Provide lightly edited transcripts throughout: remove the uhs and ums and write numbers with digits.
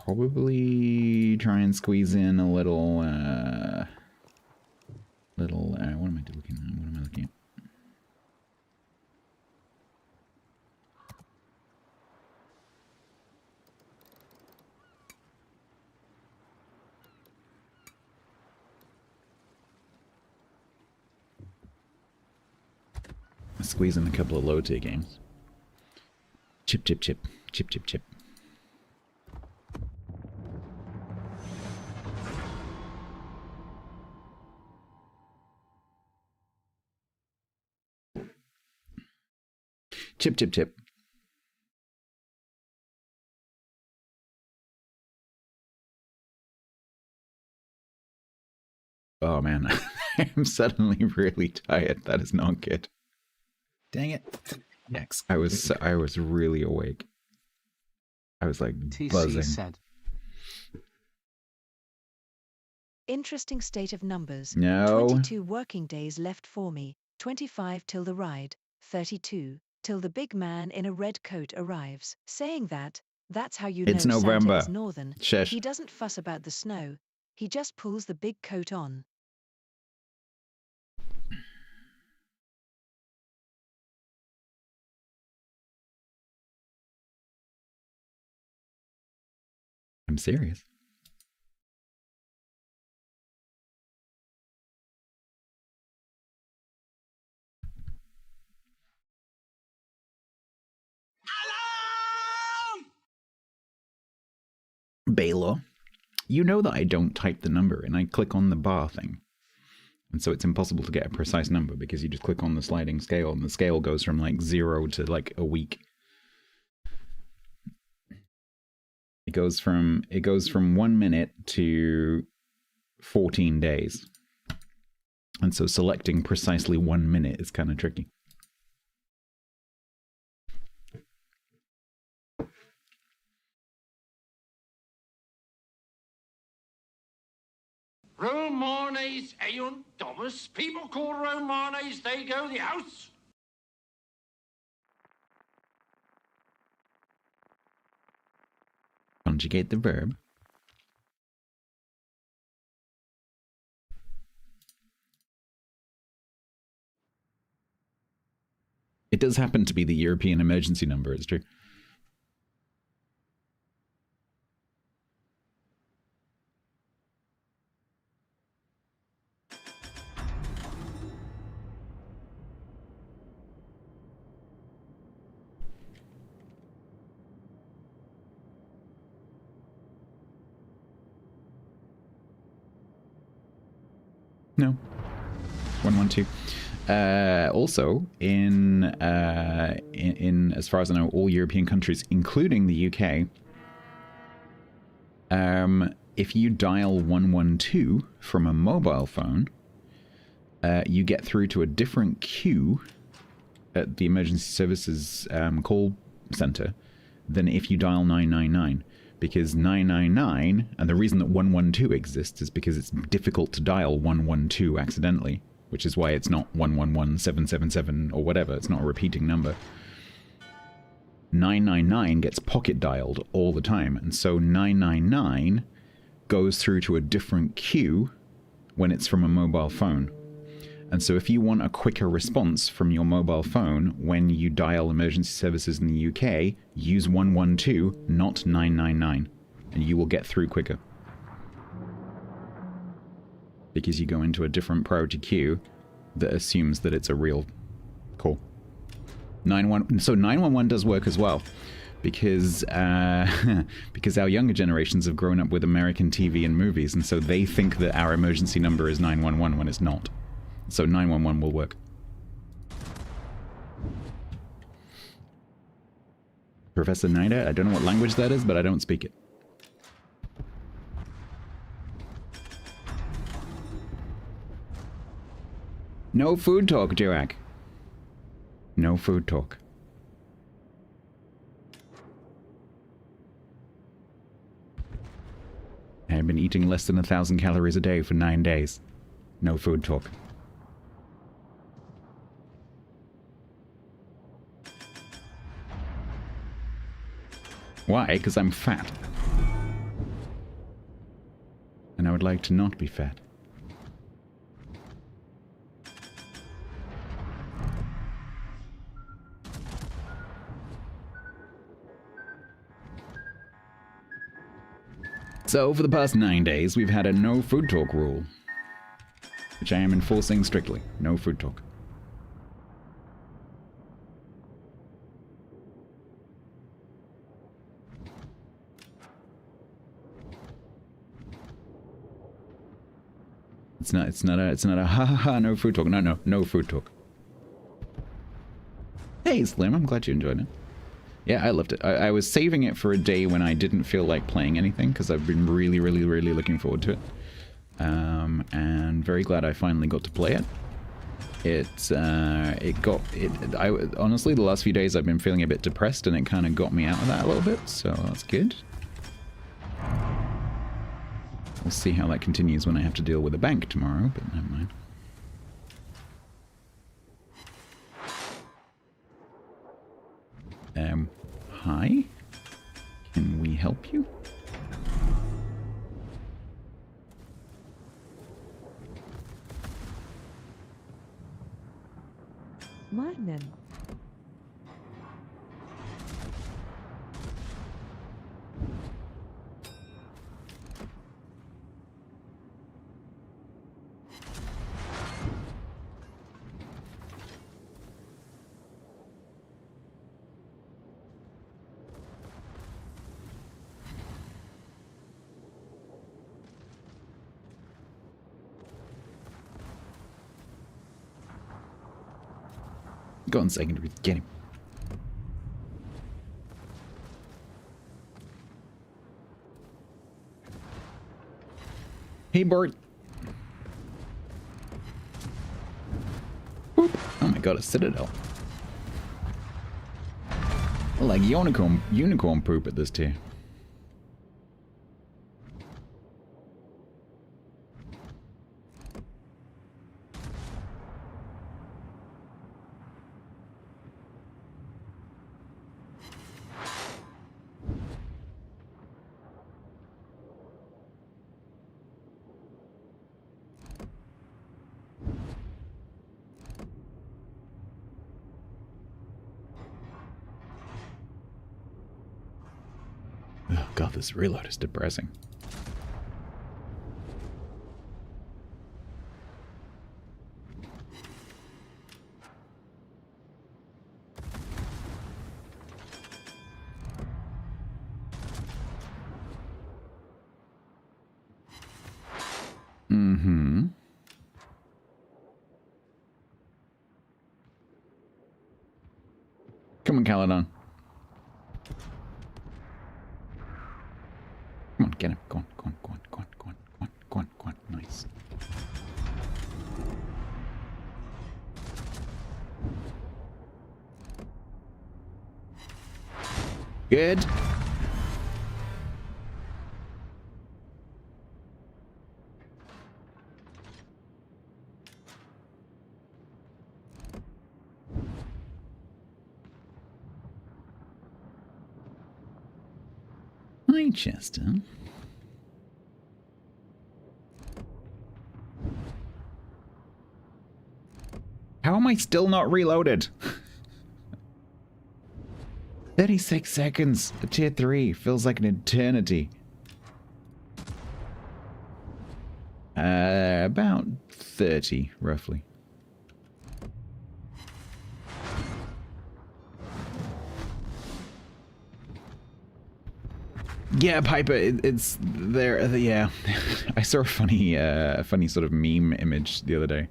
probably try and squeeze in a little, what am I looking at? What am I looking at? Squeeze in a couple of low tier games. Chip, chip, chip. Chip, chip, chip. Chip, chip, chip. Oh man, I'm suddenly really tired. That is not good. Dang it. Next. I was really awake. I was like buzzing. Said. Interesting state of numbers. No. 22 working days left for me. 25 till the ride. 32 till the big man in a red coat arrives. Saying that's how you know It's November. Santa is northern. Shush. He doesn't fuss about the snow. He just pulls the big coat on. I'm serious. Baylor, you know that I don't type the number and I click on the bar thing. And so it's impossible to get a precise number because you just click on the sliding scale and the scale goes from like 0 to like a week. It goes from 1 minute to 14 days. And so selecting precisely 1 minute is kind of tricky. Romanes Aeon Domus. People call Romanes, they go the house. Conjugate the verb. It does happen to be the European emergency number, it's true. No. 112. Also, in as far as I know, all European countries, including the UK, if you dial 112 from a mobile phone, you get through to a different queue at the emergency services call center than if you dial 999. Because 999, and the reason that 112 exists is because it's difficult to dial 112 accidentally, which is why it's not 111777 or whatever. It's not a repeating number. 999 gets pocket dialed all the time, and so 999 goes through to a different queue when it's from a mobile phone. And so if you want a quicker response from your mobile phone when you dial emergency services in the UK, use 112, not 999, and you will get through quicker. Because you go into a different priority queue that assumes that it's a real call. So 911 does work as well, because because our younger generations have grown up with American TV and movies, and so they think that our emergency number is 911 when it's not. So 911 will work. Professor Nida, I don't know what language that is, but I don't speak it. No food talk, Jirak. No food talk. I've been eating less than 1,000 calories a day for 9 days. No food talk. Why? Because I'm fat. And I would like to not be fat. So, for the past 9 days, we've had a no food talk rule. Which I am enforcing strictly. No food talk. It's not a ha ha ha no food talk. No food talk. Hey Slim, I'm glad you enjoyed it. Yeah, I loved it. I was saving it for a day when I didn't feel like playing anything, because I've been really looking forward to it. And very glad I finally got to play it. Honestly, the last few days I've been feeling a bit depressed, and it kind of got me out of that a little bit, so that's good. We'll see how that continues when I have to deal with a bank tomorrow, but never mind. Hi? Can we help you? Morning. Go on, secondary. Get him. Hey, Bart. Boop. Oh my god, a citadel. Like unicorn poop at this tier. Oh god, this reload is depressing. Mm-hmm. Come on, Caledon. Come on, get him. Go on, go on, go on, go on, go on, go on, go on, go on. Nice. Good. Hi, Chester. How am I still not reloaded? 36 seconds at tier 3 feels like an eternity. About 30, roughly. Yeah, Piper, it's there. Yeah, I saw a funny sort of meme image the other day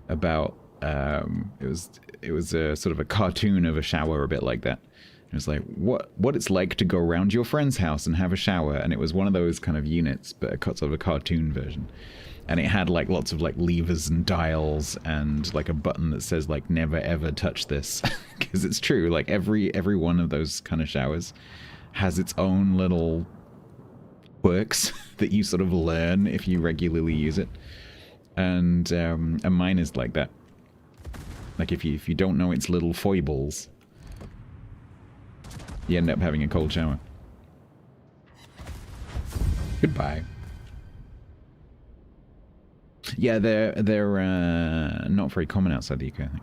about it was a sort of a cartoon of a shower, a bit like that. It was like what it's like to go around your friend's house and have a shower, and it was one of those kind of units, but a sort of a cartoon version, and it had like lots of like levers and dials and like a button that says like never ever touch this, because it's true. Like every one of those kind of showers has its own little quirks that you sort of learn if you regularly use it, and mine is like that. Like if you don't know its little foibles, you end up having a cold shower. Goodbye. Yeah, they're not very common outside the UK, I think.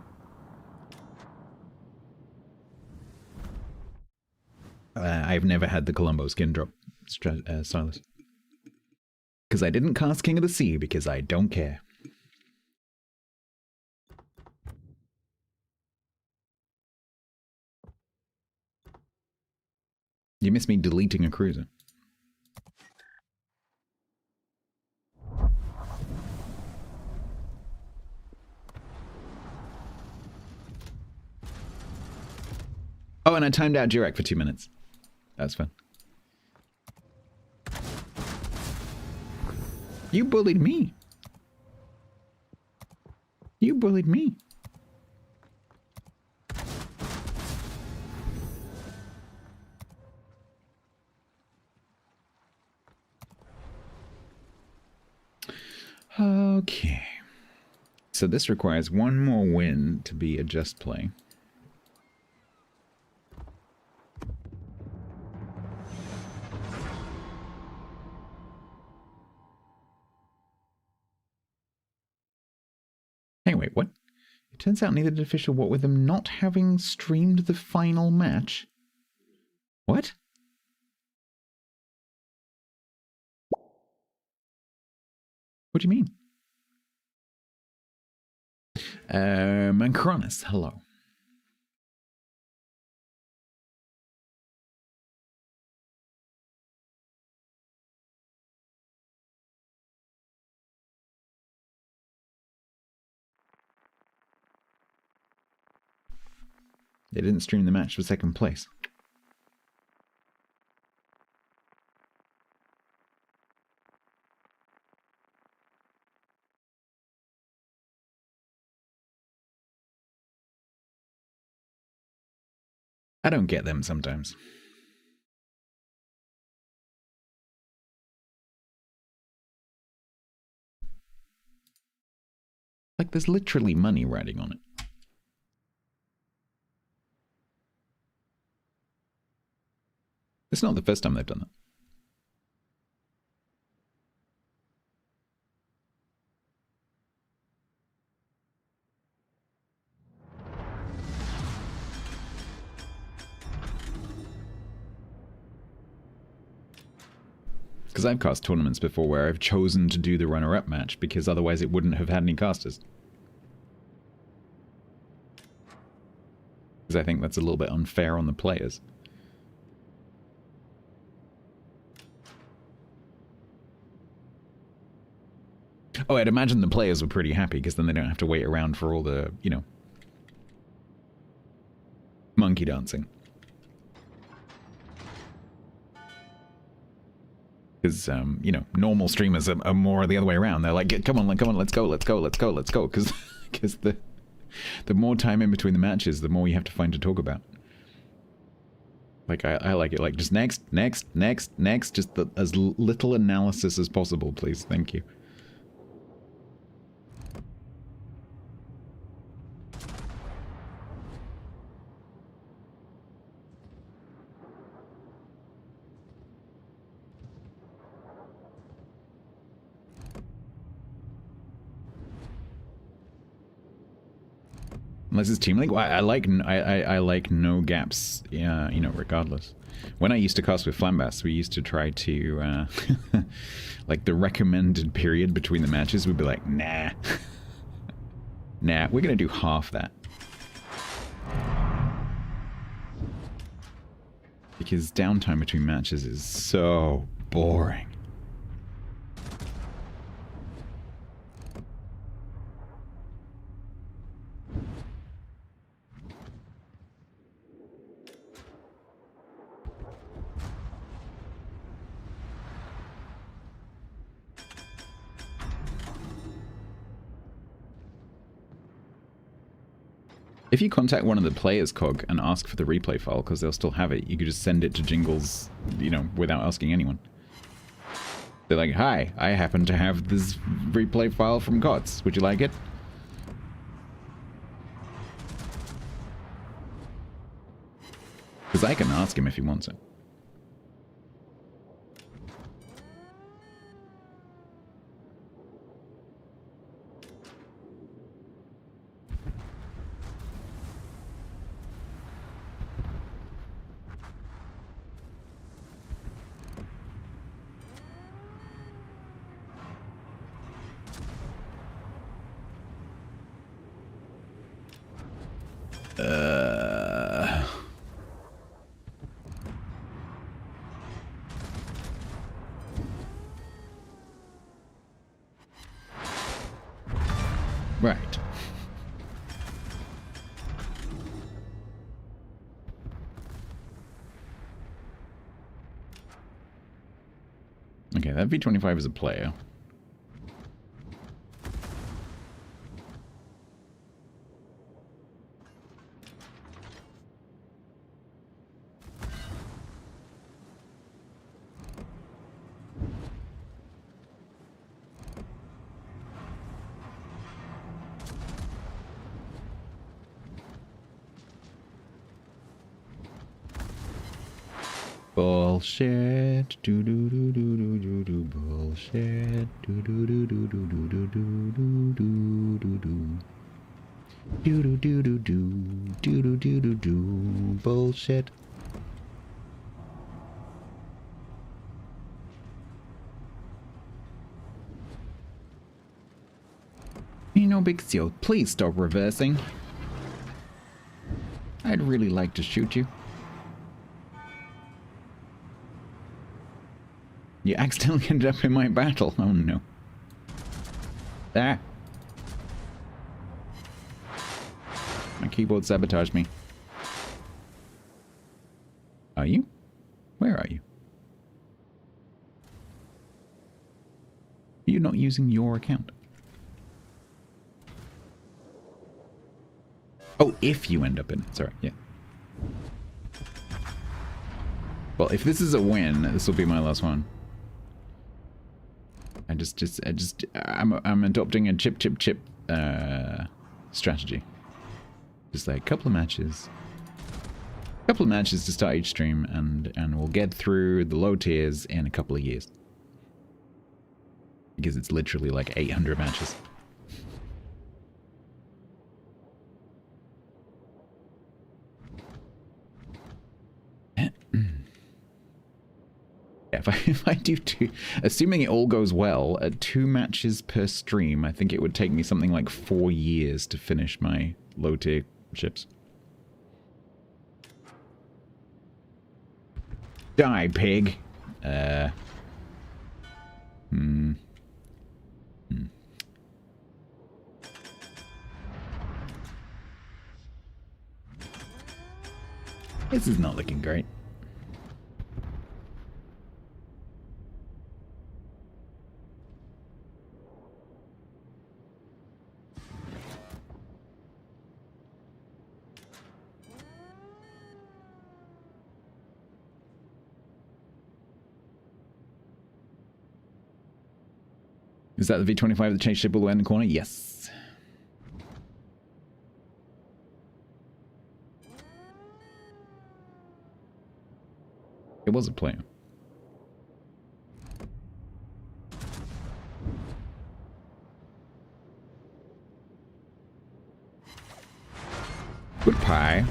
I've never had the Colombo skin drop stylus. Because I didn't cast King of the Sea, because I don't care. You miss me deleting a cruiser. Oh, and I timed out Jurek for 2 minutes. That's fun. You bullied me. You bullied me. Okay. So this requires one more win to be a just play. Hey, wait, what? It turns out neither did official, what with them not having streamed the final match. What? What do you mean? Mancronis, hello. They didn't stream the match for second place. I don't get them sometimes. Like, there's literally money riding on it. It's not the first time they've done that. Because I've cast tournaments before where I've chosen to do the runner-up match because otherwise it wouldn't have had any casters. Because I think that's a little bit unfair on the players. Oh, I'd imagine the players were pretty happy because then they don't have to wait around for all the, you know, monkey dancing. Because, you know, normal streamers are more the other way around. They're like, come on, let's go. Because the more time in between the matches, the more you have to find to talk about. Like, I like it. Like, just next. Just as little analysis as possible, please. Thank you. Unless it's Team League, well, I like no gaps. Yeah, you know, regardless. When I used to cast with Flambas, we used to try to like the recommended period between the matches. We'd be like, nah, we're gonna do half that because downtime between matches is so boring. If you contact one of the players, Cog, and ask for the replay file, because they'll still have it, you could just send it to Jingles, you know, without asking anyone. They're like, hi, I happen to have this replay file from COTS. Would you like it? Because I can ask him if he wants it. Okay, that V25 is a player. Bullshit. Do do do do do do do bullshit. Do do do do do do do do do do do do. Do do do do do do do do do do bullshit. No big deal. Please stop reversing. I'd really like to shoot you. You accidentally ended up in my battle. Oh no. Ah. My keyboard sabotaged me. Are you? Where are you? Are you not using your account? Oh, if you end up in it. Sorry, yeah. Well, if this is a win, this will be my last one. I'm adopting a chip strategy. Just like a couple of matches to start each stream, and we'll get through the low tiers in a couple of years. Because it's literally like 800 matches. If I do two, assuming it all goes well, at 2 matches per stream, I think it would take me something like 4 years to finish my low tier ships. Die, pig. This is not looking great. Is that the V25 that changed ship all the way in the corner? Yes. It was a player. Good pie.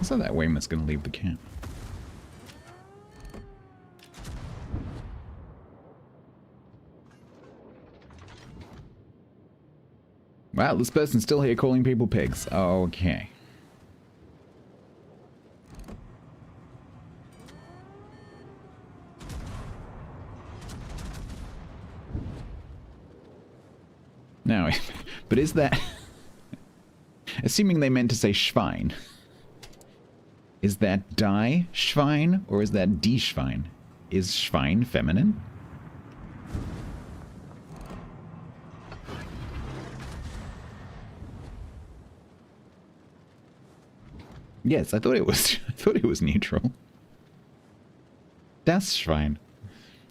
So that Weymouth's gonna leave the camp. Wow, this person's still here calling people pigs. Okay. Now, but is that... Assuming they meant to say Schwein. Is that die Schwein or is that die Schwein? Is Schwein feminine? Yes, I thought it was. I thought it was neutral. Das Schwein.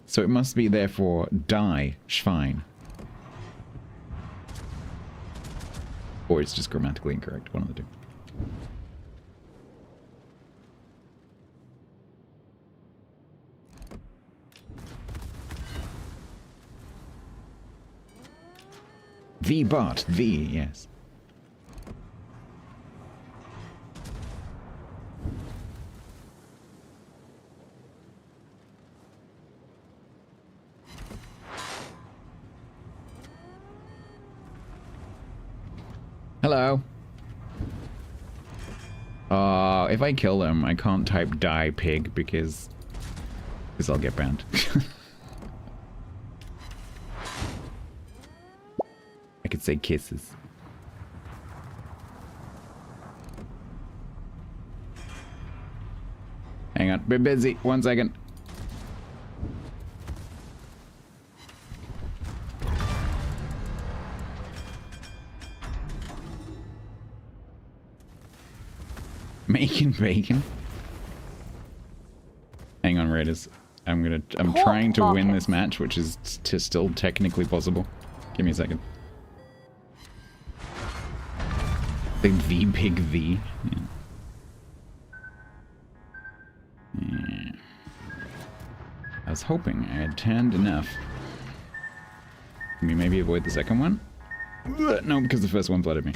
So it must be therefore die Schwein. Or it's just grammatically incorrect. One of the two. The bot. The, yes. Hello. If I kill him, I can't type die pig because I'll get banned. I could say kisses. Hang on, been busy. 1 second. Making bacon. Hang on, Raiders. I'm trying to win this match, which is still technically possible. Give me a second. The pig V. Yeah. Yeah. I was hoping I had turned enough. Can we maybe avoid the second one? No, because the first one flooded me.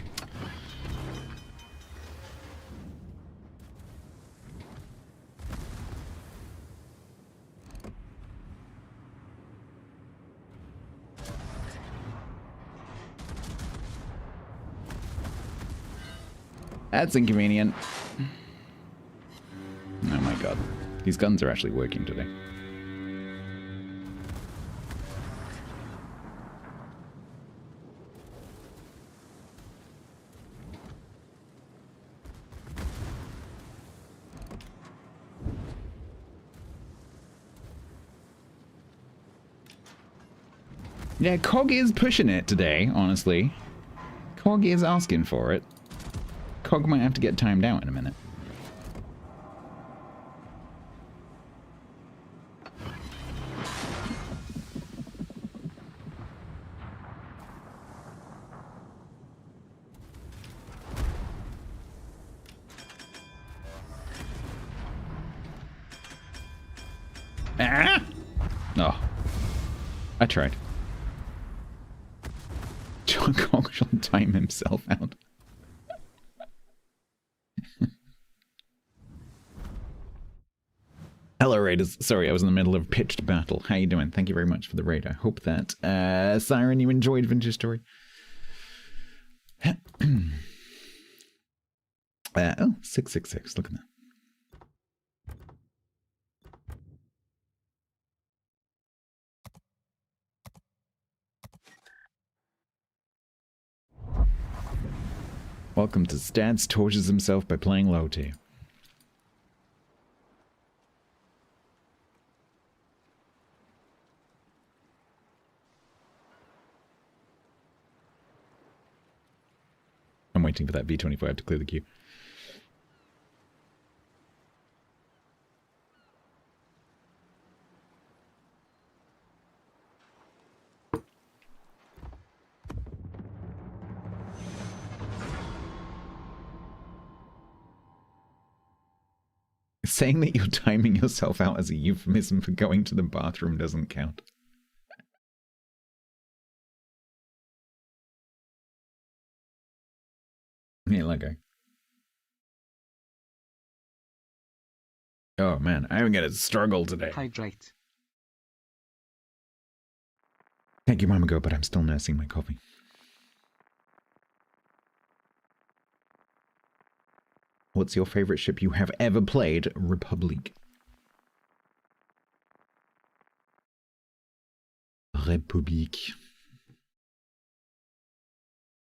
That's inconvenient. Oh my god. These guns are actually working today. Yeah, Cog is pushing it today, honestly. Cog is asking for it. Cog might have to get timed out in a minute. Ah! Oh. I tried. John Cog shall time himself out. Hello, Raiders. Sorry, I was in the middle of pitched battle. How you doing? Thank you very much for the raid. I hope that, Siren, you enjoyed Vintage Story. Oh, 666. Look at that. Welcome to Stats tortures himself by playing low tier. I'm waiting for that V25 to clear the queue. Saying that you're timing yourself out as a euphemism for going to the bathroom doesn't count. Yeah, Lego. Oh man, I'm gonna struggle today. Hydrate. Thank you, Mama Go, but I'm still nursing my coffee. What's your favorite ship you have ever played? Republic. Republic.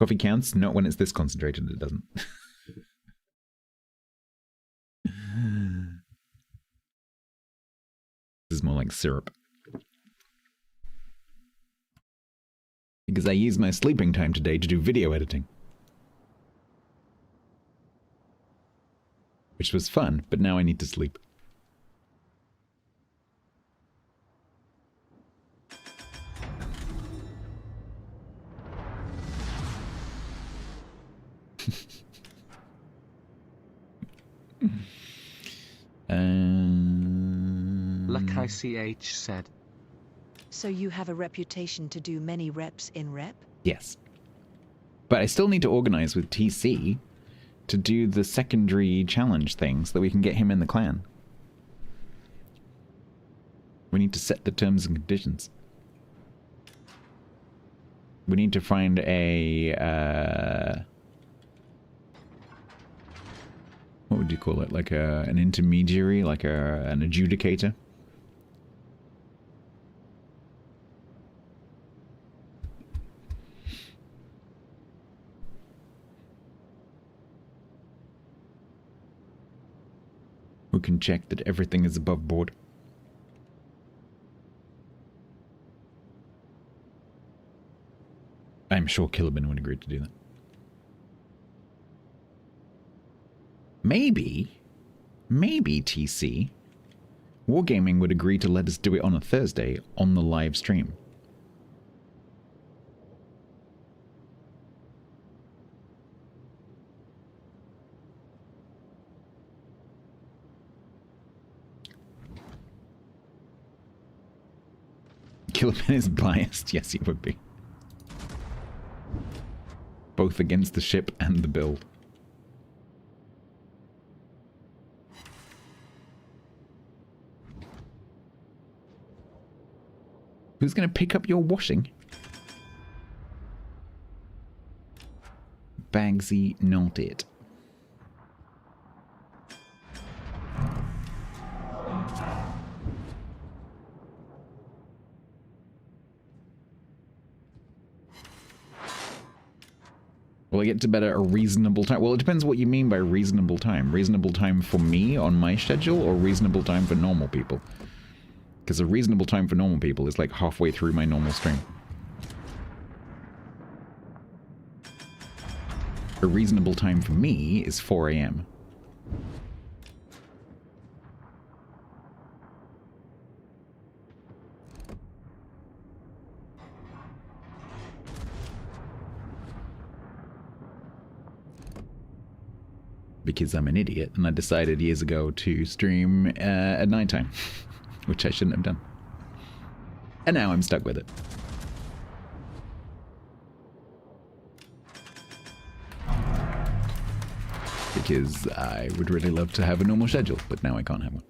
Coffee counts? Not when it's this concentrated, it doesn't. This is more like syrup. Because I used my sleeping time today to do video editing. Which was fun, but now I need to sleep. Like ICH said. So you have a reputation to do many reps in rep? Yes. But I still need to organize with TC to do the secondary challenge thing so that we can get him in the clan. We need to set the terms and conditions. We need to find a... what would you call it? Like an intermediary, like an adjudicator. Who can check that everything is above board. I'm sure Killerman would agree to do that. Maybe TC, Wargaming would agree to let us do it on a Thursday on the live stream. Killerman is biased. Yes, he would be. Both against the ship and the build. Who's going to pick up your washing? Bagsy, not it. Will I get to bed at a reasonable time? Well, it depends what you mean by reasonable time. Reasonable time for me on my schedule or reasonable time for normal people? Because a reasonable time for normal people is like halfway through my normal stream. A reasonable time for me is 4 AM. Because I'm an idiot and I decided years ago to stream at nighttime. Which I shouldn't have done. And now I'm stuck with it. Because I would really love to have a normal schedule, but now I can't have one.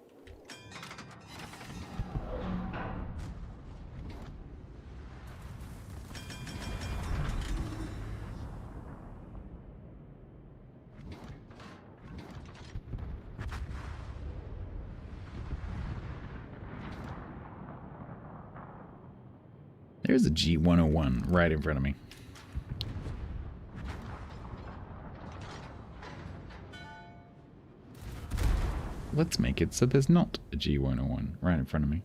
There's a G101 right in front of me. Let's make it so there's not a G101 right in front of me.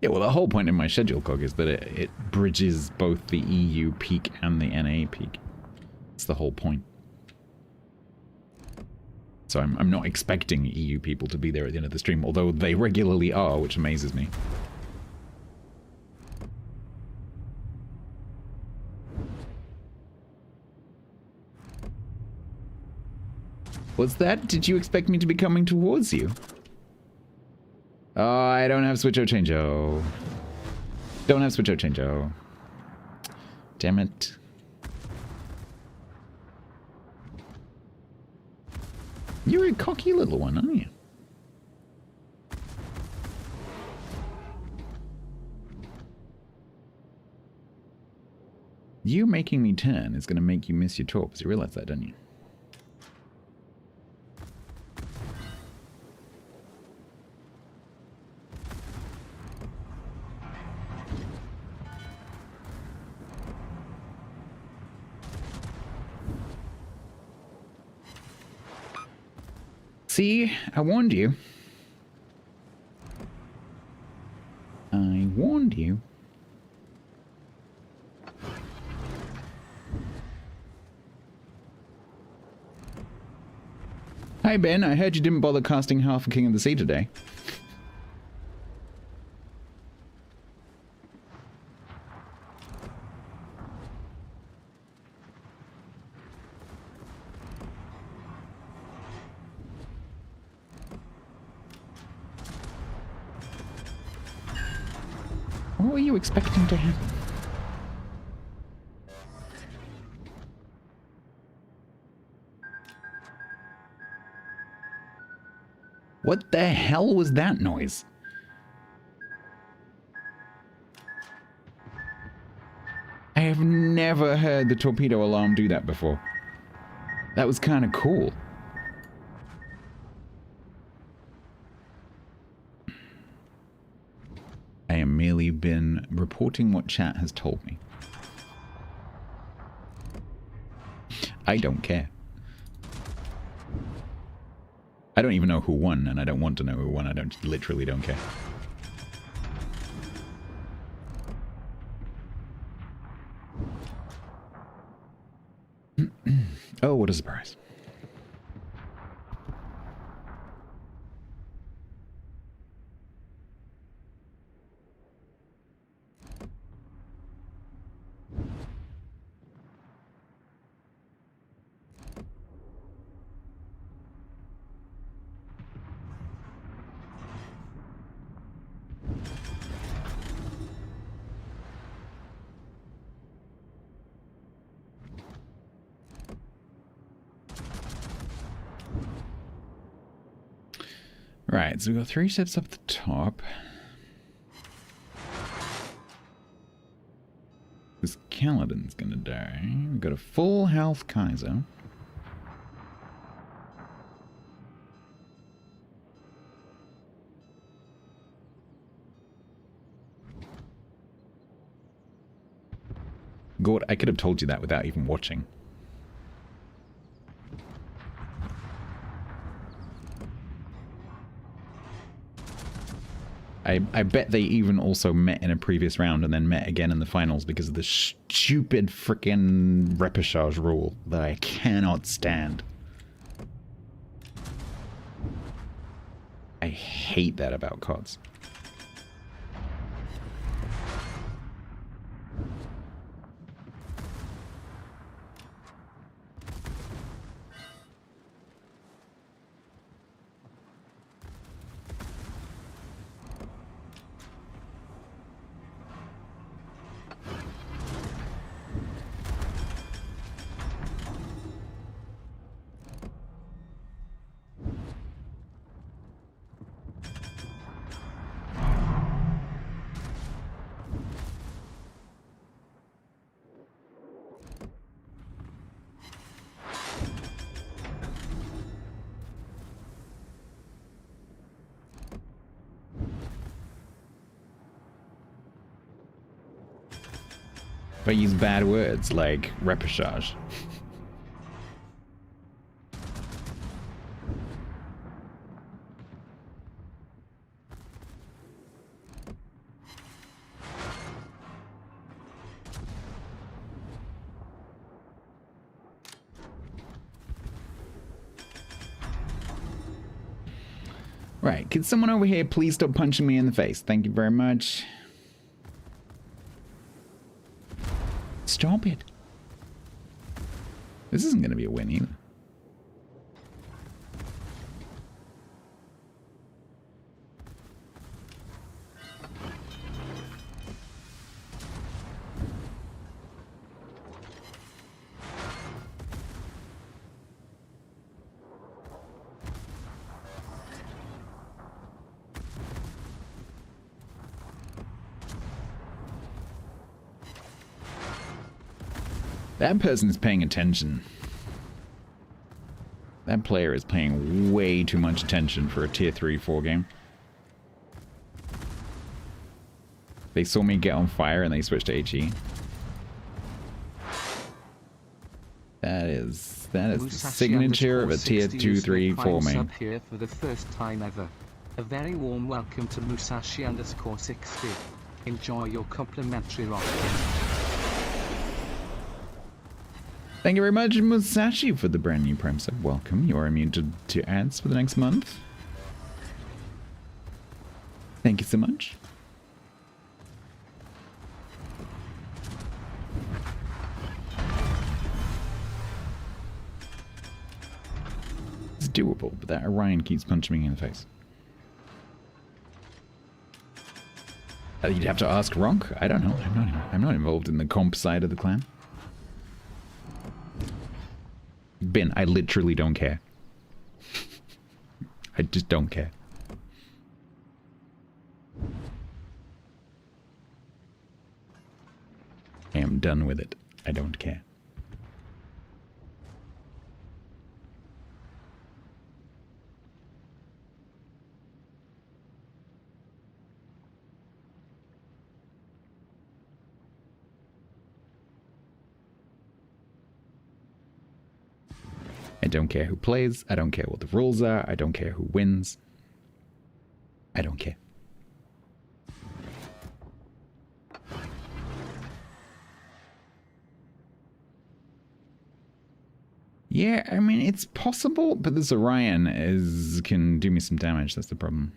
Yeah, well, the whole point in my schedule cog is that it bridges both the EU peak and the NA peak. That's the whole point. So I'm not expecting EU people to be there at the end of the stream, although they regularly are, which amazes me. What's that? Did you expect me to be coming towards you? Oh, I don't have switcho changeo. Don't have switcho changeo. Damn it. You're a cocky little one, aren't you? You making me turn is going to make you miss your torps. You realize that, don't you? See, I warned you. I warned you. Hi Ben, I heard you didn't bother casting half a King of the Sea today. What were you expecting to happen? What the hell was that noise? I have never heard the torpedo alarm do that before. That was kind of cool. I have merely been reporting what chat has told me. I don't care. I don't even know who won, and I don't want to know who won. I literally don't care. Oh, what a surprise. Right, so we've got 3 ships up the top. This Kaladin's gonna die. We've got a full health Kaiser. God, I could have told you that without even watching. I bet they even also met in a previous round and then met again in the finals because of the stupid frickin' repechage rule that I cannot stand. I hate that about CODs. If I use bad words like repechage. Right, can someone over here please stop punching me in the face? Thank you very much. Stop it. This isn't going to be a win either. That person is paying attention. That player is paying way too much attention for a tier 3-4 game. They saw me get on fire and they switched to HE. That is the signature of a tier 2-3-4 main. Sub here for the first time ever. A very warm welcome to Musashi_60. Enjoy your complimentary rocket. Thank you very much, Musashi, for the brand new Prime sub. Welcome. You are immune to ads for the next month. Thank you so much. It's doable, but that Orion keeps punching me in the face. You'd have to ask Ronk. I don't know. I'm not involved in the comp side of the clan. Bin, I literally don't care. I just don't care. I am done with it. I don't care. I don't care who plays. I don't care what the rules are. I don't care who wins. I don't care. Yeah, I mean, it's possible, but this Orion can do me some damage. That's the problem.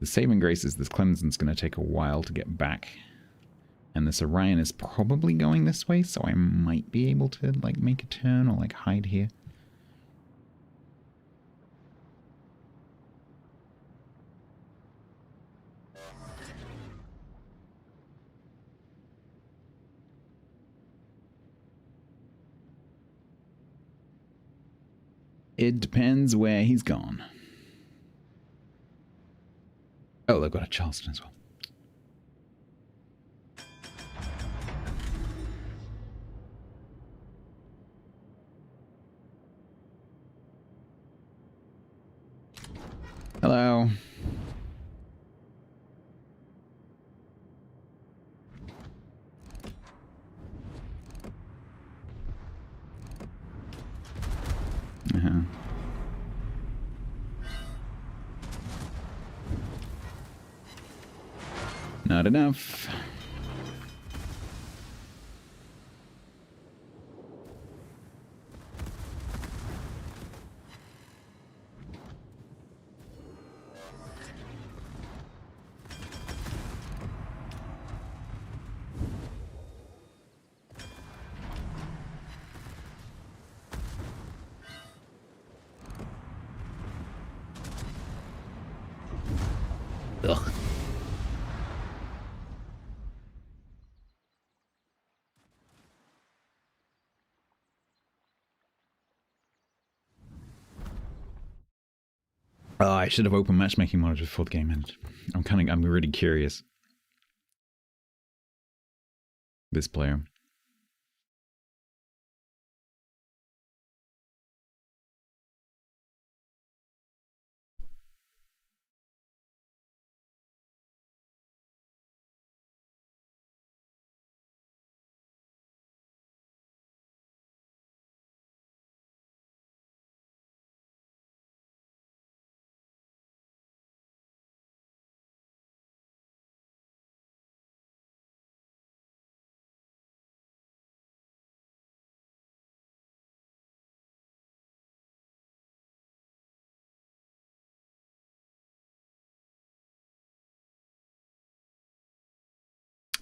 The saving grace is this Clemson's going to take a while to get back. And this Orion is probably going this way, so I might be able to, like, make a turn or, like, hide here. It depends where he's gone. Oh, they've got a Charleston as well. Hello. Uh-huh. Not enough. Ugh. Oh, I should have opened matchmaking mode before the game ended. I'm really curious. This player.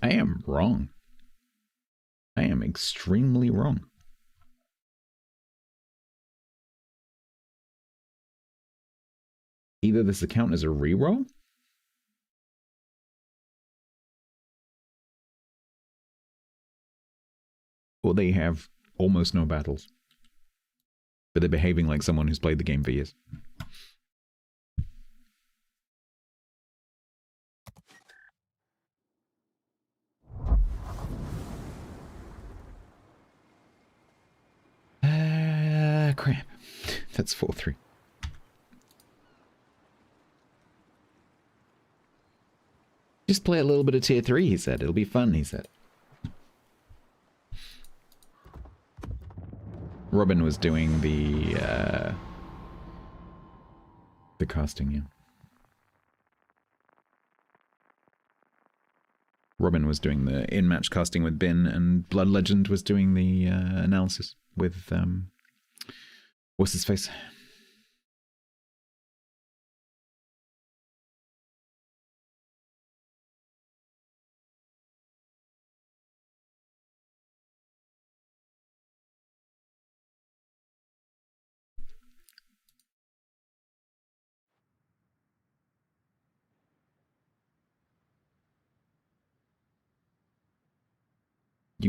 I am wrong. I am extremely wrong. Either this account is a reroll, or they have almost no battles. But they're behaving like someone who's played the game for years. Crap. That's 4-3. Just play a little bit of tier 3, he said. It'll be fun, he said. Robin was doing the casting, yeah. Robin was doing the in-match casting with Bin, and Blood Legend was doing the analysis with, what's his face?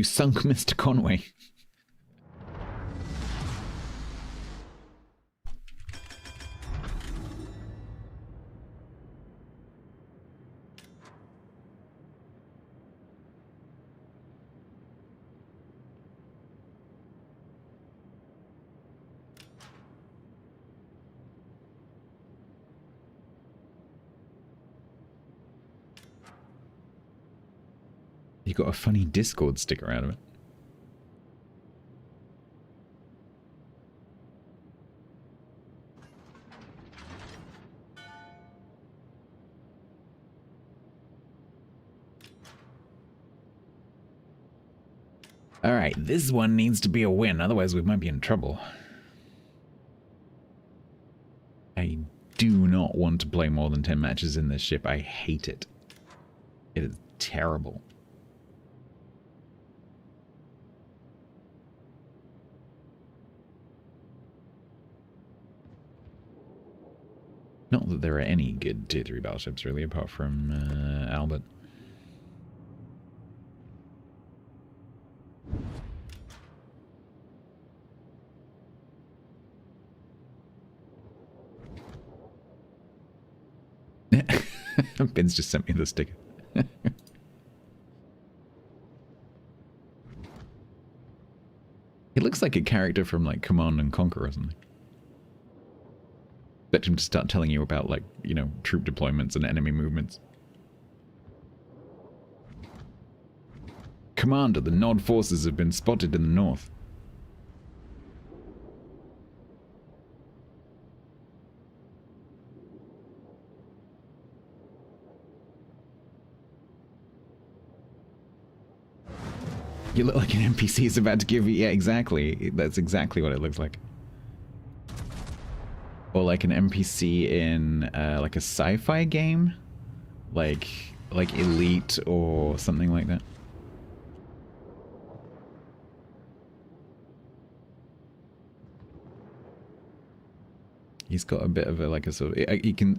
You sunk Mr. Conway. You got a funny Discord sticker out of it. Alright, this one needs to be a win, otherwise we might be in trouble. I do not want to play more than 10 matches in this ship. I hate it. It is terrible. Not that there are any good tier 3 battleships, really, apart from Albert. Ben's just sent me the sticker. It looks like a character from, like, Command and Conquer or something. Expect him to start telling you about, like, you know, troop deployments and enemy movements. Commander, the Nod forces have been spotted in the north. You look like an NPC is about to give you... Yeah, exactly. That's exactly what it looks like. Or like an NPC in like a sci-fi game, like Elite or something like that. He's got a bit of a like a sort of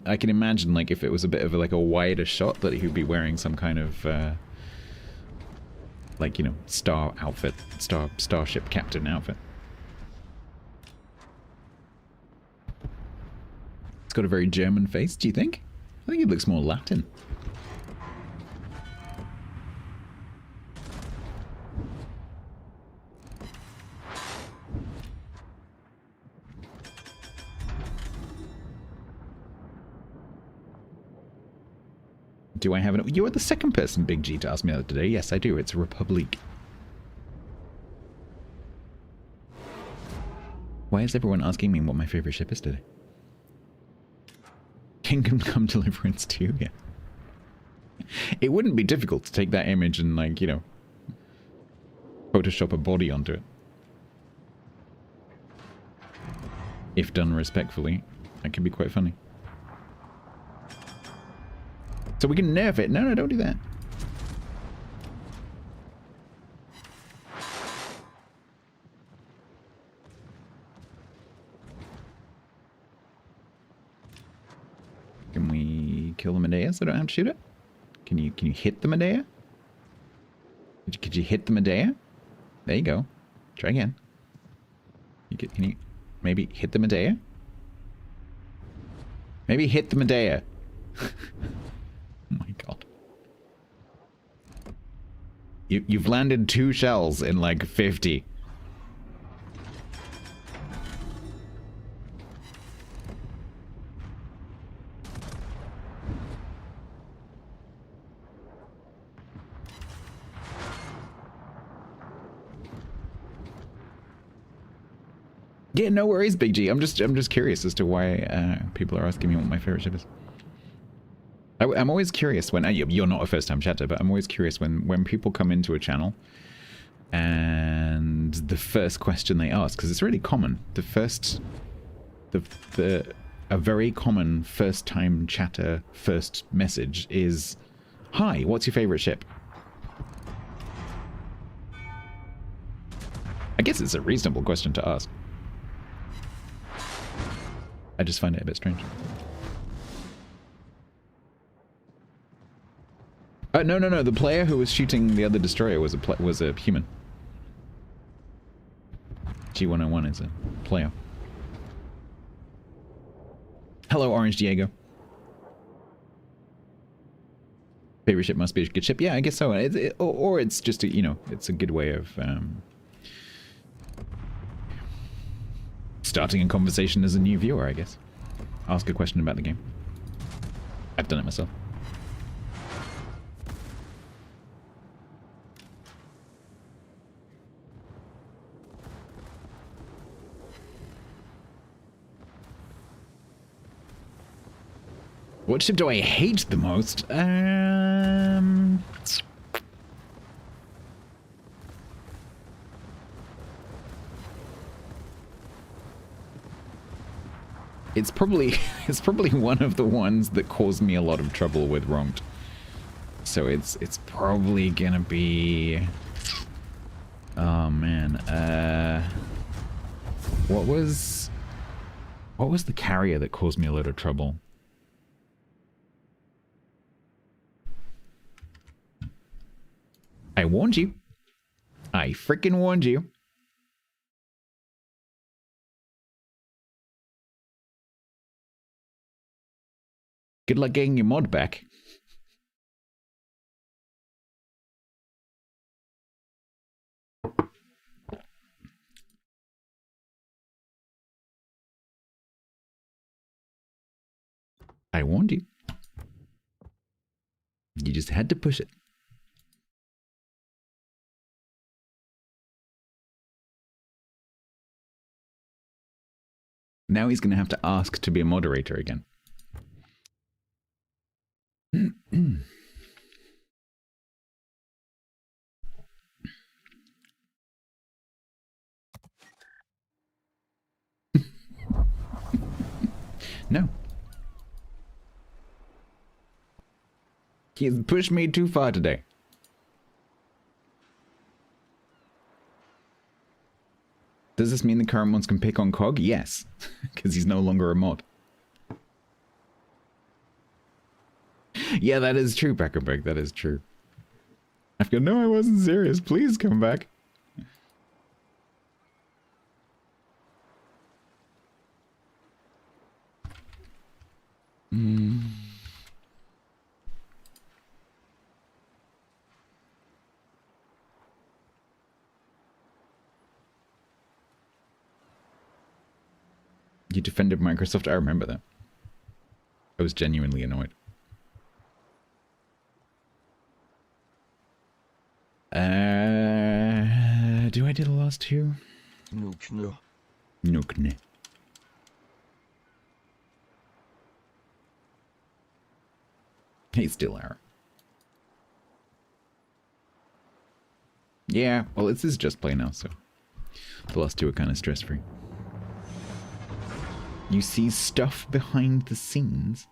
I can imagine like if it was a bit of a, like a wider shot that he'd be wearing some kind of like, you know, star outfit, starship captain outfit. It's got a very German face, do you think? I think it looks more Latin. Do I have it? You are the second person, Big G, to ask me that today. Yes, I do. It's a Republic. Why is everyone asking me what my favorite ship is today? Kingdom Come Deliverance 2, yeah. It wouldn't be difficult to take that image and, like, you know, Photoshop a body onto it. If done respectfully, that can be quite funny. So we can nerf it. No, don't do that. Can we kill the Medea so I don't have to shoot it? Can you hit the Medea? Could you hit the Medea? There you go. Try again. Can you maybe hit the Medea? Maybe hit the Medea. Oh my god. You've landed 2 shells in like 50. Yeah, no worries, Big G. I'm just curious as to why people are asking me what my favorite ship is. I'm always curious when... You're not a first-time chatter, but I'm always curious when people come into a channel and the first question they ask, because it's really common. A very common first-time chatter first message is, "Hi, what's your favorite ship?" I guess it's a reasonable question to ask. I just find it a bit strange. No, no, no. The player who was shooting the other destroyer was a human. G101 is a player. Hello, Orange Diego. Favorite ship must be a good ship. Yeah, I guess so. Or it's just a, you know, it's a good way of starting a conversation as a new viewer, I guess. Ask a question about the game. I've done it myself. What ship do I hate the most? It's probably one of the ones that caused me a lot of trouble with Wronged. So it's probably gonna be. Oh man, what was the carrier that caused me a lot of trouble? I warned you. I frickin' warned you. Good luck getting your mod back. I warned you. You just had to push it. Now he's going to have to ask to be a moderator again. No. He's pushed me too far today. Does this mean the current ones can pick on Cog? Yes, because he's no longer a mod. Yeah, that is true, Peckerberg. That is true. I've got no, I wasn't serious. Please come back. You defended Microsoft. I remember that. I was genuinely annoyed. Do I do the last two? Nook. Nookne. Hey, still error. Yeah, well, this is just play now, so the last two are kind of stress-free. You see stuff behind the scenes.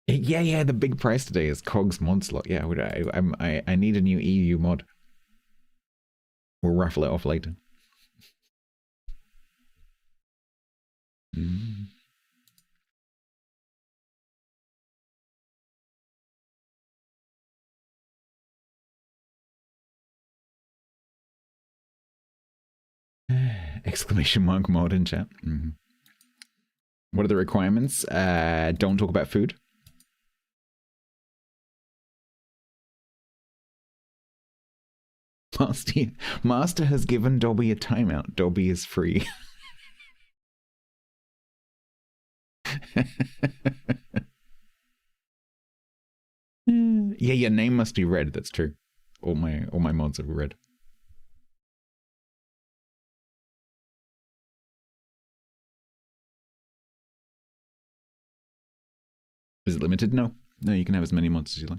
Yeah, the big prize today is Cog's mod slot. Yeah, I need a new EU mod. We'll raffle it off later. Exclamation mark mod in chat. What are the requirements? Don't talk about food. Master has given Dobby a timeout. Dobby is free. Yeah, your name must be red. That's true. All my mods are red. Is it limited? No. No, you can have as many mods as you like.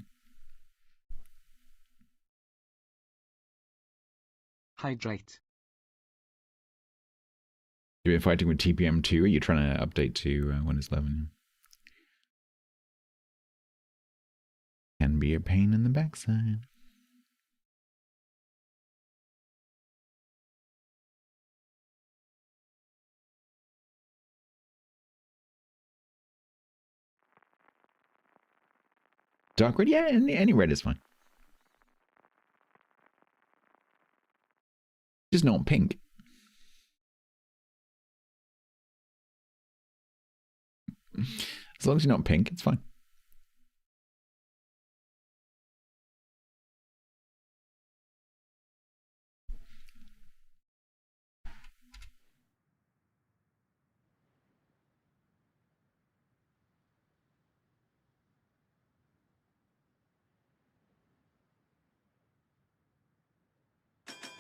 Hydrate. You've been fighting with TPM2. Are you trying to update to Windows 11? Can be a pain in the backside. Dark red? Yeah, any red is fine. Just not pink. As long as you're not pink, it's fine.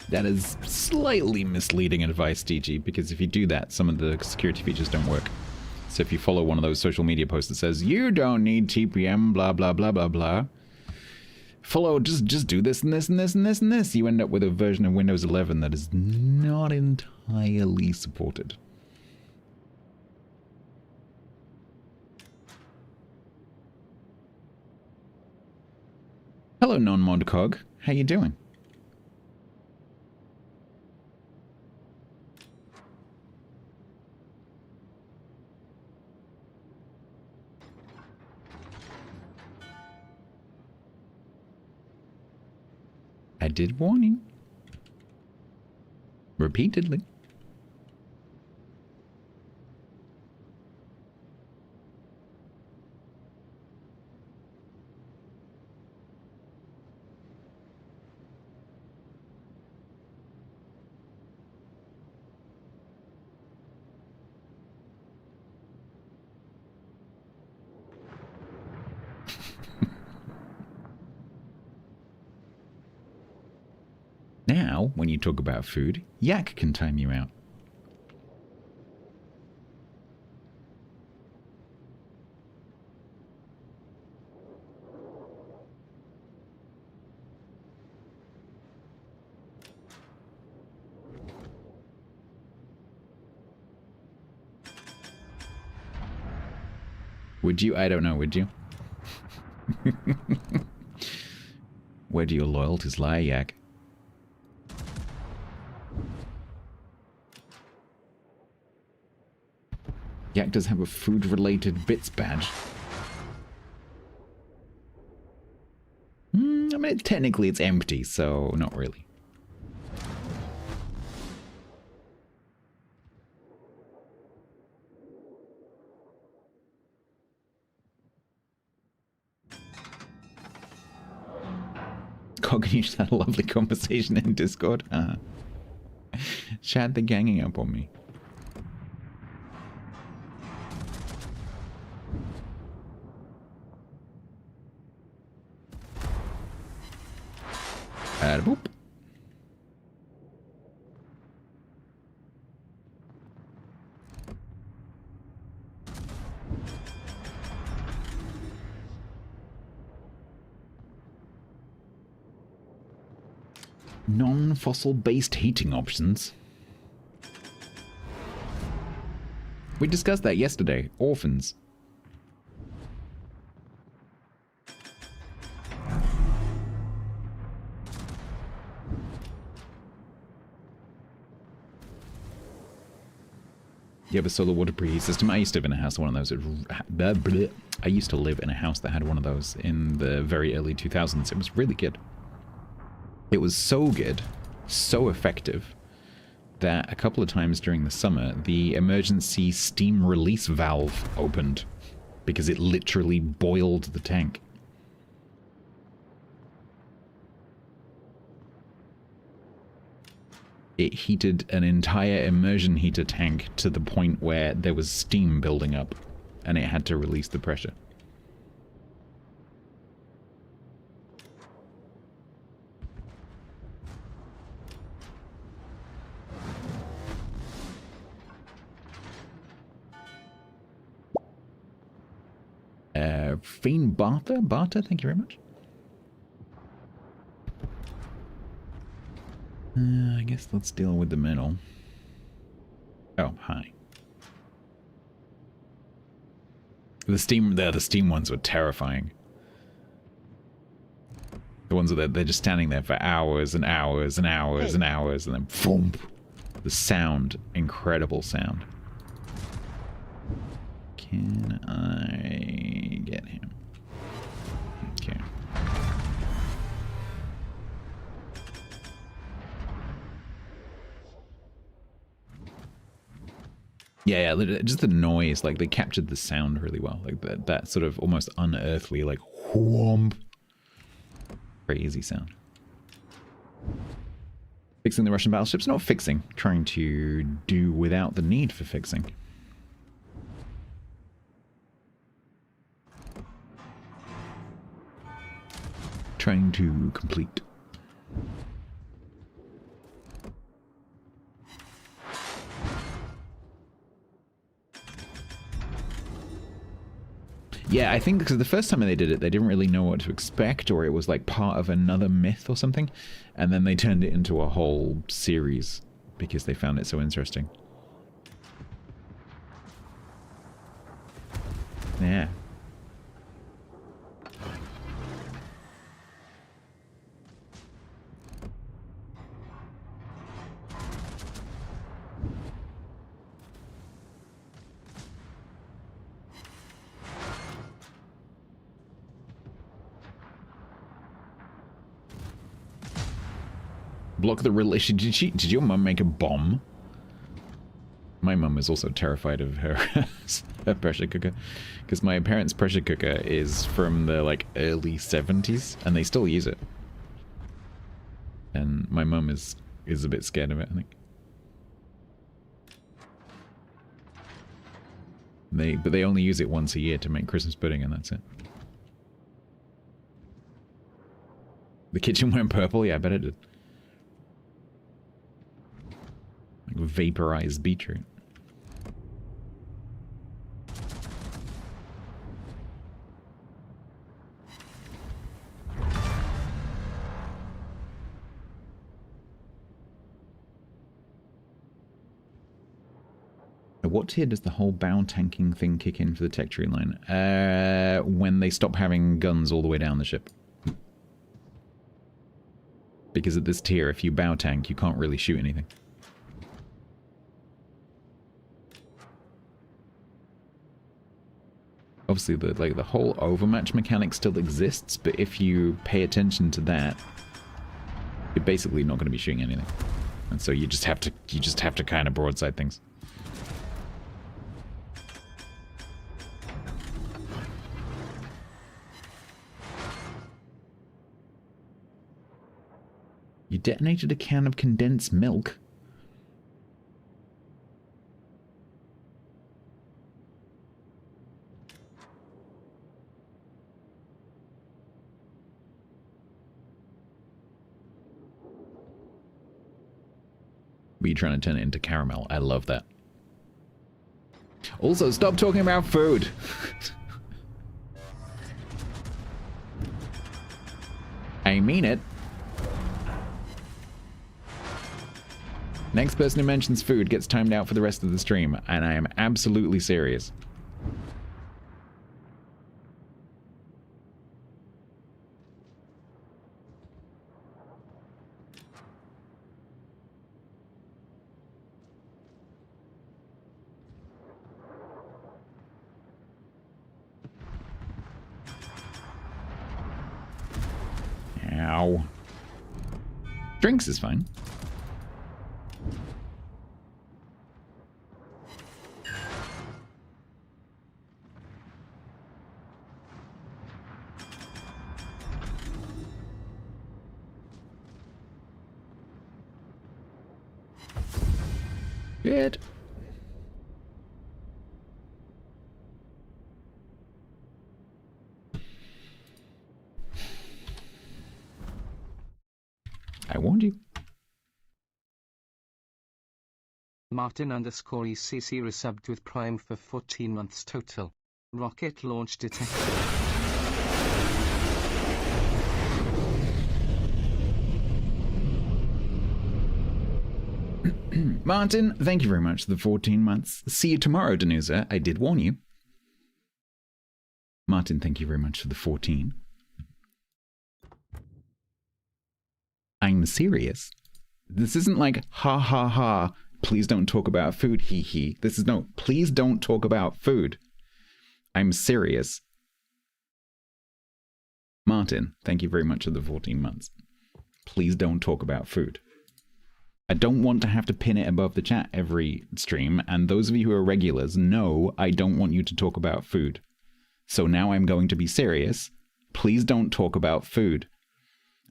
That is slightly misleading advice, DG, because if you do that, some of the security features don't work. So if you follow one of those social media posts that says, you don't need TPM, blah, blah, blah, blah, blah, follow, just do this and this and this and this and this, you end up with a version of Windows 11 that is not entirely supported. Hello, non-modcog. How you doing? I did warn you. Repeatedly. Now, when you talk about food, Yak can time you out. Would you? I don't know, would you? Where do your loyalties lie, Yak? Yak does have a food-related bits badge. I mean, technically it's empty, so not really. Cog and you just had a lovely conversation in Discord. Chad, they're ganging up on me. Boop. Non-fossil based heating options. We discussed that yesterday. Orphans. You have a solar water preheat system. I used to live in a house, one of those. I used to live in a house that had one of those in the very early 2000s. It was really good. It was so good, so effective, that a couple of times during the summer, the emergency steam release valve opened because it literally boiled the tank. It heated an entire immersion heater tank to the point where there was steam building up, and it had to release the pressure. Fiend Bartha? Bartha, thank you very much. I guess let's deal with the middle. Oh, hi. The steam ones were terrifying. The ones that they're just standing there for hours and hours and hours and hours, and then boom. The sound, incredible sound. Can I get him? Okay. Yeah, just the noise, like they captured the sound really well, like that sort of almost unearthly, like whomp, crazy sound. Fixing the Russian battleships, not fixing, trying to do without the need for fixing. Trying to complete. Yeah, I think because the first time they did it, they didn't really know what to expect, or it was like part of another myth or something, and then they turned it into a whole series because they found it so interesting. Yeah. Block the relation. Did your mum make a bomb? My mum is also terrified of her, her pressure cooker, because my parents' pressure cooker is from the like early 70s, and they still use it. And my mum is a bit scared of it, I think. But they only use it once a year to make Christmas pudding, and that's it. The kitchen went purple? Yeah, I bet it did. Like vaporized beetroot. At what tier does the whole bow tanking thing kick in for the tech tree line? When they stop having guns all the way down the ship. Because at this tier, if you bow tank, you can't really shoot anything. Obviously, the whole overmatch mechanic still exists, but if you pay attention to that, you're basically not going to be shooting anything, and so you just have to kind of broadside things. You detonated a can of condensed milk. But you're trying to turn it into caramel. I love that. Also, stop talking about food. I mean it. Next person who mentions food gets timed out for the rest of the stream, and I am absolutely serious. Ow. Drinks is fine. Good. I warned you. Martin_ECC resubbed with Prime for 14 months total. Rocket launch detected. Martin, thank you very much for the 14 months. See you tomorrow, Danusa. I did warn you. Martin, thank you very much for the 14. I'm serious. This isn't like, ha ha ha, please don't talk about food, hee hee. This is no, please don't talk about food. I'm serious. Martin, thank you very much for the 14 months. Please don't talk about food. I don't want to have to pin it above the chat every stream, and those of you who are regulars know I don't want you to talk about food. So now I'm going to be serious. Please don't talk about food.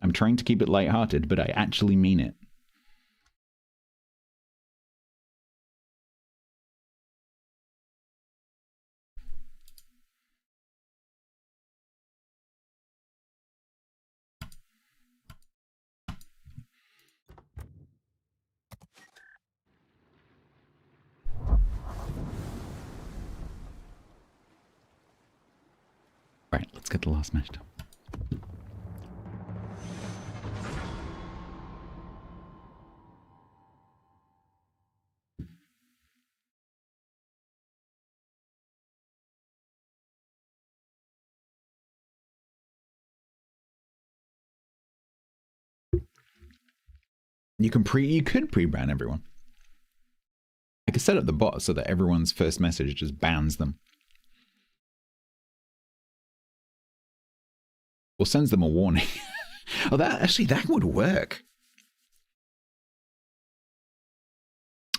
I'm trying to keep it lighthearted, but I actually mean it. Right, let's get the last match done. You could pre-ban everyone. I could set up the bot so that everyone's first message just bans them. Or sends them a warning. Oh, that would work.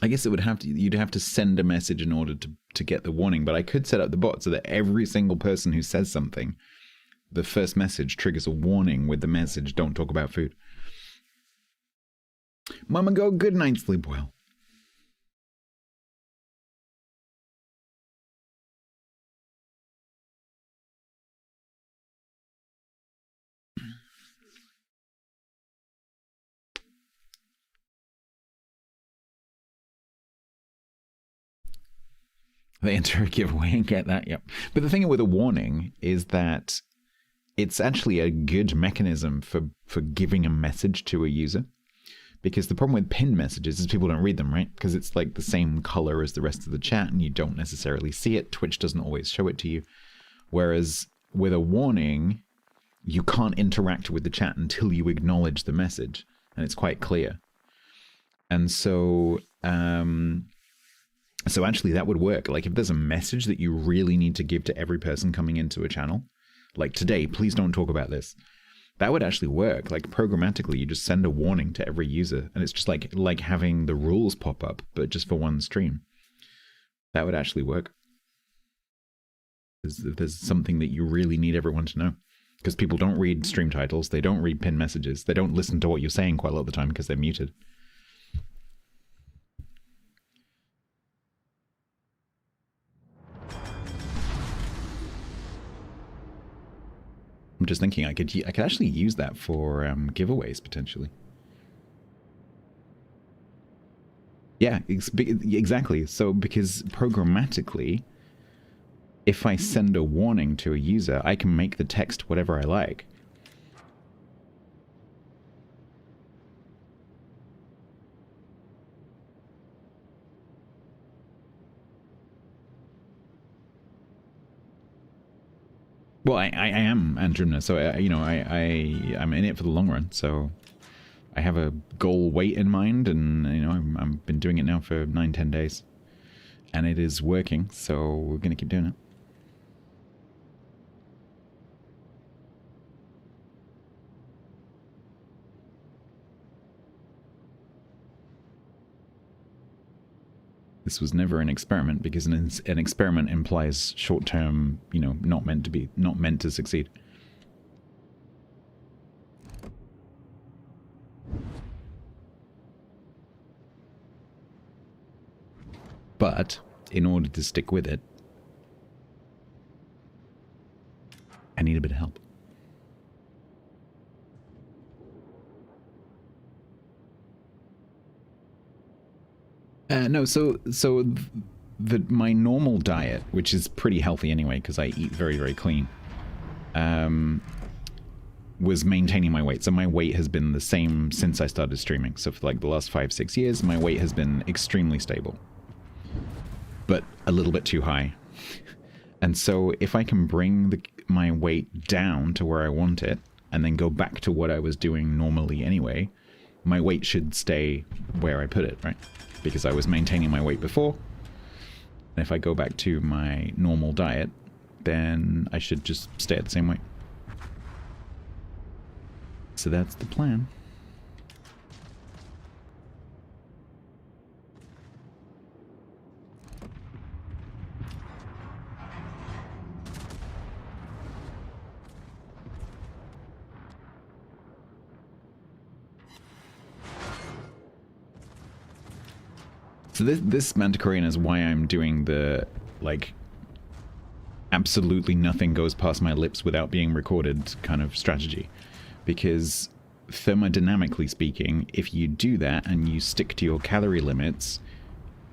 I guess you'd have to send a message in order to get the warning, but I could set up the bot so that every single person who says something, the first message triggers a warning with the message, don't talk about food. Mama, go good night, sleep well. They enter a giveaway and get that, yep. But the thing with a warning is that it's actually a good mechanism for giving a message to a user. Because the problem with pinned messages is people don't read them, right? Because it's like the same color as the rest of the chat and you don't necessarily see it. Twitch doesn't always show it to you. Whereas with a warning, you can't interact with the chat until you acknowledge the message. And it's quite clear. And so... So actually that would work. Like if there's a message that you really need to give to every person coming into a channel, like today, please don't talk about this. That would actually work. Like programmatically, you just send a warning to every user and it's just like having the rules pop up, but just for one stream. That would actually work. There's something that you really need everyone to know. Because people don't read stream titles, they don't read pinned messages, they don't listen to what you're saying quite a lot of the time because they're muted. I'm just thinking I could actually use that for giveaways potentially. Yeah, exactly. So because programmatically, if I send a warning to a user, I can make the text whatever I like. Well, I am Andrumna, so I'm in it for the long run. So I have a goal weight in mind, and I've been doing it now for 9-10 days, and it is working. So we're gonna keep doing it. This was never an experiment because an experiment implies short-term, not meant to succeed. But in order to stick with it, I need a bit of help. No, so my normal diet, which is pretty healthy anyway, because I eat very, very clean, was maintaining my weight. So my weight has been the same since I started streaming. So for like the last 5-6 years, my weight has been extremely stable, but a little bit too high. And so if I can bring my weight down to where I want it, and then go back to what I was doing normally anyway, my weight should stay where I put it, right? Because I was maintaining my weight before. And if I go back to my normal diet, then I should just stay at the same weight. So that's the plan. So this Manticorian is why I'm doing the, like, absolutely nothing goes past my lips without being recorded kind of strategy. Because thermodynamically speaking, if you do that and you stick to your calorie limits,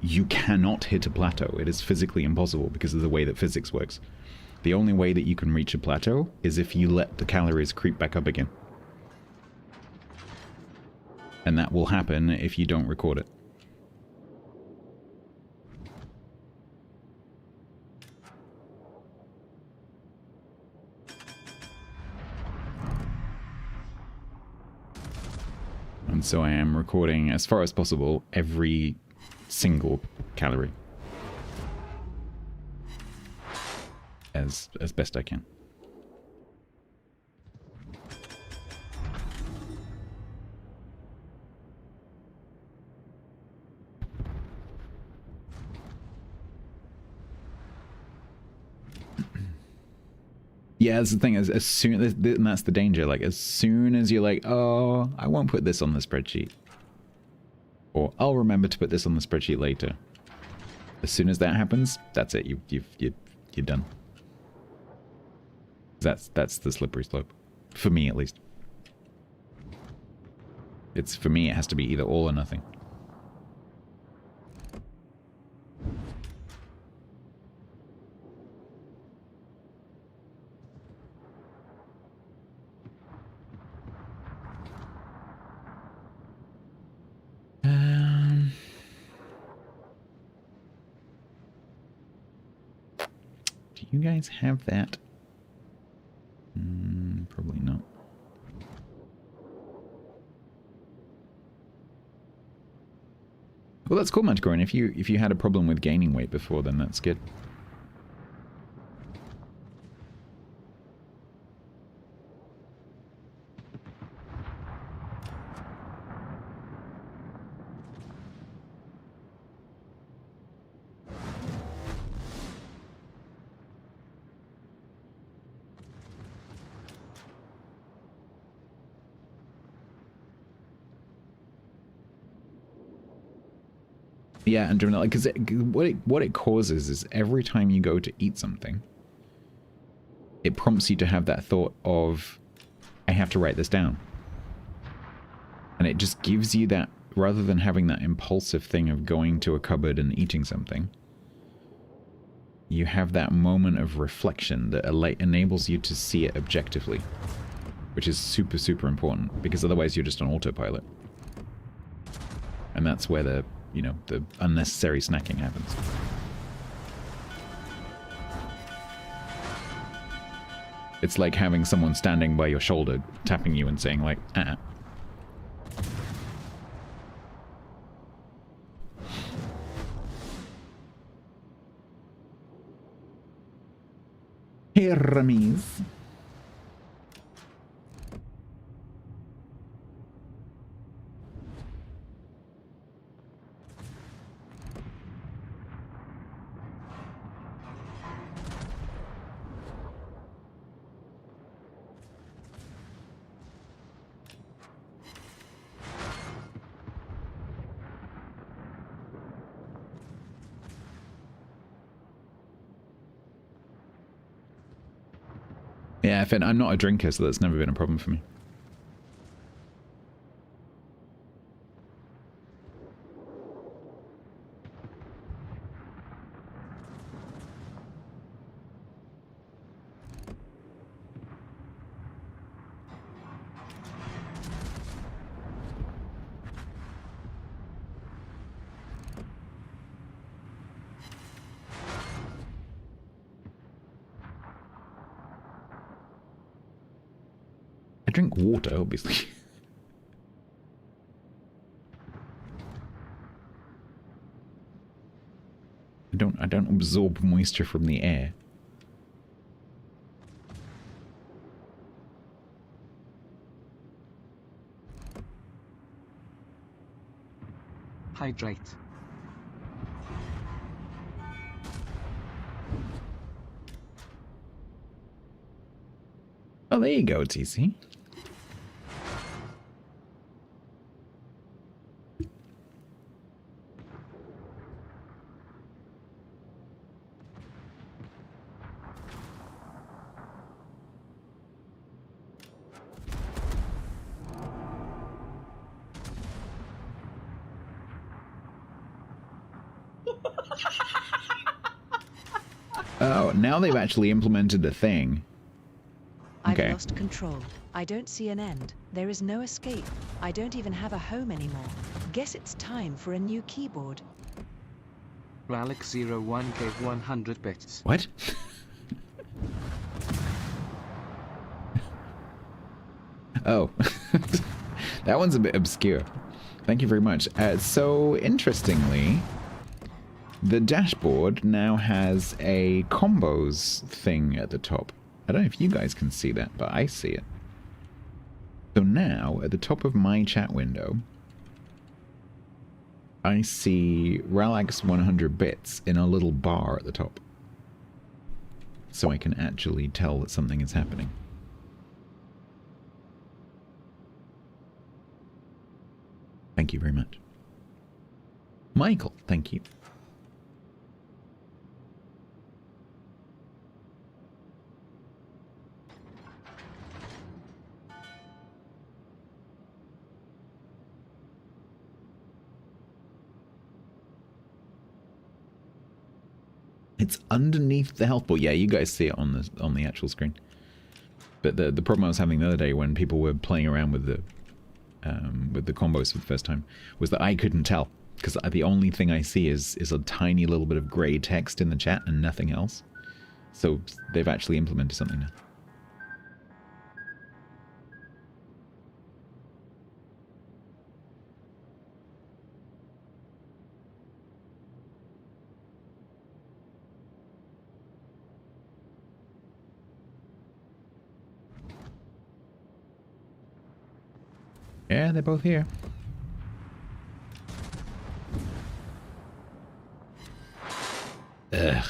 you cannot hit a plateau. It is physically impossible because of the way that physics works. The only way that you can reach a plateau is if you let the calories creep back up again. And that will happen if you don't record it. And so I am recording, as far as possible, every single calorie. As best I can. Yeah, that's the thing. As soon as, and that's the danger. Like, as soon as you're like, oh, I won't put this on the spreadsheet, or I'll remember to put this on the spreadsheet later. As soon as that happens, that's it. You're done. That's the slippery slope, for me at least. It's, for me, it has to be either all or nothing. Do you guys have that? Probably not. Well, that's cool, Manticore. And if you had a problem with gaining weight before, then that's good. Yeah, and doing it, like, because what it causes is every time you go to eat something, it prompts you to have that thought of, I have to write this down. And it just gives you that, rather than having that impulsive thing of going to a cupboard and eating something, you have that moment of reflection that enables you to see it objectively, which is super, super important, because otherwise you're just on autopilot. And that's where the, you know, the unnecessary snacking happens. It's like having someone standing by your shoulder, tapping you and saying, like, Hey, Ramis. Yeah, I'm not a drinker, so that's never been a problem for me. I drink water, obviously. I don't absorb moisture from the air. Hydrate. Oh, there you go, TC. Oh, now they've actually implemented a thing. I've Okay. lost control. I don't see an end. There is no escape. I don't even have a home anymore. Guess it's time for a new keyboard. Ralix01 gave 100 bits. What? Oh. That one's a bit obscure. Thank you very much. So, interestingly, the dashboard now has a combos thing at the top. I don't know if you guys can see that, but I see it. So now, at the top of my chat window, I see Ralax 100 bits in a little bar at the top. So I can actually tell that something is happening. Thank you very much. Michael, thank you. It's underneath the health ball. Yeah, you guys see it on the actual screen. But the problem I was having the other day when people were playing around with the combos for the first time was that I couldn't tell, because the only thing I see is a tiny little bit of grey text in the chat and nothing else. So they've actually implemented something now. Yeah, they're both here. Ugh.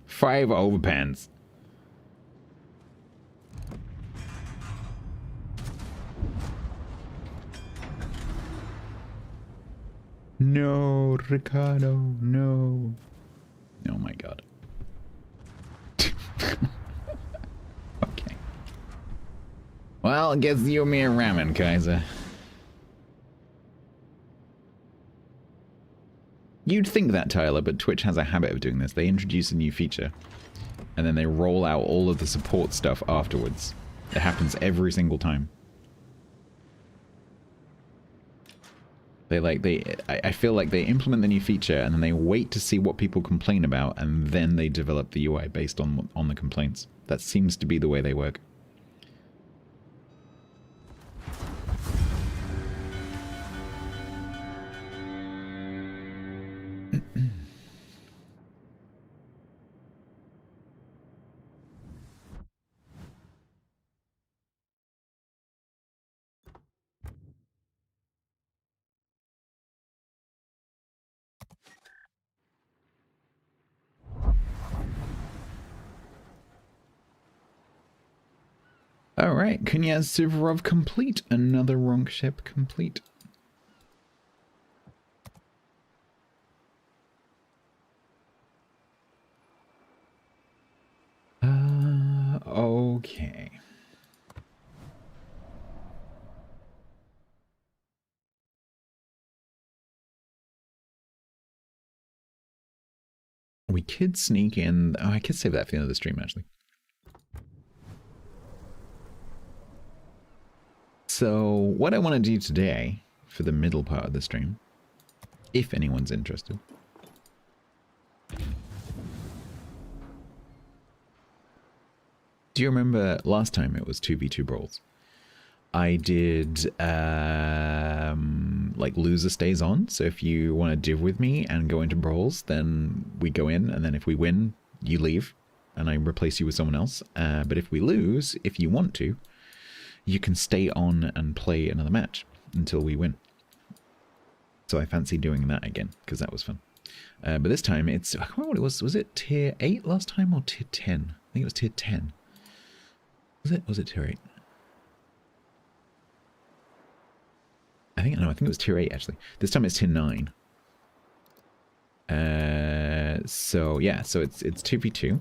5 overpants. No, Ricardo, no. Oh my god. Okay. Well, I guess you and me are ramen, Kaiser. You'd think that, Tyler, but Twitch has a habit of doing this. They introduce a new feature, and then they roll out all of the support stuff afterwards. It happens every single time. I feel like they implement the new feature, and then they wait to see what people complain about, and then they develop the UI based on the complaints. That seems to be the way they work. Alright, Knyaz Suvorov complete. Another wrong ship complete. Okay. We could sneak in... Oh, I could save that for the end of the stream, actually. So, what I want to do today, for the middle part of the stream, if anyone's interested... Do you remember last time it was 2v2 brawls? I did, like, loser stays on. So if you want to div with me and go into brawls, then we go in, and then if we win, you leave, and I replace you with someone else. But if we lose, if you want to, you can stay on and play another match until we win. So I fancy doing that again, because that was fun. But this time, it's... I can't remember what it was. Was it tier 8 last time, or tier 10? I think it was tier 10. Was it tier 8? I think it was tier 8 actually. This time it's tier 9. So yeah, so it's 2v2.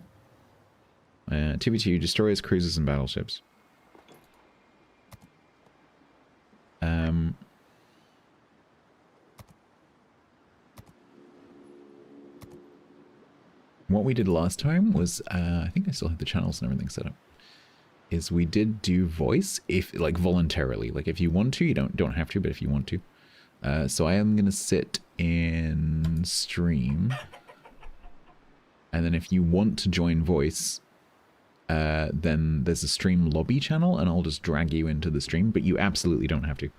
2v2 destroyers, cruisers, and battleships. What we did last time was, I think I still have the channels and everything set up, is we did do voice, if like voluntarily. Like if you want to, you don't have to, but if you want to. So I am going to sit in stream. And then if you want to join voice, then there's a stream lobby channel and I'll just drag you into the stream, but you absolutely don't have to.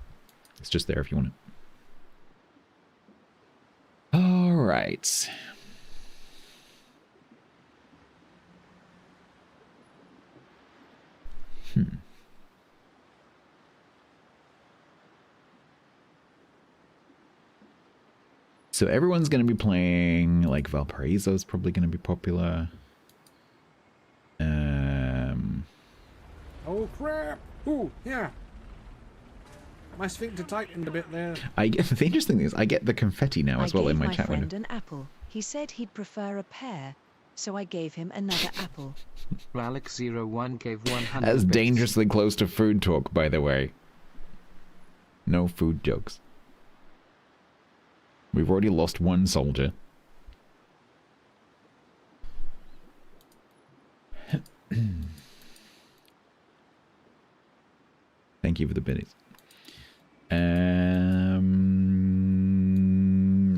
It's just there if you want it. All right. So everyone's going to be playing, like Valparaiso's probably going to be popular. Oh crap! Ooh, yeah. My sphincter tightened a bit there. I get the interesting thing is I get the confetti now as well in my chat window. I gave my friend an apple. He said he'd prefer a pear, so I gave him another apple. Ralex01 gave 100 That's bits. dangerously close to food talk, by the way. No food jokes. We've already lost one soldier. Thank you for the biddies.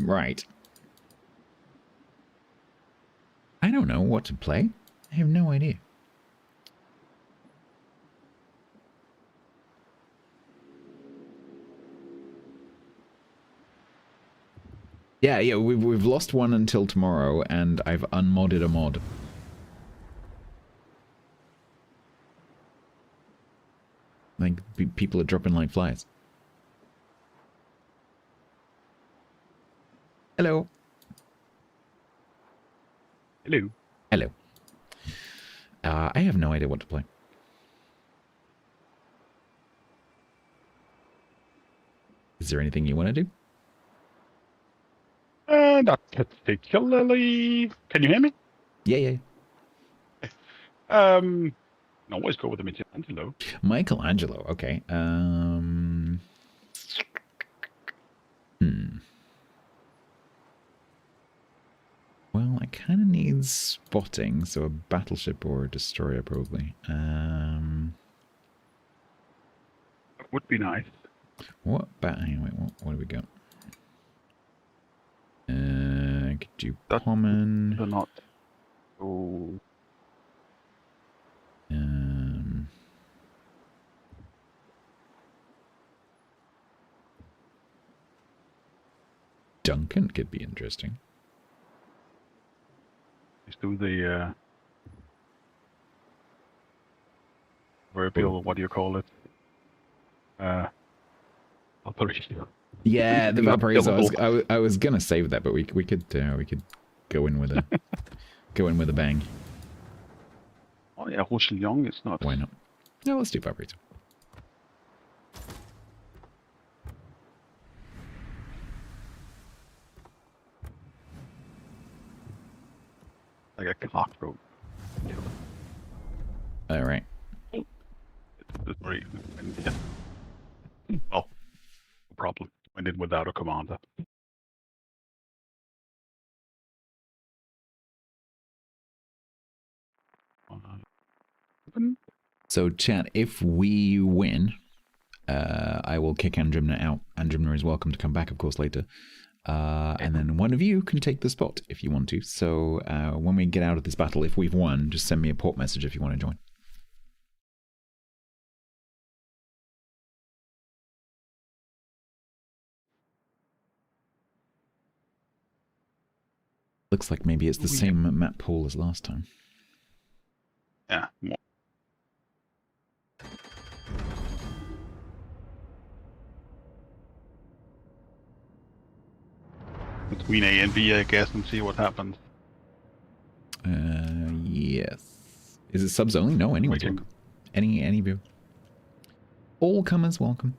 Right. I don't know what to play. I have no idea. Yeah, we've lost one until tomorrow, and I've unmodded a mod. Like, people are dropping like flies. Hello. Hello. Hello. I have no idea what to play. Is there anything you want to do? Not particularly. Can you hear me? Yeah. Always go with the Michelangelo. Michelangelo, okay. Well, I kind of need spotting, so a battleship or a destroyer probably. That would be nice. Anyway, what do we got? I could do common. They're not. Oh. Duncan could be interesting. Let's do the proverbial, what do you call it? Valparaiso. Yeah, the Valparaiso. I was gonna save that, but we could go in with a bang. Oh yeah, Roussillon, it's not. Why not? No, let's do Valparaiso. Like a cockroach. All right. It's very, yeah. Well, no problem. Went in without a commander. So, chat, if we win, I will kick Andrimna out. Andrimna is welcome to come back, of course, later. And then one of you can take the spot if you want to. So, when we get out of this battle, if we've won, just send me a port message if you want to join. Looks like maybe it's the same map pool as last time. Yeah. Between A and B, I guess, and see what happens. Yes. Is it subs only? No, anyone's welcome. Any view. All comers welcome.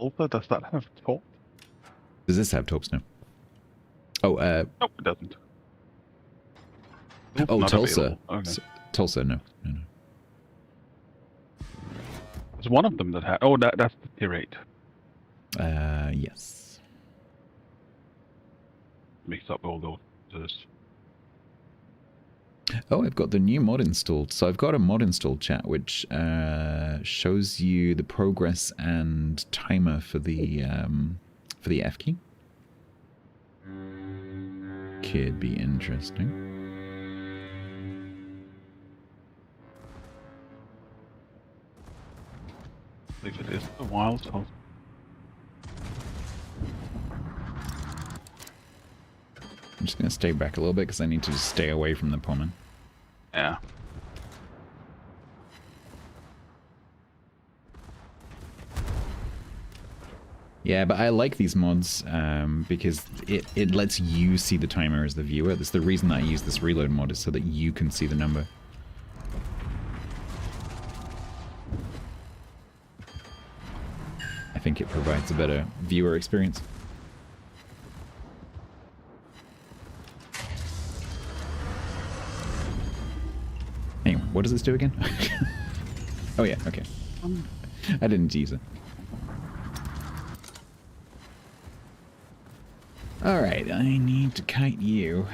Alpha, does that have top? Does this have tops now? Oh, nope, it doesn't. Oh, not Tulsa. Okay. Tulsa, no. There's one of them that had. Oh, that's the tier 8. Yes. mix up all those. Oh, I've got the new mod installed. So I've got a mod installed, chat, which shows you the progress and timer for the F key. Could be interesting. If it is a while, so I'm just going to stay back a little bit because I need to just stay away from the pommen. yeah. Yeah, but I like these mods because it lets you see the timer as the viewer. That's the reason that I use this reload mod, is so that you can see the number. I think it provides a better viewer experience. Anyway, what does this do again? Oh yeah, okay. I didn't use it. Alright, I need to kite you.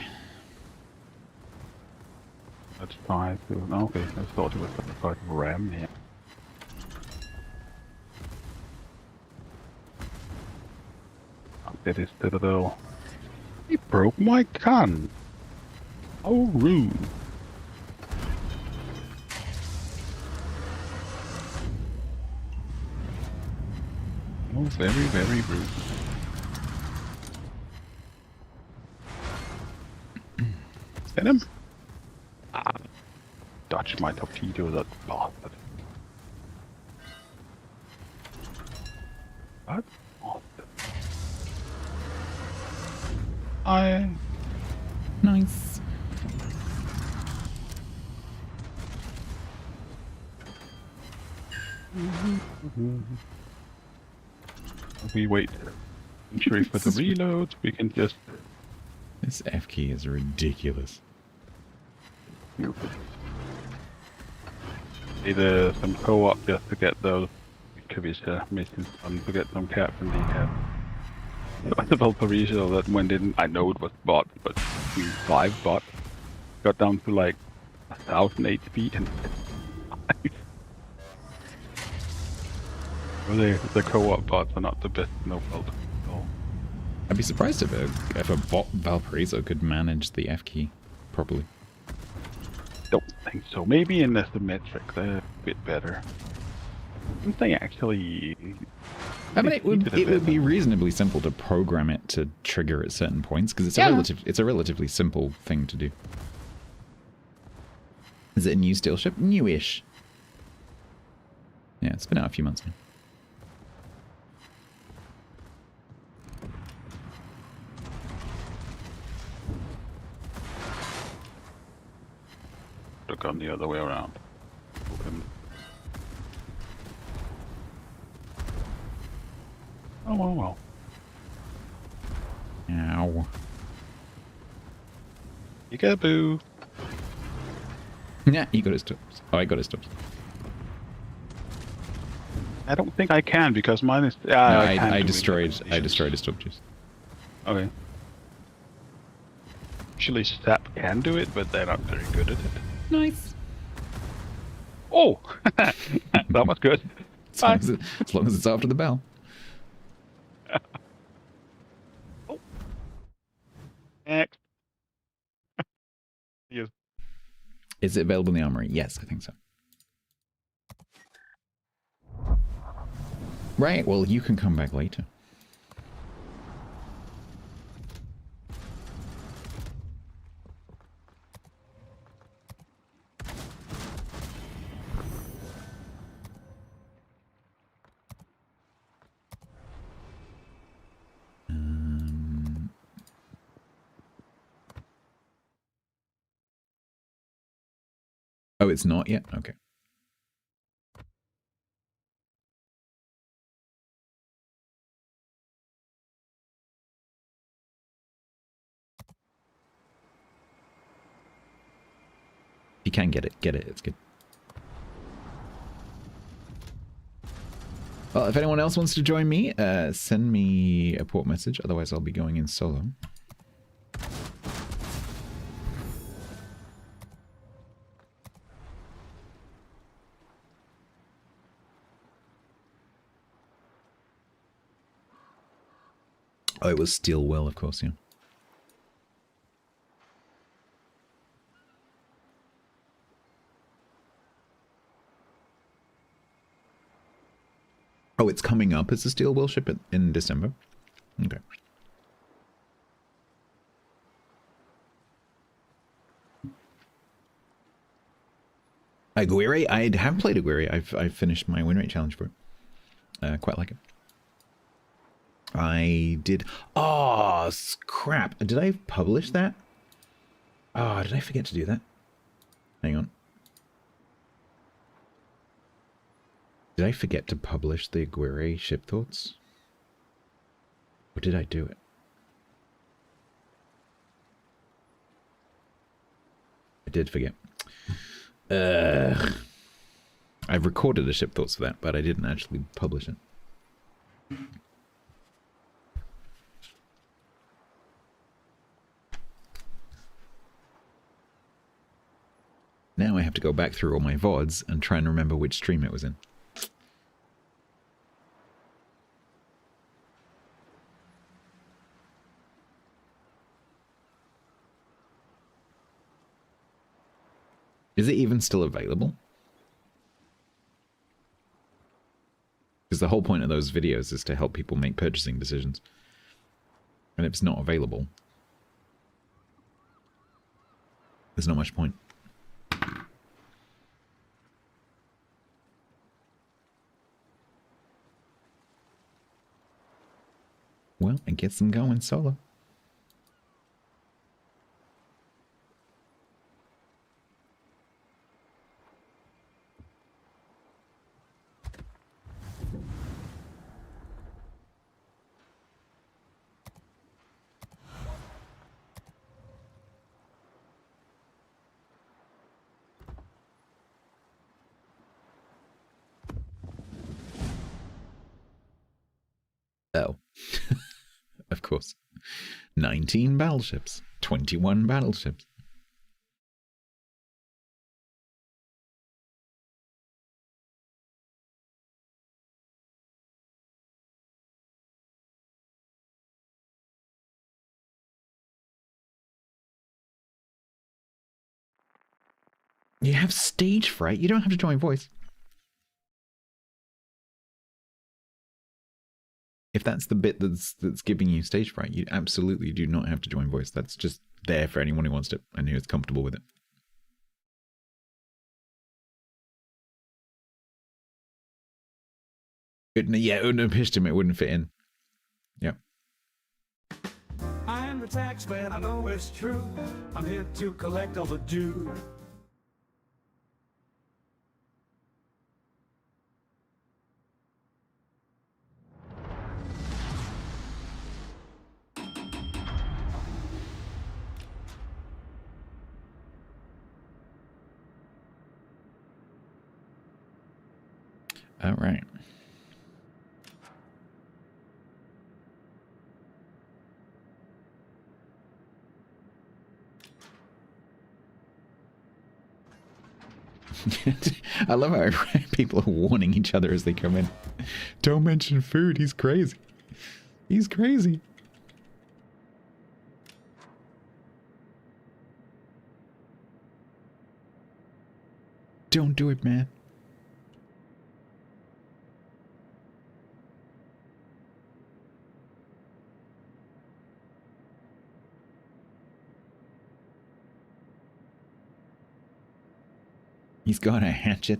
Let's try to. Okay, I thought it was the part of RAM here. That is the little. He broke my gun. How rude. Oh, very, very rude. Hit him. Ah, dodged my torpedo, that bastard. What? Oh, Nice. we wait. Entry for the reload. We can just. This F key is ridiculous. Either some co-op just to get those missions done to get some cap and decap. The Valparaiso that went in, I know it was bot, but 5 bot got down to like 1,000 HP and well, the co-op bots are not the best no fault at all. I'd be surprised if a bot Valparaiso could manage the F key properly. Don't think so. Maybe in the symmetric, they're a bit better. Don't they actually? I mean, it would be reasonably simple to program it to trigger at certain points because it's a relatively simple thing to do. Is it a new steel ship? Newish. Yeah, it's been out a few months now. Look on the other way around. Oh well. Ow. Peekaboo. Yeah, he got his stops. Oh, I got his stops. I don't think I can because mine is. No, I destroyed his stop juice. Okay. Actually, SAP can do it, but they're not very good at it. Nice. Oh, that was good. As long as it's after the bell. Oh. Next. Yes. Is it available in the armory? Yes, I think so. Right, well, you can come back later. Oh, it's not yet? Okay. If you can get it, it's good. Well, if anyone else wants to join me, send me a port message, otherwise I'll be going in solo. Oh, it was Steel Will, of course, yeah. Oh, it's coming up as a Steel Will ship in December? Okay. Aguirre? I have played Aguirre. I've finished my win rate challenge for it. Quite like it. I did... Oh, crap. Did I publish that? Oh, did I forget to do that? Hang on. Did I forget to publish the Aguirre ship thoughts? Or did I do it? I did forget. I've recorded the ship thoughts for that, but I didn't actually publish it. Now I have to go back through all my VODs and try and remember which stream it was in. Is it even still available? Because the whole point of those videos is to help people make purchasing decisions. And if it's not available, there's not much point. Well, I guess I'm going solo. Oh. Of course. 19 battleships. 21 battleships. You have stage fright? You don't have to join voice. If that's the bit that's giving you stage fright, you absolutely do not have to join voice. That's just there for anyone who wants to and who is comfortable with it. Yeah, it wouldn't have pitched him, it wouldn't fit in. Yep. I am the taxman, I know it's true. I'm here to collect all the due. All right. I love how people are warning each other as they come in. Don't mention food, he's crazy. He's crazy. Don't do it, man. He's got a hatchet.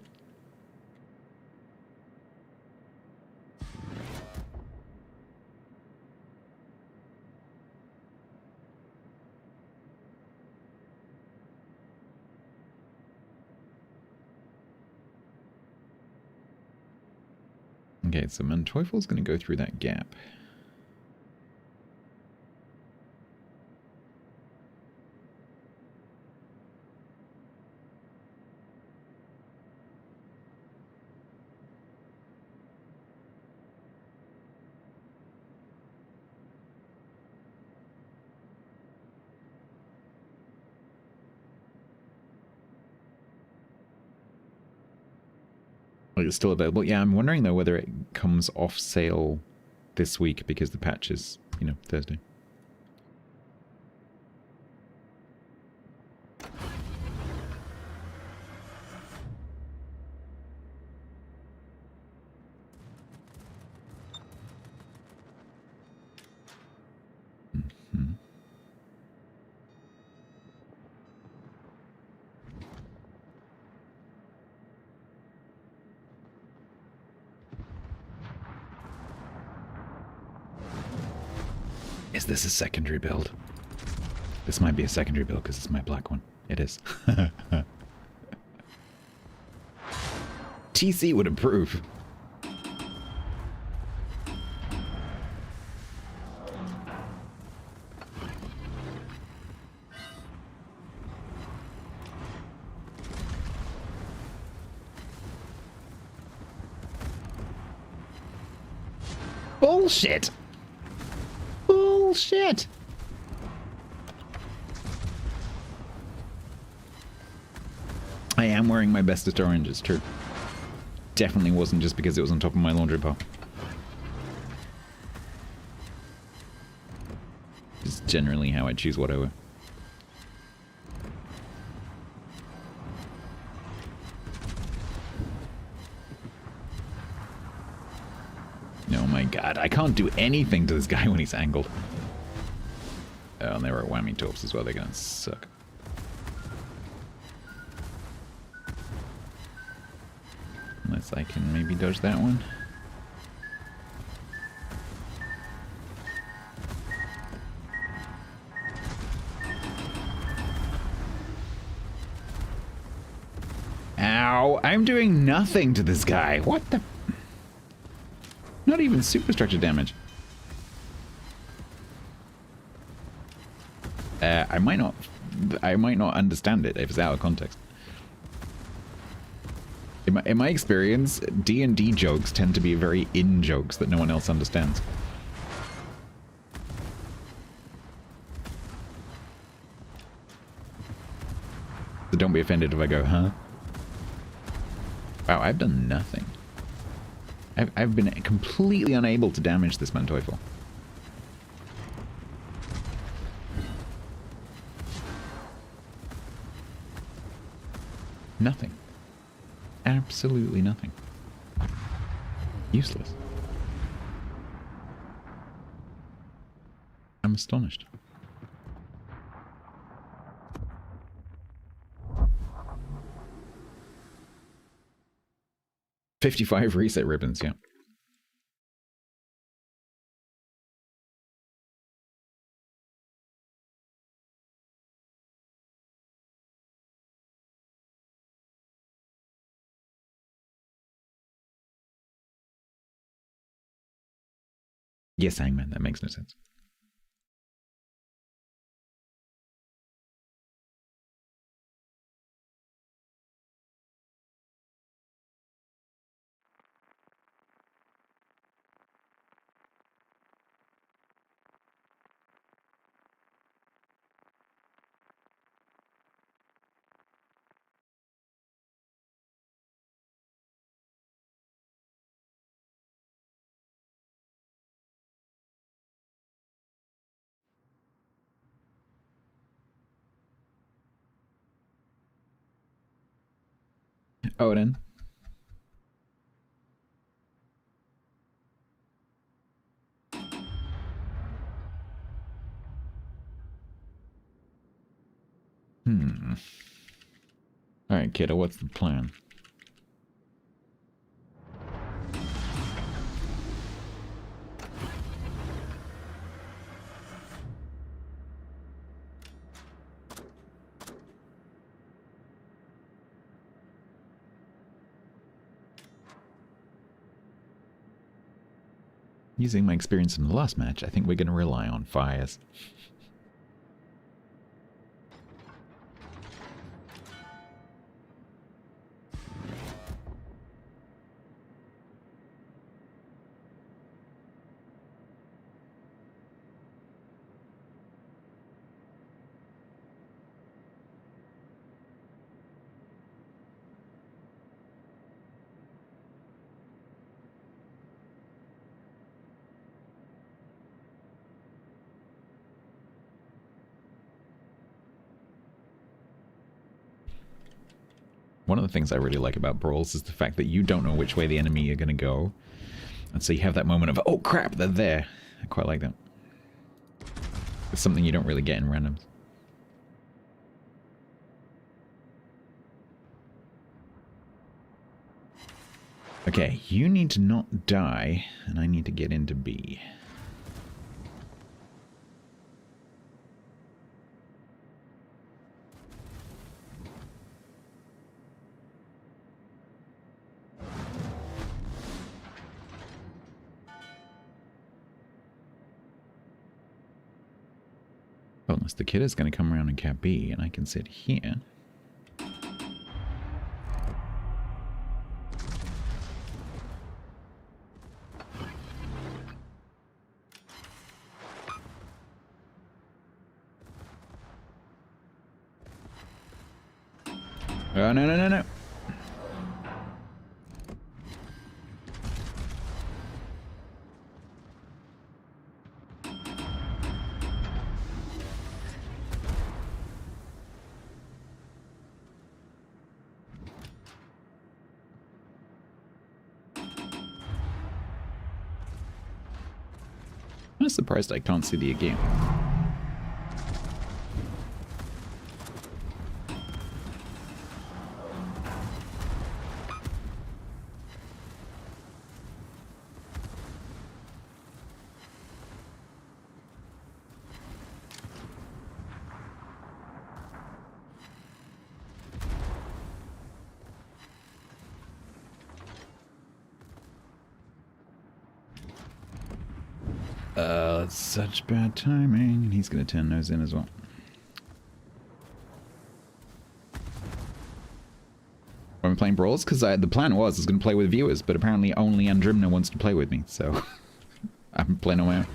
Okay, so Manteufel's going to go through that gap. It's still available. Yeah, I'm wondering though whether it comes off sale this week because the patch is you know, Thursday. Is this a secondary build? This might be a secondary build because it's my black one. It is. TC would approve. Bullshit! Bullshit! I am wearing my bestest orange, it's true. Definitely wasn't just because it was on top of my laundry pile. It's generally how I choose what I wear. Oh my god, I can't do anything to this guy when he's angled. Oh, and they were whammy torps as well, they're gonna suck. Unless I can maybe dodge that one. Ow, I'm doing nothing to this guy. What the... Not even superstructure damage. I might not understand it if it's out of context. In my experience, D&D jokes tend to be very in jokes that no one else understands. So don't be offended if I go, huh? Wow, I've done nothing. I've been completely unable to damage this Manteuffel. Nothing. Absolutely nothing. Useless. I'm astonished. $55 reset ribbons, yeah. Yes, Hangman, that makes no sense. Odin. Alright, kiddo, what's the plan? Using my experience from the last match, I think we're going to rely on fires. One of the things I really like about brawls is the fact that you don't know which way the enemy are going to go. And so you have that moment of, oh crap, they're there. I quite like that. It's something you don't really get in randoms. Okay, you need to not die, and I need to get into B. Well, unless the kid is going to come around in Cap B, and I can sit here. Oh, no, no, no, no. I'm surprised I can't see the game. That's such bad timing. And he's going to turn those in as well. When we're playing brawls, because the plan was I was going to play with viewers, but apparently only Andrimna wants to play with me, so I'm playing on my own.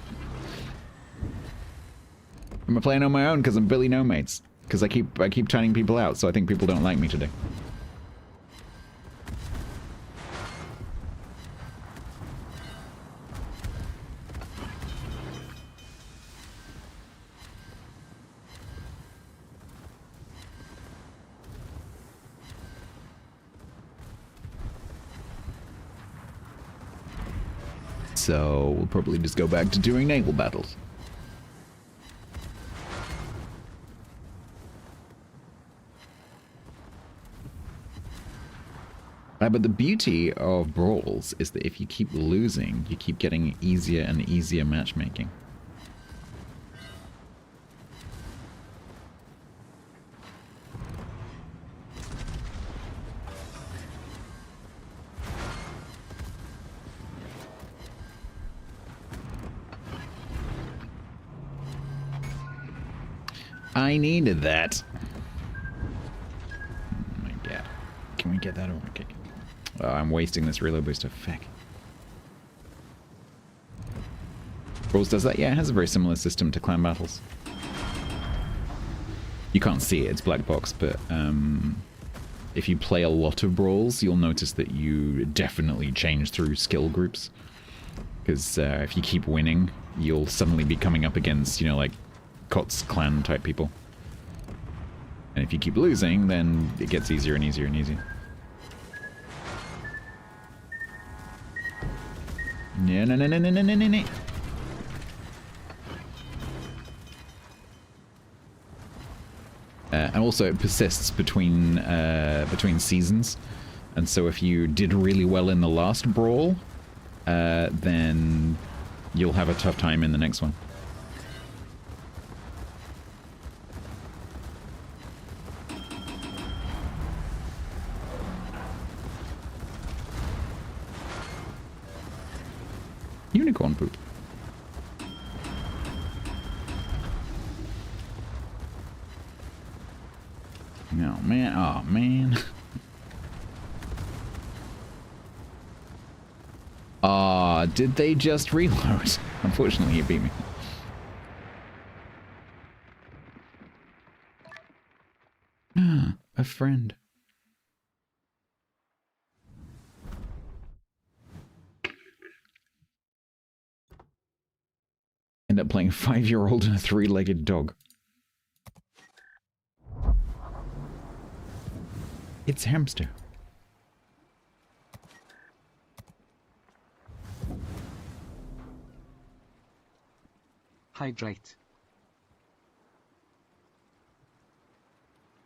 I'm playing on my own because I'm Billy No Mates. Because I keep turning people out, so I think people don't like me today. So we'll probably just go back to doing naval battles. But the beauty of brawls is that if you keep losing, you keep getting easier and easier matchmaking. I needed that. Oh my god. Can we get that over? Okay. Oh, I'm wasting this reload booster. Feck. Brawls does that? Yeah, it has a very similar system to clan battles. You can't see it, it's black box, but if you play a lot of brawls, you'll notice that you definitely change through skill groups. Because if you keep winning, you'll suddenly be coming up against, you know, like Kot's clan type people. And if you keep losing, then it gets easier and easier and easier. No, no, no, no, no, no, no, no. And also it persists between seasons. And so if you did really well in the last brawl, then you'll have a tough time in the next one. Unicorn poop. Oh man, oh man. Ah, did they just reload? Unfortunately, he beat me. A friend. End up playing a 5-year-old and a 3-legged dog. It's hamster. Hydrate.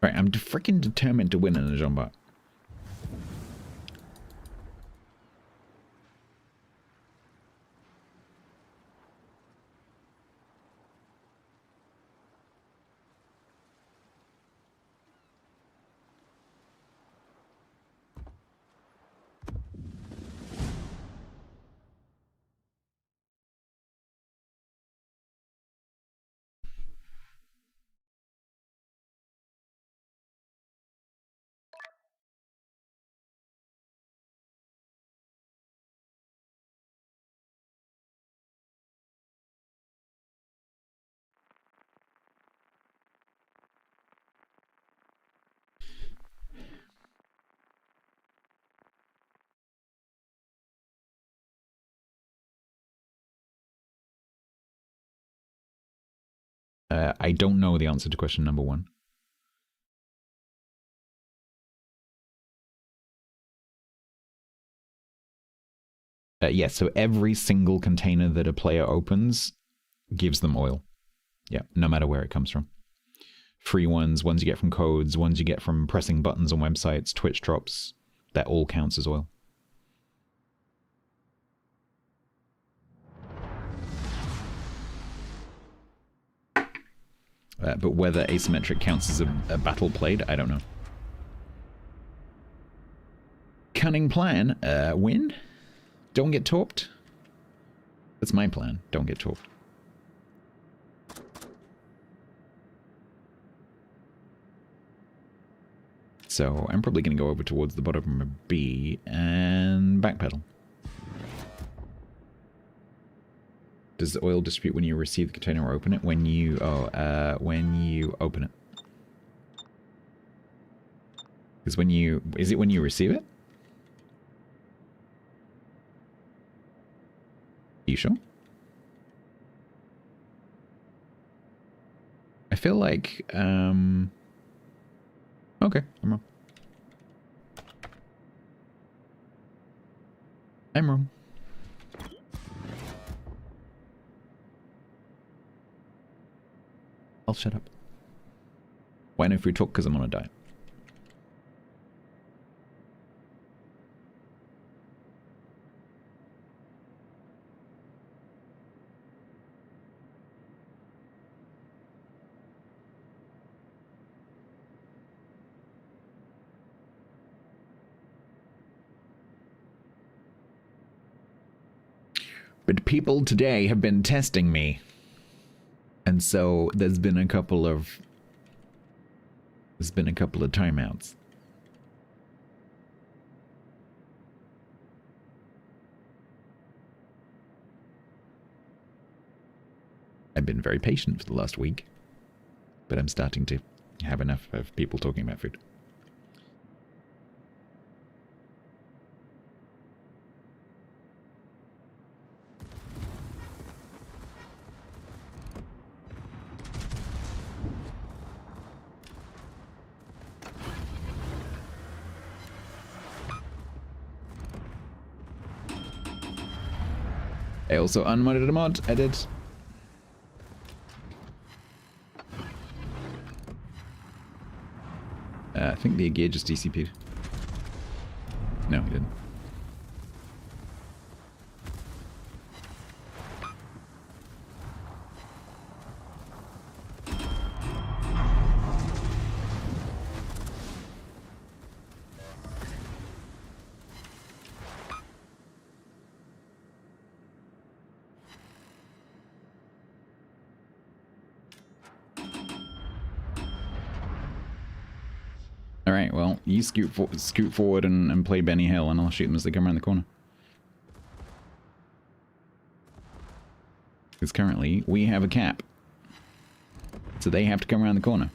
Right, I'm freaking determined to win in a Jean-Bart. I don't know the answer to question number 1. Yes, so every single container that a player opens gives them oil. Yeah, no matter where it comes from. Free ones you get from codes, ones you get from pressing buttons on websites, Twitch drops, that all counts as oil. But whether asymmetric counts as a battle played, I don't know. Cunning plan, win? Don't get torped? That's my plan, don't get torped. So I'm probably going to go over towards the bottom of B and backpedal. Does the oil distribute when you receive the container or open it? When you open it. Because when you, is it when you receive it? You sure? I feel like, okay, I'm wrong. I'm wrong. I'll shut up. Why no food talk? Because I'm on a diet. But people today have been testing me. And so there's been a couple of timeouts. I've been very patient for the last week, but I'm starting to have enough of people talking about food. I also unmodded a mod. I did. I think the gear just DCP'd. No, he didn't. Alright, well, you scoot forward and play Benny Hill, and I'll shoot them as they come around the corner. Because currently, we have a cap. So they have to come around the corner.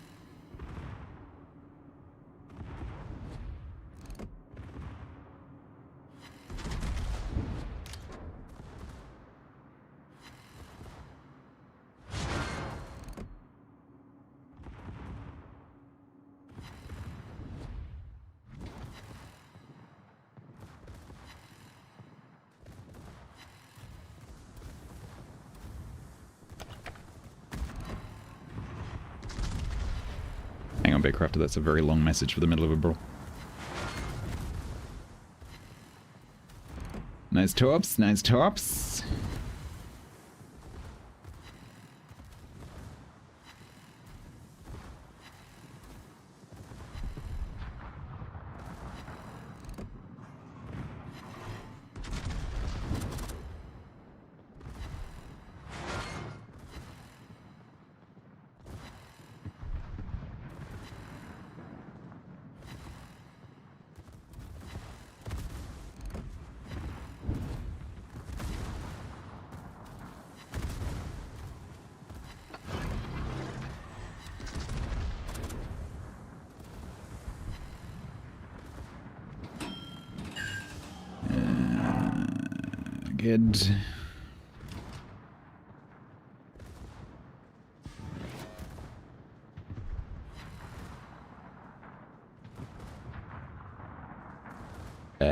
Bitcrafter. That's a very long message for the middle of a brawl. Nice tops, nice tops. Good.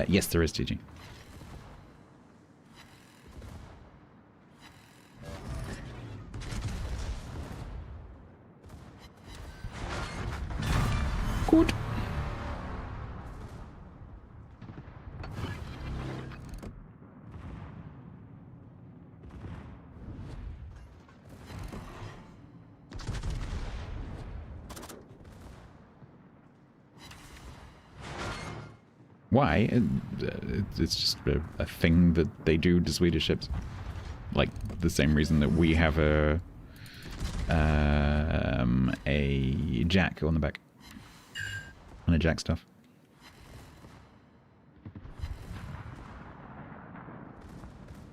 Yes, there is TG. Good. Why? It's just a thing that they do to Swedish ships. Like the same reason that we have a jack on the back. And a jack stuff.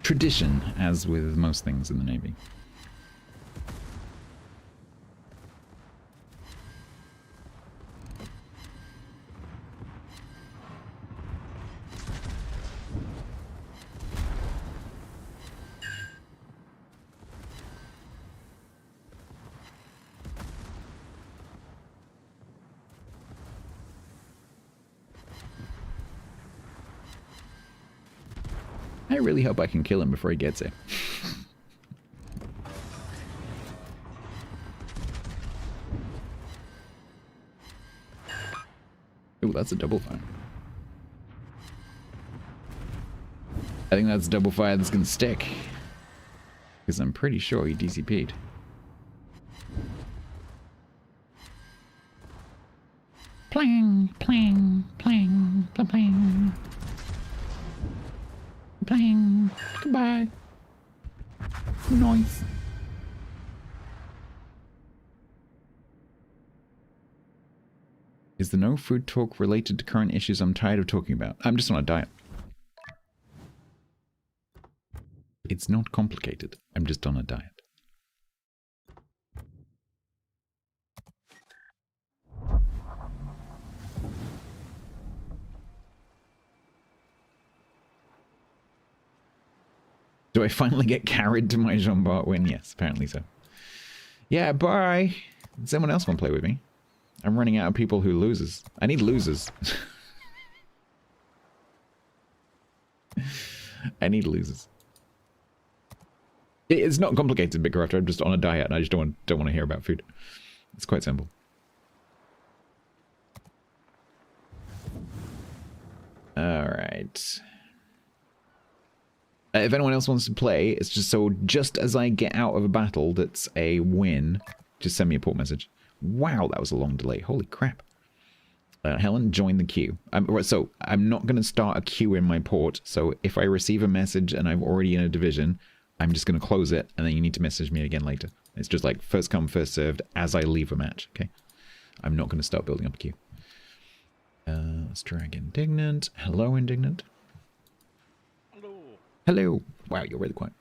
Tradition, as with most things in the Navy. I really hope I can kill him before he gets it. Ooh, that's a double fire. I think that's a double fire that's gonna stick. Because I'm pretty sure he DCP'd. Plang, plang, plang, plang, plang. Plang. Goodbye. Nice. Is the no food talk related to current issues I'm tired of talking about? I'm just on a diet. It's not complicated. I'm just on a diet. Do I finally get carried to my Jean Bart win? Yes, apparently so. Yeah, bye. Does someone else want to play with me? I'm running out of people who loses. I need losers. I need losers. It's not complicated, Bitcrafter. I'm just on a diet and I just don't want to hear about food. It's quite simple. Alright. If anyone else wants to play, it's just so just as I get out of a battle that's a win, just send me a port message. Wow, that was a long delay. Holy crap. Helen, join the queue. So I'm not going to start a queue in my port. So if I receive a message and I'm already in a division, I'm just going to close it and then you need to message me again later. It's just like first come, first served as I leave a match. Okay. I'm not going to start building up a queue. Let's drag Indignant. Hello, Indignant. Hello. Wow, you're really quiet.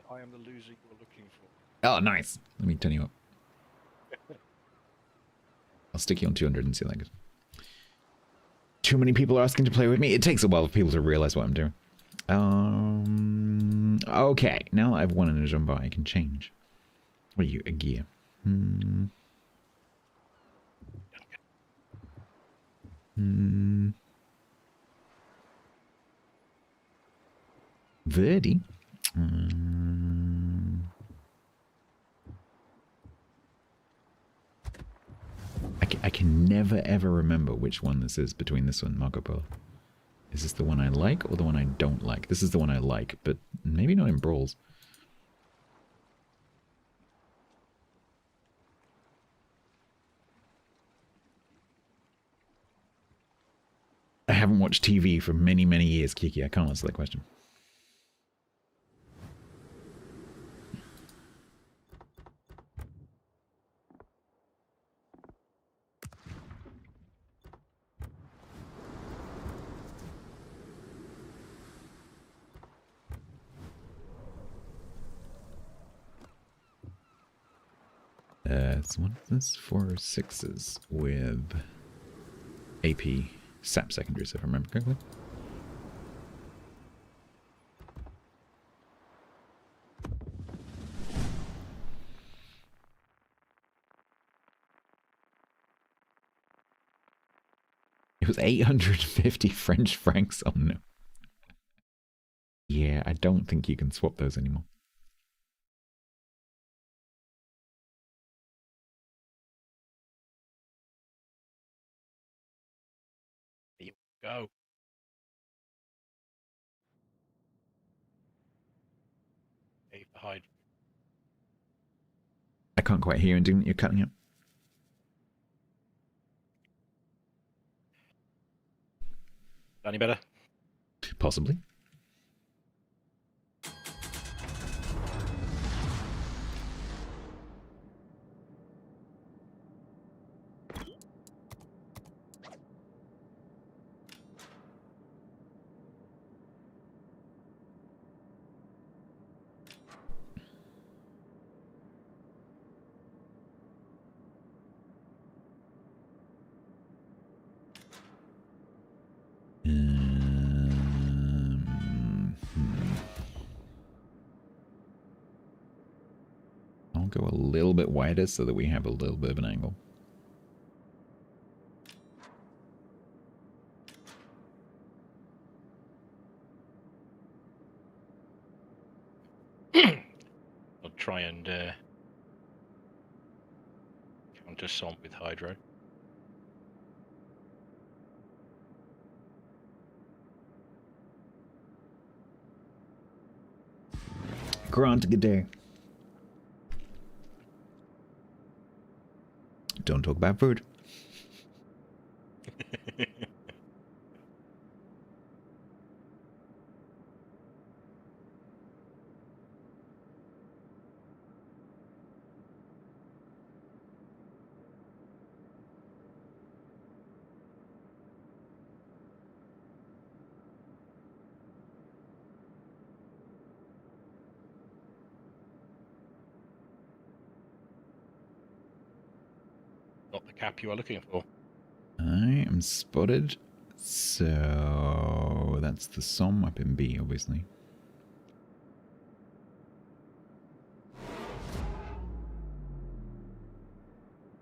I am the loser you're looking for. Oh, nice. Let me turn you up. I'll stick you on 200 and see how that goes. Too many people are asking to play with me. It takes a while for people to realize what I'm doing. Okay. Now that I've won in a Jean Bart, I can change. What are you? A gear. Verdi. I can never ever remember which one this is between this one and Marco Polo. Is this the one I like or the one I don't like? This is the one I like, but maybe not in Brawls. I haven't watched TV for many, many years, Kiki. I can't answer that question. It's one of this 4 6s with AP SAP secondaries, if I remember correctly. It was 850 French francs. Oh no. Yeah, I don't think you can swap those anymore. Go. A for hide. I can't quite hear you, you're cutting out. Any better? Possibly. I'll go a little bit wider so that we have a little bit of an angle. I'll try and counter Somp with Hydro. Grant, good day. Don't talk about food. Not the cap you are looking for. I am spotted. So that's the Somme up in B, obviously.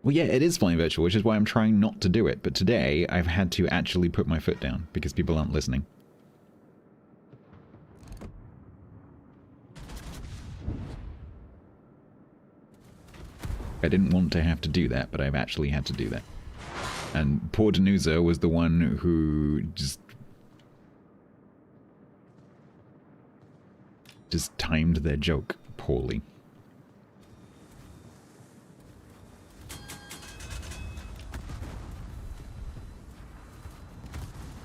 Well, yeah, it is flying virtual, which is why I'm trying not to do it. But today, I've had to actually put my foot down because people aren't listening. I didn't want to have to do that, but I've actually had to do that. And poor Danusa was the one who just timed their joke poorly.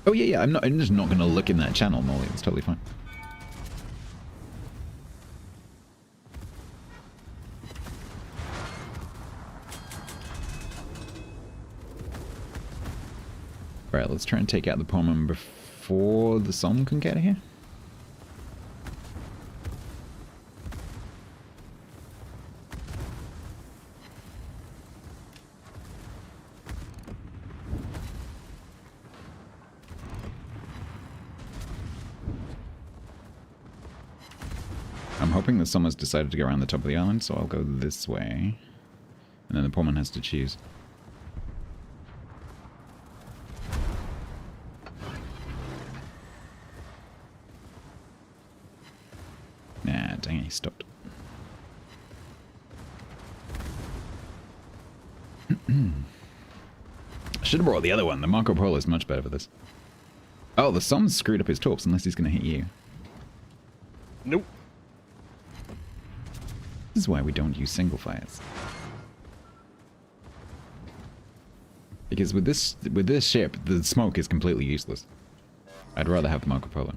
Oh yeah, I'm just not going to look in that channel, Molly. It's totally fine. Alright, let's try and take out the Pommern before the Somme can get here. I'm hoping the Somme has decided to go around the top of the island, so I'll go this way. And then the Pommern has to choose. Nah, dang it, he stopped. Should have brought the other one. The Marco Polo is much better for this. Oh, the sun's screwed up his torps unless he's going to hit you. Nope. This is why we don't use single fires. Because with this ship, the smoke is completely useless. I'd rather have the Marco Polo.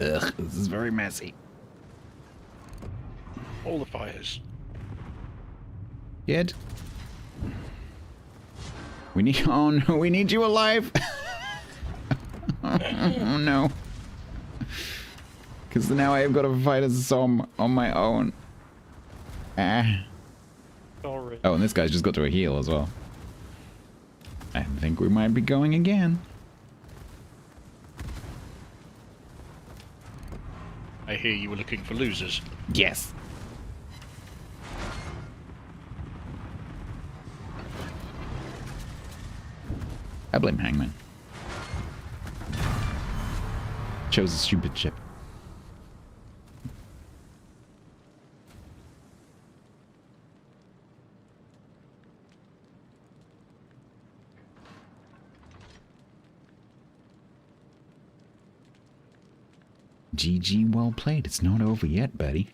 Ugh, this is very messy. All the fires. Yet. We need. Oh no, we need you alive! Oh no. Because now I've got to fight as Som on my own. Ah. Sorry. Oh, and this guy's just got to a heal as well. I think we might be going again. I hear you were looking for losers. Yes. I blame Hangman. Chose a stupid ship. GG, well played. It's not over yet, buddy.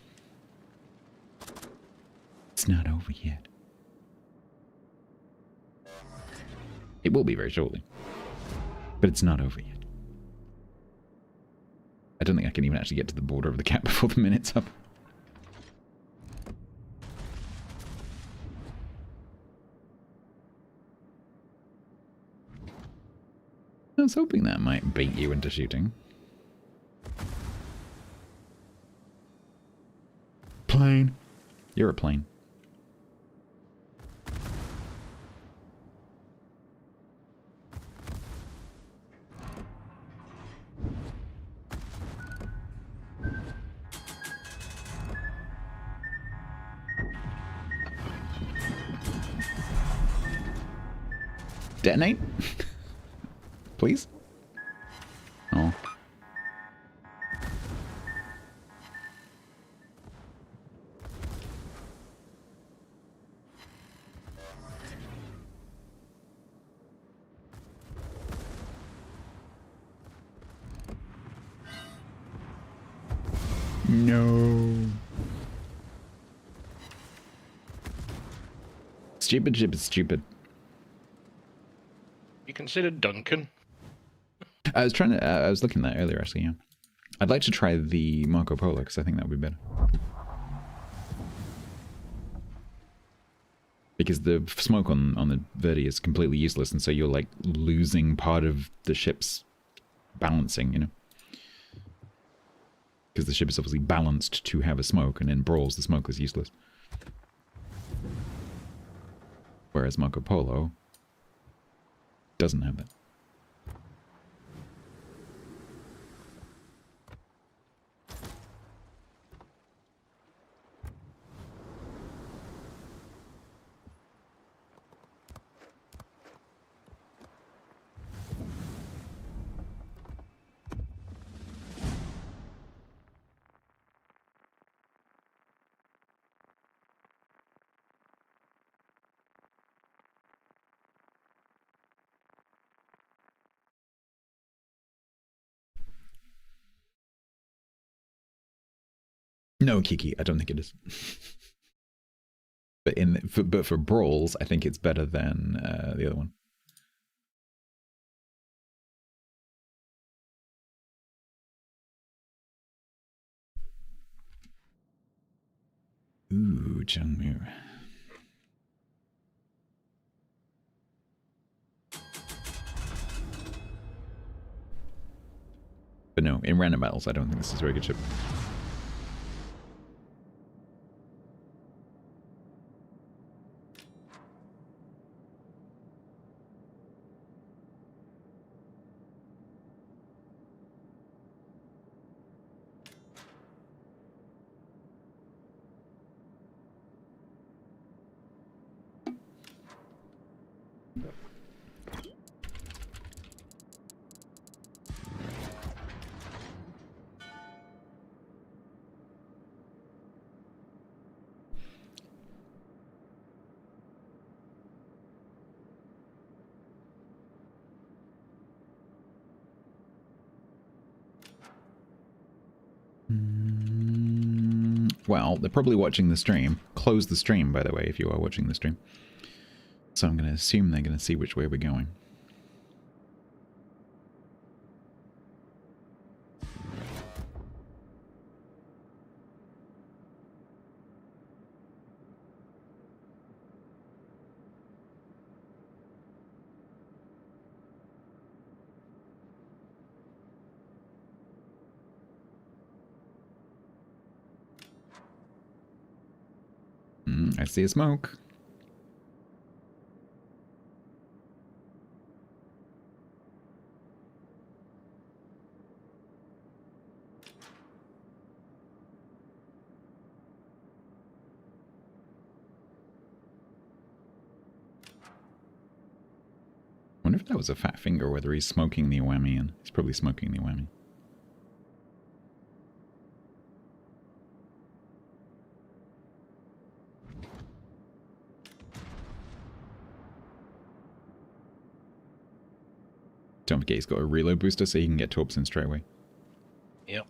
It's not over yet. It will be very shortly. But it's not over yet. I don't think I can even actually get to the border of the cap before the minute's up. I was hoping that might bait you into shooting. Plane. You're a plane. Detonate? Please? Oh. No. Stupid ship is stupid. You consider Duncan? I was trying to. I was looking at that earlier, actually. Yeah, I'd like to try the Marco Polo because I think that would be better. Because the smoke on the Verdi is completely useless, and so you're like losing part of the ship's balancing, you know. Because the ship is obviously balanced to have a smoke, and in brawls the smoke is useless. Whereas Marco Polo doesn't have that. No, Kiki, I don't think it is. But for brawls, I think it's better than the other one. Ooh, Jungmu. But no, in random battles, I don't think this is a very good ship. Well, they're probably watching the stream. Close the stream, by the way, if you are watching the stream. So I'm going to assume they're going to see which way we're going. I see a smoke. Wonder if that was a fat finger, whether he's smoking the whammy, and he's probably smoking the whammy. Don't forget he's got a reload booster so he can get torps in straight away. Yep.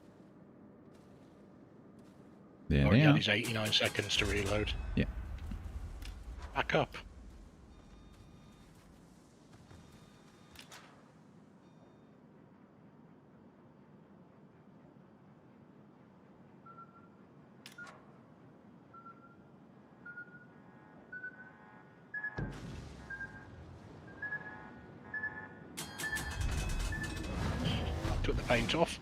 There Already they had are. his 89 seconds to reload. Yeah. Back up. Took the paint off.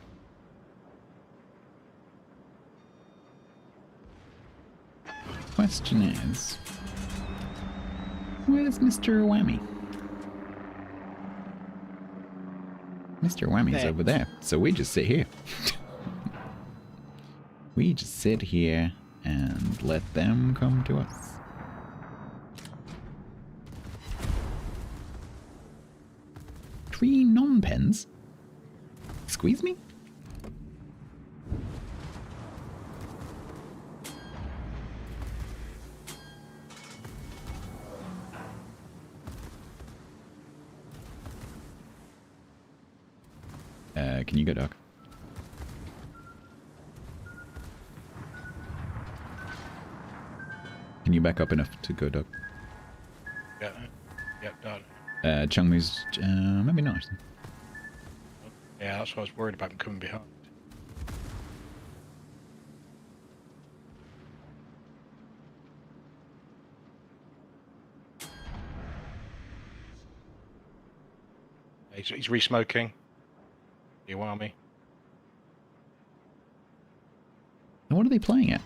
Question is, where's Mr. Whammy? Mr. Whammy's There. over there, so we just sit here. We just sit here and let them come to us. Three non-pens? Squeeze me? Can you go, Doc? Can you back up enough to go, Doc? Yeah. Yep, done. Chungmu's, maybe not. Yeah, that's what I was worried about him coming behind. He's re-smoking. You want me? And what are they playing at?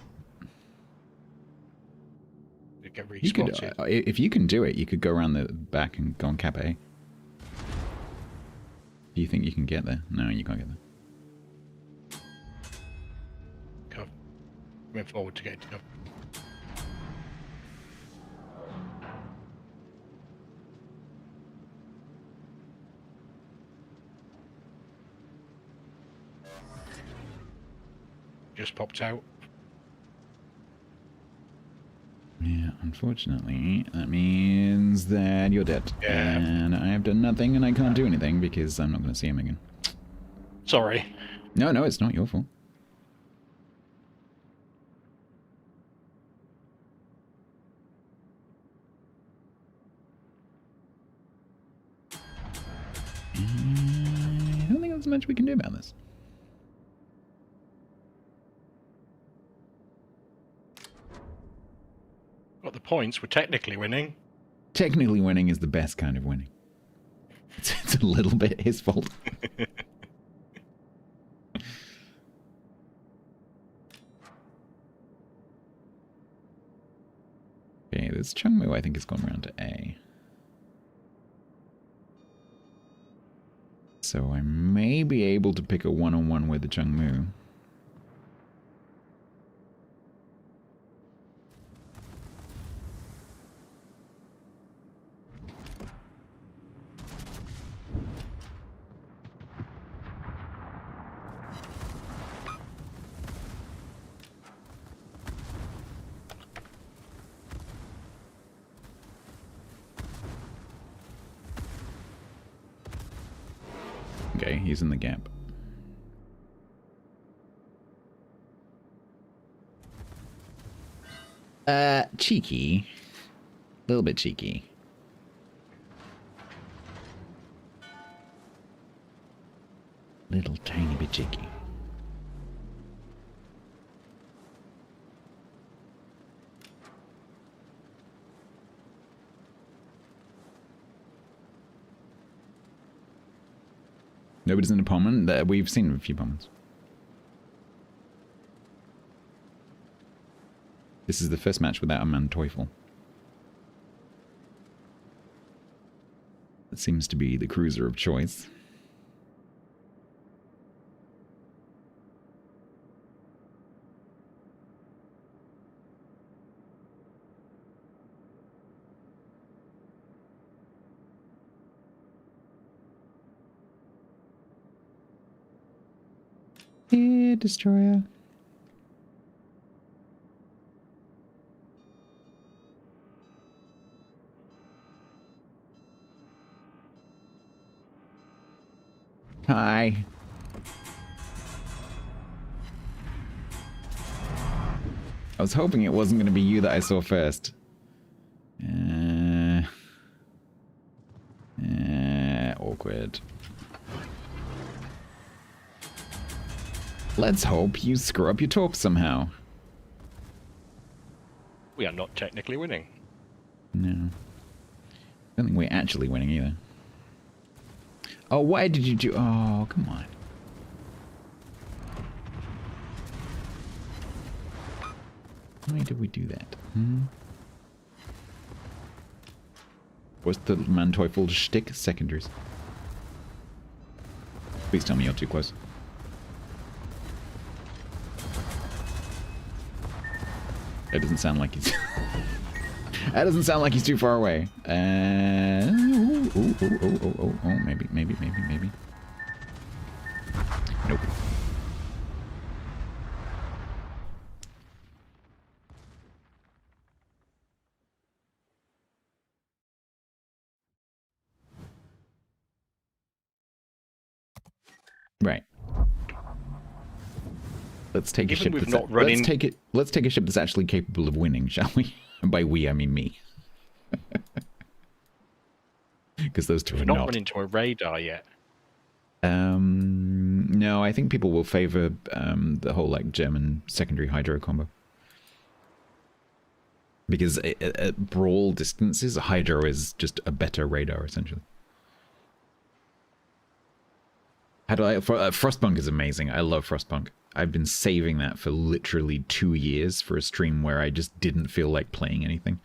They get You could, re-spotted. if you can do it, you could go around the back and go on Cap A. Do you think you can get there? No, you can't get there. Cover. Coming forward to get to cover. Just popped out. Yeah, unfortunately, that means that you're dead. Yeah. And I have done nothing and I can't do anything because I'm not going to see him again. Sorry. No, no, it's not your fault. I don't think there's much we can do about this. Got the points. We're technically winning. Technically winning is the best kind of winning. It's a little bit his fault. Okay, this Chungmu I think has gone round to A. So I may be able to pick a one-on-one with the Chungmu. Okay, he's in the gap. cheeky. A little bit cheeky. Little tiny bit cheeky. Nobody's in the Pommern. We've seen a few Pommers. This is the first match without a Manteuffel. That seems to be the cruiser of choice. Yeah, destroyer. Hi. I was hoping it wasn't going to be you that I saw first. Awkward. Let's hope you screw up your torp somehow. We are not technically winning. No. I don't think we're actually winning either. Oh, why did you do... Oh, come on. Why did we do that? What's the Manteuffel shtick? Secondaries. Please tell me you're too close. That doesn't sound like he's... That doesn't sound like he's too far away. Maybe. Nope. Right. Let's take a ship that's let's take a ship that's actually capable of winning, shall we? And by we, I mean me. Because those two are not. We've not run into a radar yet. No, I think people will favor the whole like German secondary hydro combo. Because at brawl distances, hydro is just a better radar, essentially. How do I... Frostpunk is amazing. I love Frostpunk. I've been saving that for literally 2 years for a stream where I just didn't feel like playing anything.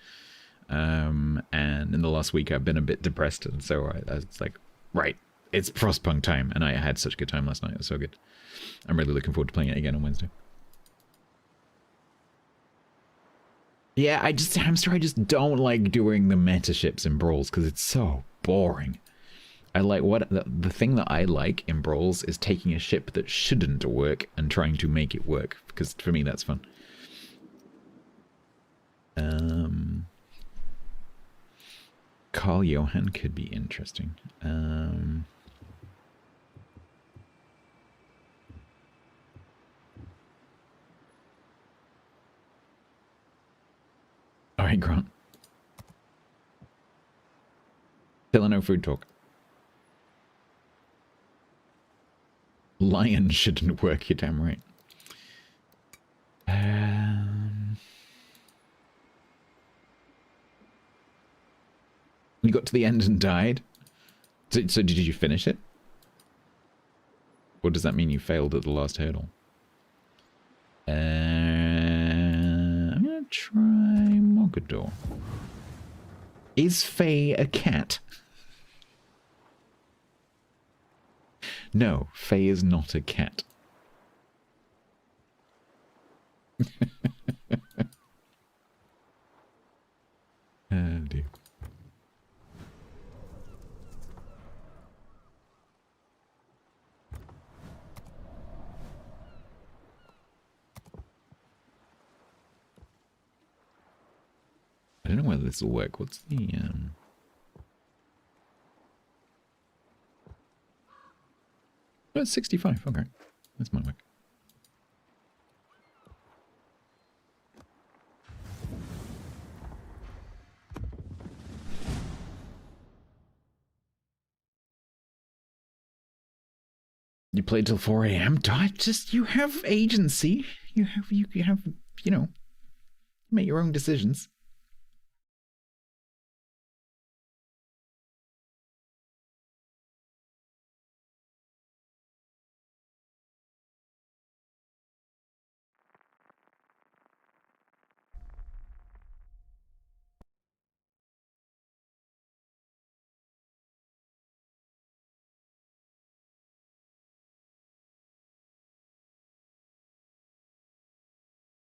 And in the last week I've been a bit depressed, and so I was like, right, it's Frostpunk time. And I had such a good time last night. It was so good. I'm really looking forward to playing it again on Wednesday. Yeah, Hamster, I just don't like doing the meta ships in Brawls because it's so boring. I like the thing that I like in Brawls is taking a ship that shouldn't work and trying to make it work, because for me that's fun. Carl Johan could be interesting. Alright, Grant. Still no food talk. Lion shouldn't work, you're damn right. You got to the end and died? So did you finish it? Or does that mean you failed at the last hurdle? I'm gonna try Mogador. Is Faye a cat? No, Faye is not a cat. Oh dear. I don't know whether this will work. What's the Oh, it's 65. Okay, that's my work. You play till 4 a.m. You have agency. You have, you know, make your own decisions.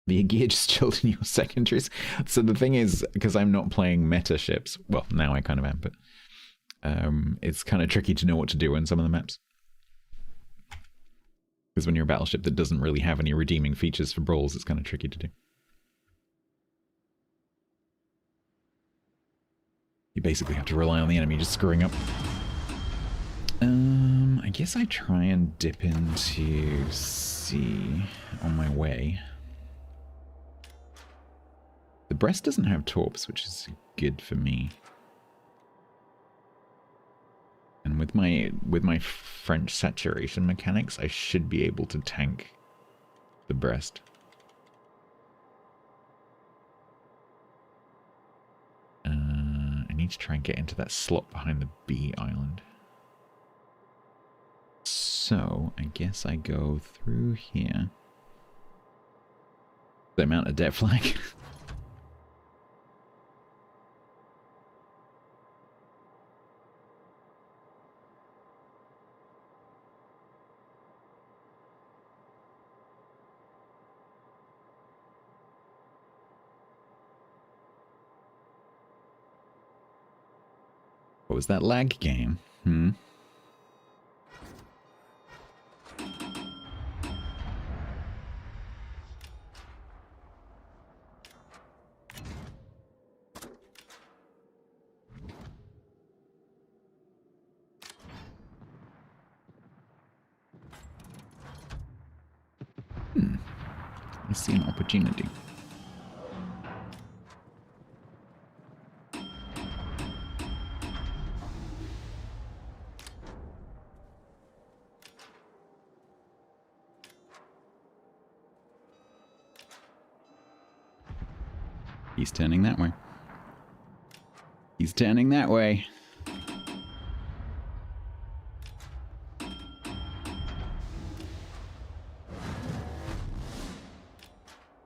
The gear just chilled in your secondaries. So the thing is, because I'm not playing meta ships, well, now I kind of am, but it's kind of tricky to know what to do on some of the maps. Because when you're a battleship that doesn't really have any redeeming features for brawls, it's kind of tricky to do. You basically have to rely on the enemy just screwing up. I guess I try and dip into C on my way. The Brest doesn't have torps, which is good for me. And with my French saturation mechanics, I should be able to tank the Brest. I need to try and get into that slot behind the B island. So, I guess I go through here. They mount a debt flag. What was that lag game? I see an opportunity. He's turning that way. He's turning that way.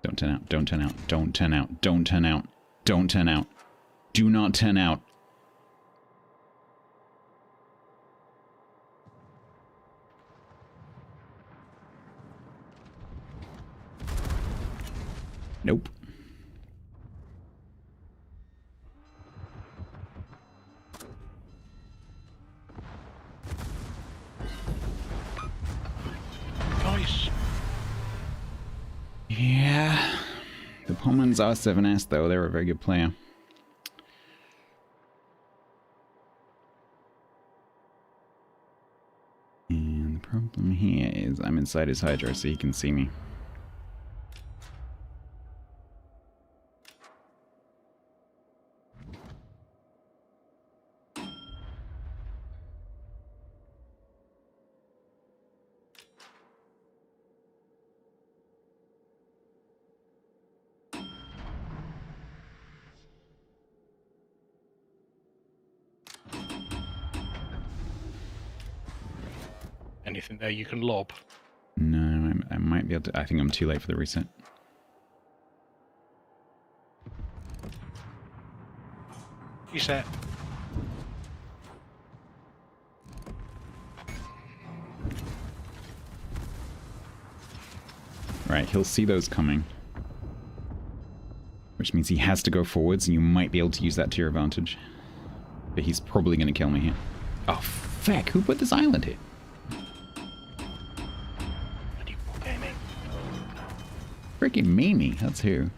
Don't turn out, don't turn out, don't turn out, don't turn out, don't turn out. Do not turn out. Nope. Nice. Yeah. The Pullmans are 7S though, they're a very good player. And the problem here is I'm inside his Hydra so he can see me. Anything there you can lob? No, I might be able to. I think I'm too late for the reset. Reset. Right, he'll see those coming. Which means he has to go forwards, and you might be able to use that to your advantage. But he's probably going to kill me here. Oh, feck! Who put this island here? Bloody gaming. Freaking Mimi, that's who.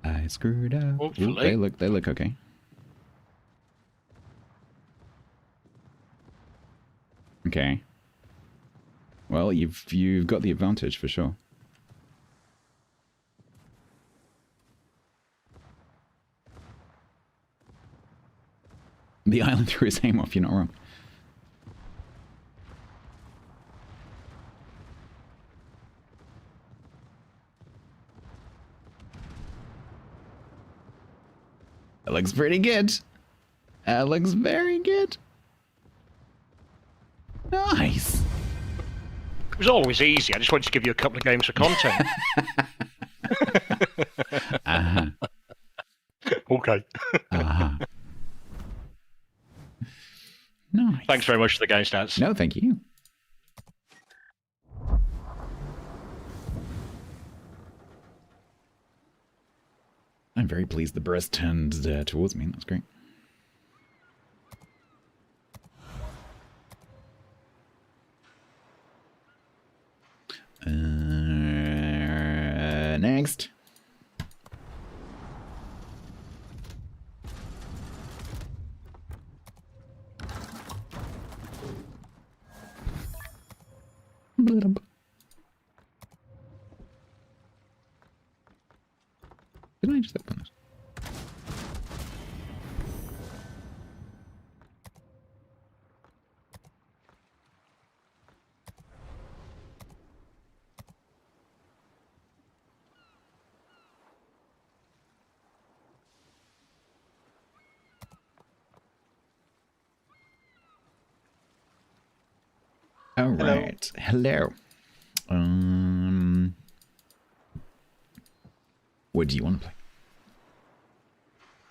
I screwed up. Hopefully. Ooh, they look okay. Okay. Well, you've got the advantage for sure. The island threw his aim off, you're not wrong. That looks pretty good. That looks very good. Nice. It was always easy. I just wanted to give you a couple of games of content. Uh-huh. Okay. Uh-huh. Nice. Thanks very much for the game, Stats. No, thank you. I'm very pleased the breast turned towards me. That's great. Next. Blub. Did I just open this? All right. Hello. What do you want to play?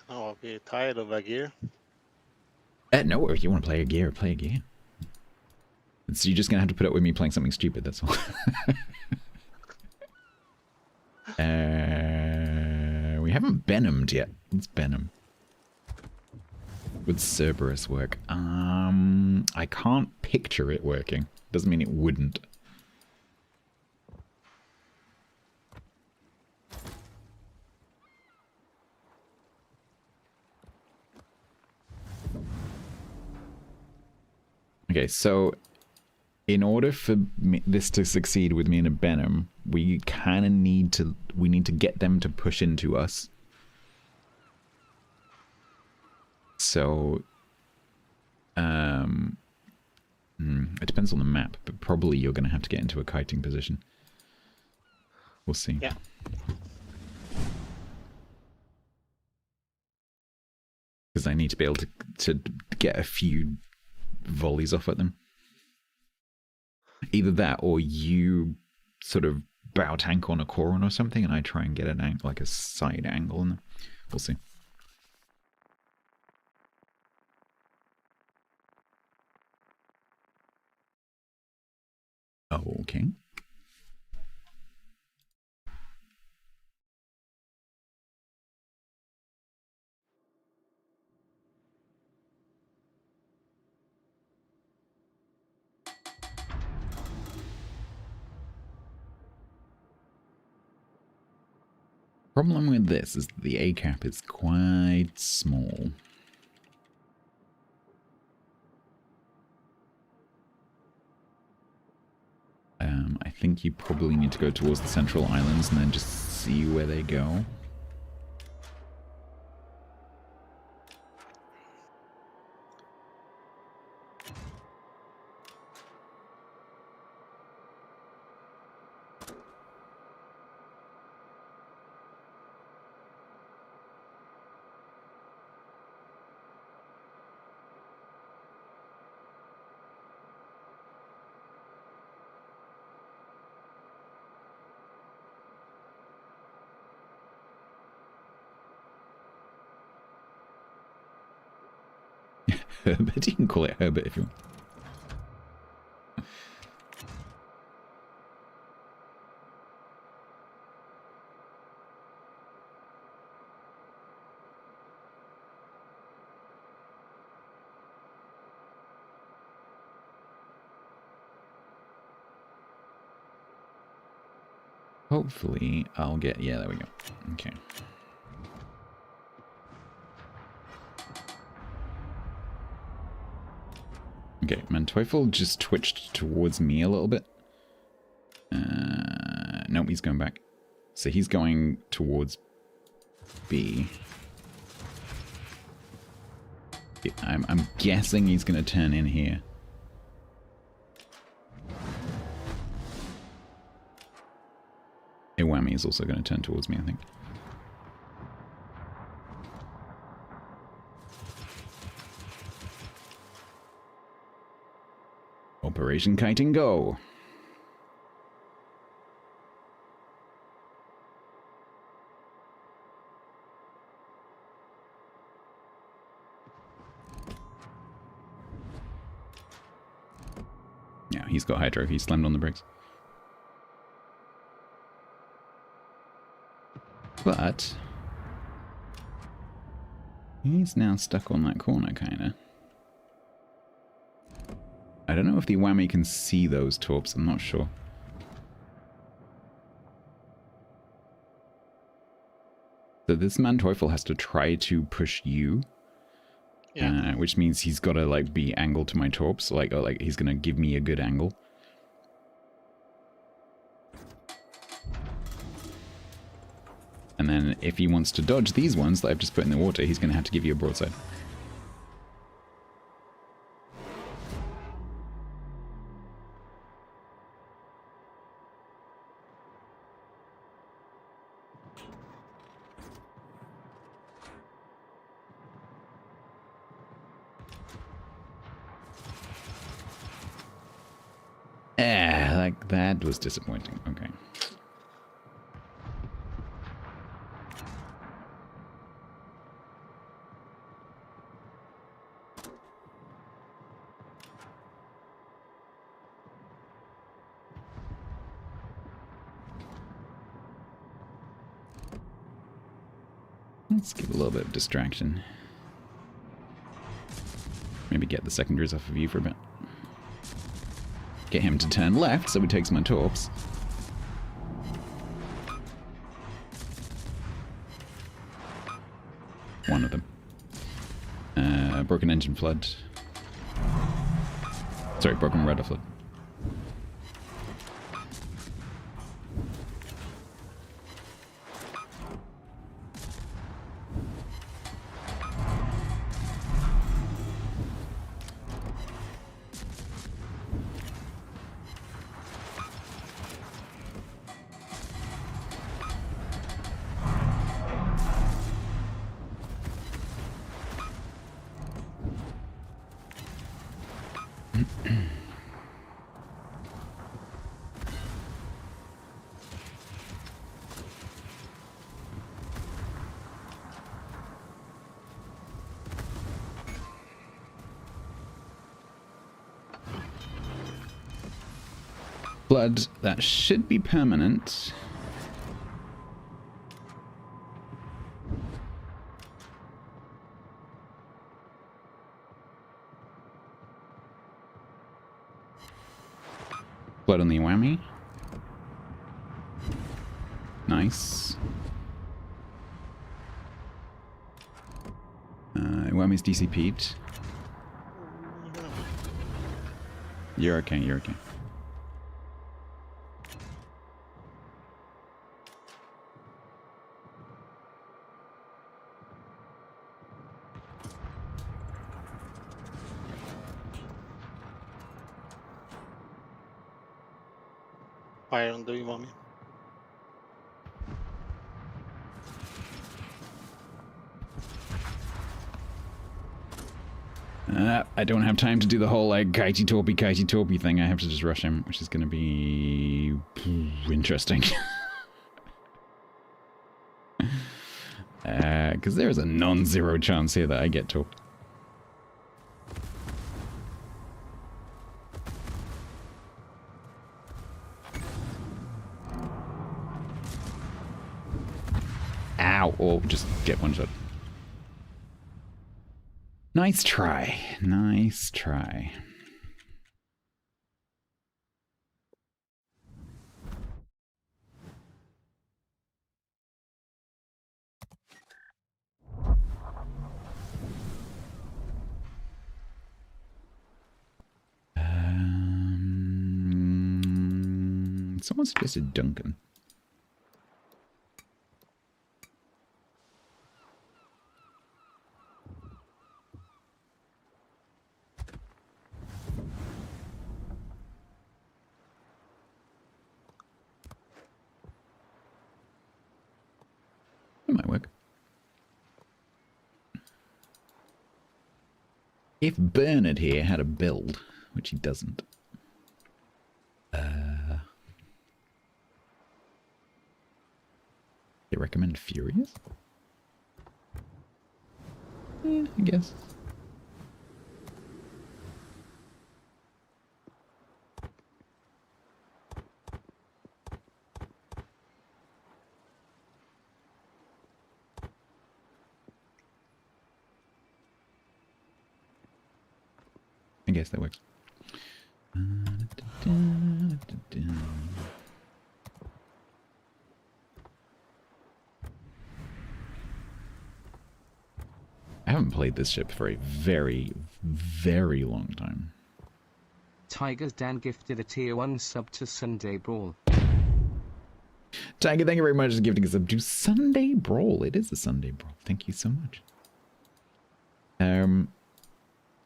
Oh, I'll be tired of a gear. No, if you want to play a gear, play a gear. So you're just going to have to put up with me playing something stupid, that's all. We haven't Venomed yet. Let's Venom. Would Cerberus work? I can't picture it working. Doesn't mean it wouldn't. Okay, so in order for this to succeed with me and a Venom, we kind of need to get them to push into us. So, it depends on the map, but probably you're going to have to get into a kiting position. We'll see. Yeah. Because I need to be able to get a few volleys off at them. Either that, or you sort of bow tank on a Coron or something, and I try and get an angle, like a side angle on them. We'll see. Okay. Problem with this is the A cap is quite small. I think you probably need to go towards the central islands and then just see where they go. Herbert, you can call it Herbert if you want. Hopefully I'll get, yeah, there we go. Okay. Okay, Manteufel just twitched towards me a little bit. Nope, he's going back. So he's going towards B. I'm guessing he's going to turn in here. Iwami is also going to turn towards me, I think. Operation Kiting Go! Yeah, he's got Hydro. He slammed on the brakes. But he's now stuck on that corner, kinda. I don't know if the Whammy can see those torps, I'm not sure. So this Manteuffel has to try to push you. Yeah. Which means he's got to like be angled to my torps, or like he's gonna give me a good angle. And then if he wants to dodge these ones that I've just put in the water, he's gonna have to give you a broadside. Like that was disappointing. Okay. Let's give a little bit of distraction. Maybe get the secondaries off of you for a bit. Get him to turn left so he takes my torps. One of them. Broken engine flood. Sorry, broken rudder flood. Blood, that should be permanent. Blood on the Whammy. Nice. Whammy's DCP'd. You're okay, you're okay. Fire on the Imami. I don't have time to do the whole like kitey torpy thing. I have to just rush him, which is going to be interesting. Because there is a non-zero chance here that I get torped. Ow! Or just get one shot. Nice try. Nice try. Someone suggested Duncan. might work. If Bernard here had a build, which he doesn't. They recommend Furious? Yeah, I guess. I guess that works. I haven't played this ship for a very, very long time. Tiger's Dan gifted a tier 1 sub to Sunday Brawl. Tiger, thank you very much for gifting a sub to Sunday Brawl. It is a Sunday Brawl. Thank you so much.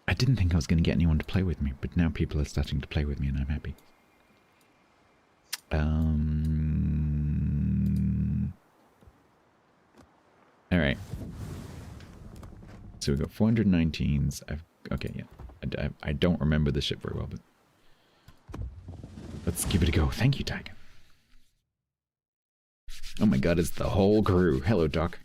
I didn't think I was going to get anyone to play with me, but now people are starting to play with me and I'm happy. Alright. So we've got 419s. Okay, yeah. I don't remember the ship very well, but let's give it a go. Thank you, Tiger. Oh my god, it's the whole crew. Hello, Doc.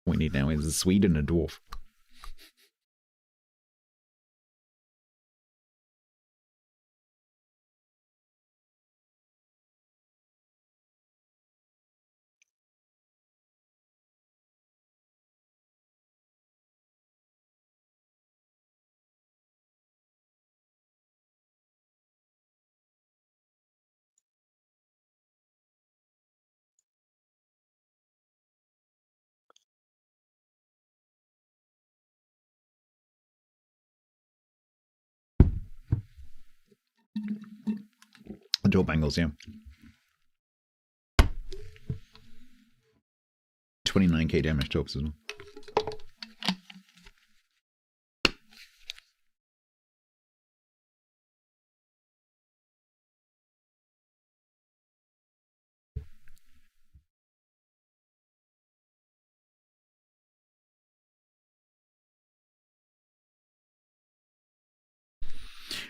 What we need now is a Swede and a dwarf. The door bangles, yeah. 29k damage torps as well.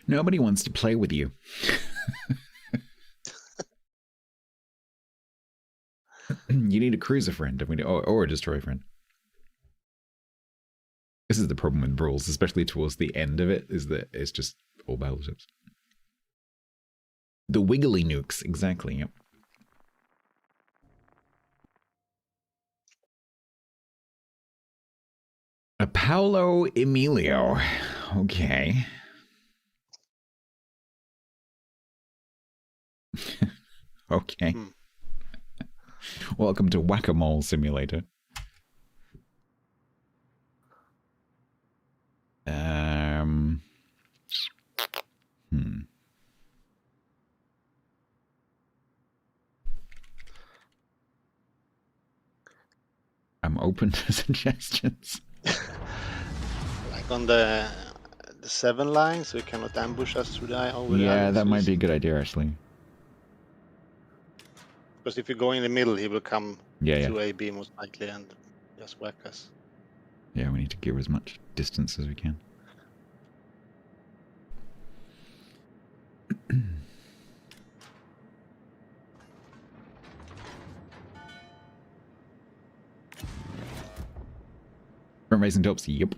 Nobody wants to play with you. You need a cruiser friend, or a destroyer friend. This is the problem with brawls, especially towards the end of it, is that it's just all battleships. The wiggly nukes, exactly, yep. A Paolo Emilio. Okay. Okay. Welcome to Whack-A-Mole Simulator. I'm open to suggestions. Like on the 7 line, so you cannot ambush us through the over the Yeah, island, that so might be a good idea, actually. Because if you go in the middle, he will come Yeah. to AB most likely and just whack us. Yeah, we need to give as much distance as we can. Front facing tops, yep.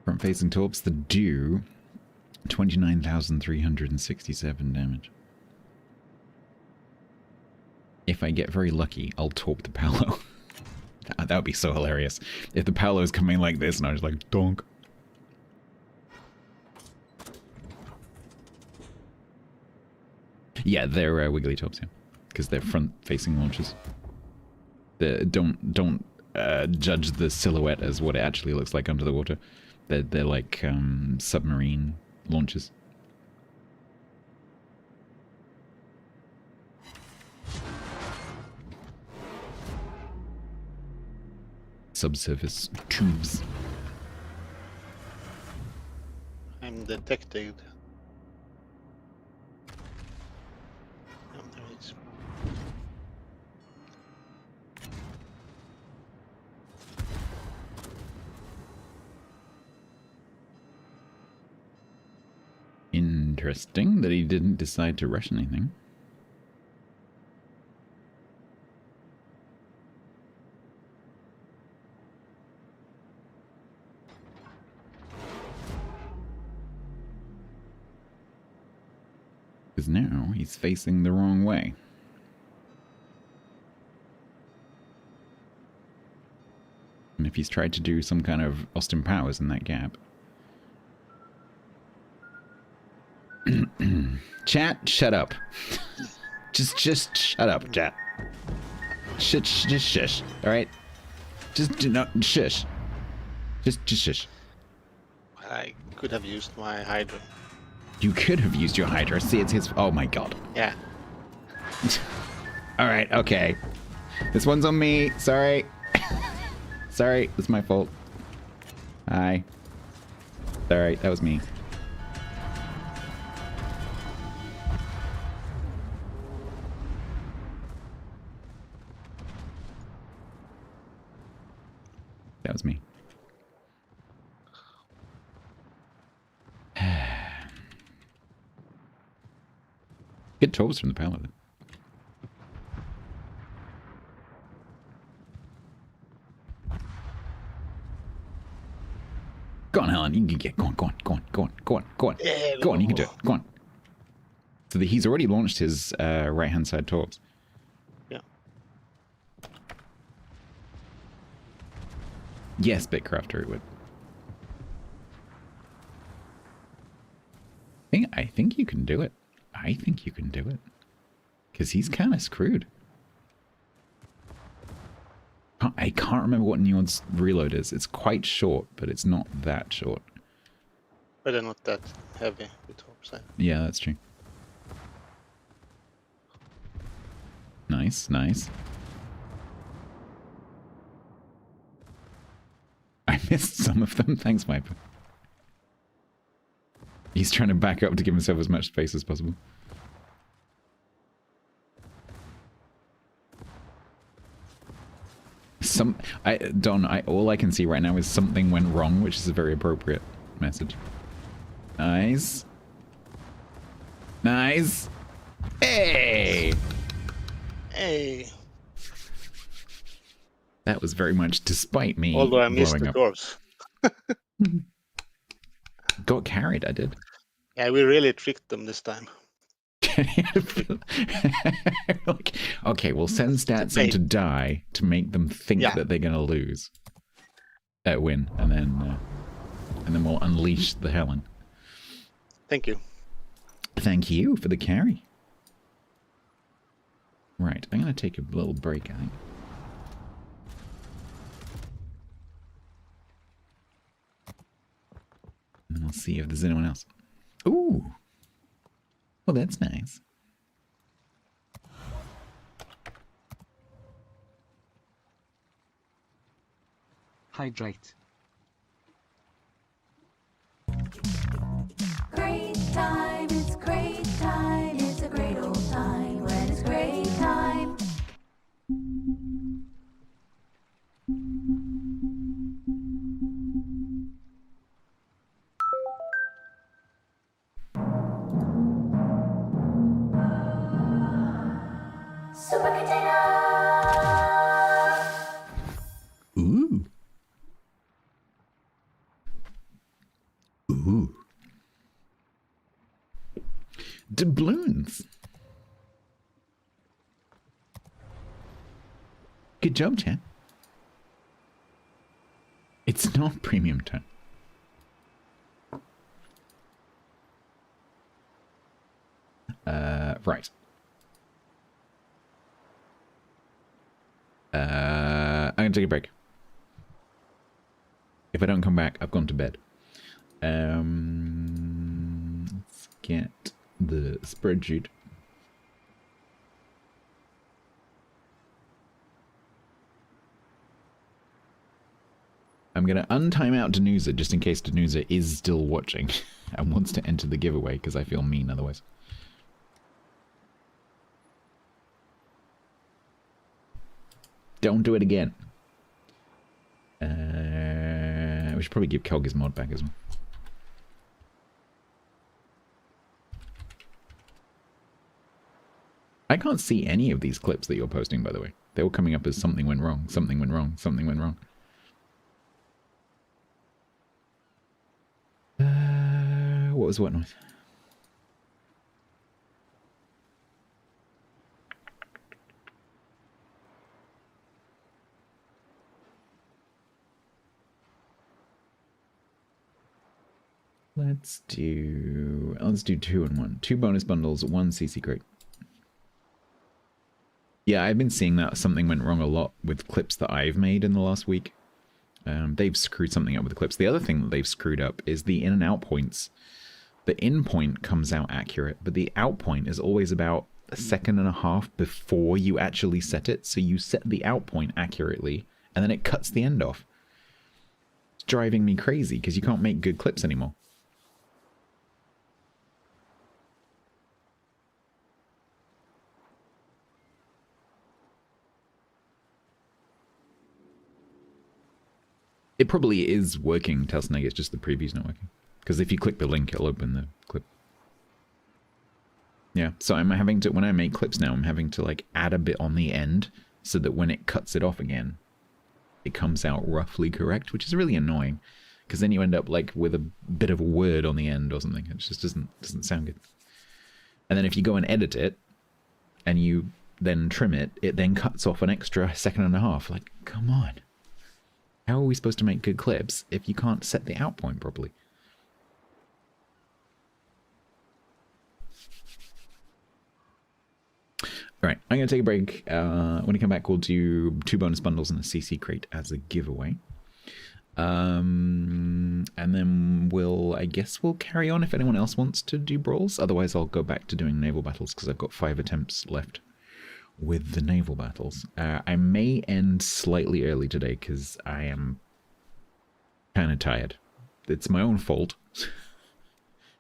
Front facing tops, the do 29,367 damage. If I get very lucky, I'll torp the Paolo. That would be so hilarious. If the Paolo's coming like this and I was like, donk. Yeah, they're wiggly tops, yeah. Because they're front-facing launches. Don't judge the silhouette as what it actually looks like under the water. They're like submarine launches. Subsurface tubes. I'm detected. Oh, there it is. Interesting that he didn't decide to rush anything. Because now he's facing the wrong way. And if he's tried to do some kind of Austin Powers in that gap. Chat, shut up. just shut up, chat. Just shush, alright? Just do not shush. Just shush. I could have used my Hydra. You could have used your Hydra. See, it's his. Oh my god. Yeah. Alright, okay. This one's on me. Sorry. Sorry, it's my fault. Hi. Sorry, that was me. That was me. Good toes from the paladin. Go on, Helen. You can get. Go on. Yeah, Go on, you can do it. Go on. So he's already launched his right-hand side torps. Yeah. Yes, Bitcrafter, it would. I think you can do it. I think you can do it. Because he's kind of screwed. I can't remember what Neon's reload is. It's quite short, but it's not that short. But they're not that heavy with horse. Yeah, that's true. Nice, nice. I missed some of them. Thanks, Viper. He's trying to back up to give himself as much space as possible. Don, all I can see right now is something went wrong, which is a very appropriate message. Nice. Nice. Hey! Hey! That was very much despite me. Although I missed the up. dwarves. Got carried, I did. Yeah, we really tricked them this time. Like, okay, we'll send stats in to die to make them think that they're gonna lose, win, and then we'll unleash the Helen. Thank you. Thank you for the carry. Right, I'm gonna take a little break, I think. And then I'll see if there's anyone else. Ooh. Well, that's nice. Hydrate. Great time, it's great time, it's a great old time when it's great time. Super container! Ooh. Ooh. Doubloons. Good job, chat. It's not premium time. Right. I'm gonna take a break. If I don't come back, I've gone to bed. Let's get the spreadsheet. I'm gonna untime out Danusa just in case Danusa is still watching. and wants to enter the giveaway because I feel mean otherwise. Don't do it again. We should probably give Kelg his mod back as well. I can't see any of these clips that you're posting, by the way. They're all coming up as something went wrong, something went wrong, something went wrong. What was what noise? Let's do 2 and 1. 2 bonus bundles, 1 CC crate. Yeah, I've been seeing that something went wrong a lot with clips that I've made in the last week. They've screwed something up with the clips. The other thing that they've screwed up is the in and out points. The in point comes out accurate, but the out point is always about a second and a half before you actually set it. So you set the out point accurately, and then it cuts the end off. It's driving me crazy because you can't make good clips anymore. It probably is working, Telsneg, it's just the preview's not working. Because if you click the link, it'll open the clip. Yeah, so I'm having to, when I make clips now, I'm having to like add a bit on the end so that when it cuts it off again, it comes out roughly correct, which is really annoying. Because then you end up like with a bit of a word on the end or something. It just doesn't sound good. And then if you go and edit it, and you then trim it, it then cuts off an extra second and a half. Like, come on. How are we supposed to make good clips if you can't set the out point properly? Alright, I'm going to take a break. When I come back, we'll do 2 bonus bundles and a CC crate as a giveaway. And then I guess we'll carry on if anyone else wants to do brawls. Otherwise, I'll go back to doing naval battles because I've got 5 attempts left with the naval battles. I may end slightly early today because I am kind of tired. It's my own fault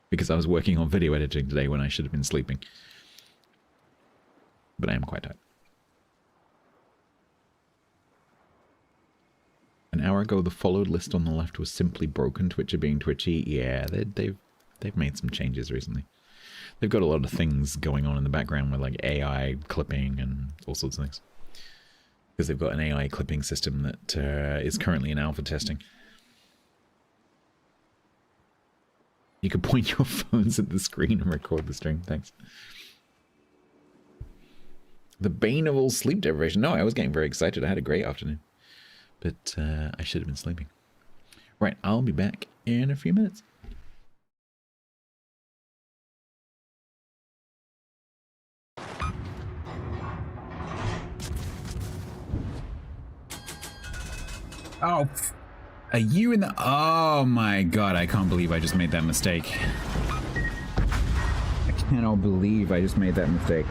because I was working on video editing today when I should have been sleeping. But I am quite tired. An hour ago, the followed list on the left was simply broken. Twitcher being twitchy. Yeah, they've made some changes recently. They've got a lot of things going on in the background with like AI clipping and all sorts of things. Because they've got an AI clipping system that is currently in alpha testing. You could point your phones at the screen and record the stream. Thanks. The bane of all sleep deprivation. No, I was getting very excited. I had a great afternoon. But I should have been sleeping. Right, I'll be back in a few minutes. Oh, are you in the... Oh my god, I can't believe I just made that mistake. I cannot believe I just made that mistake.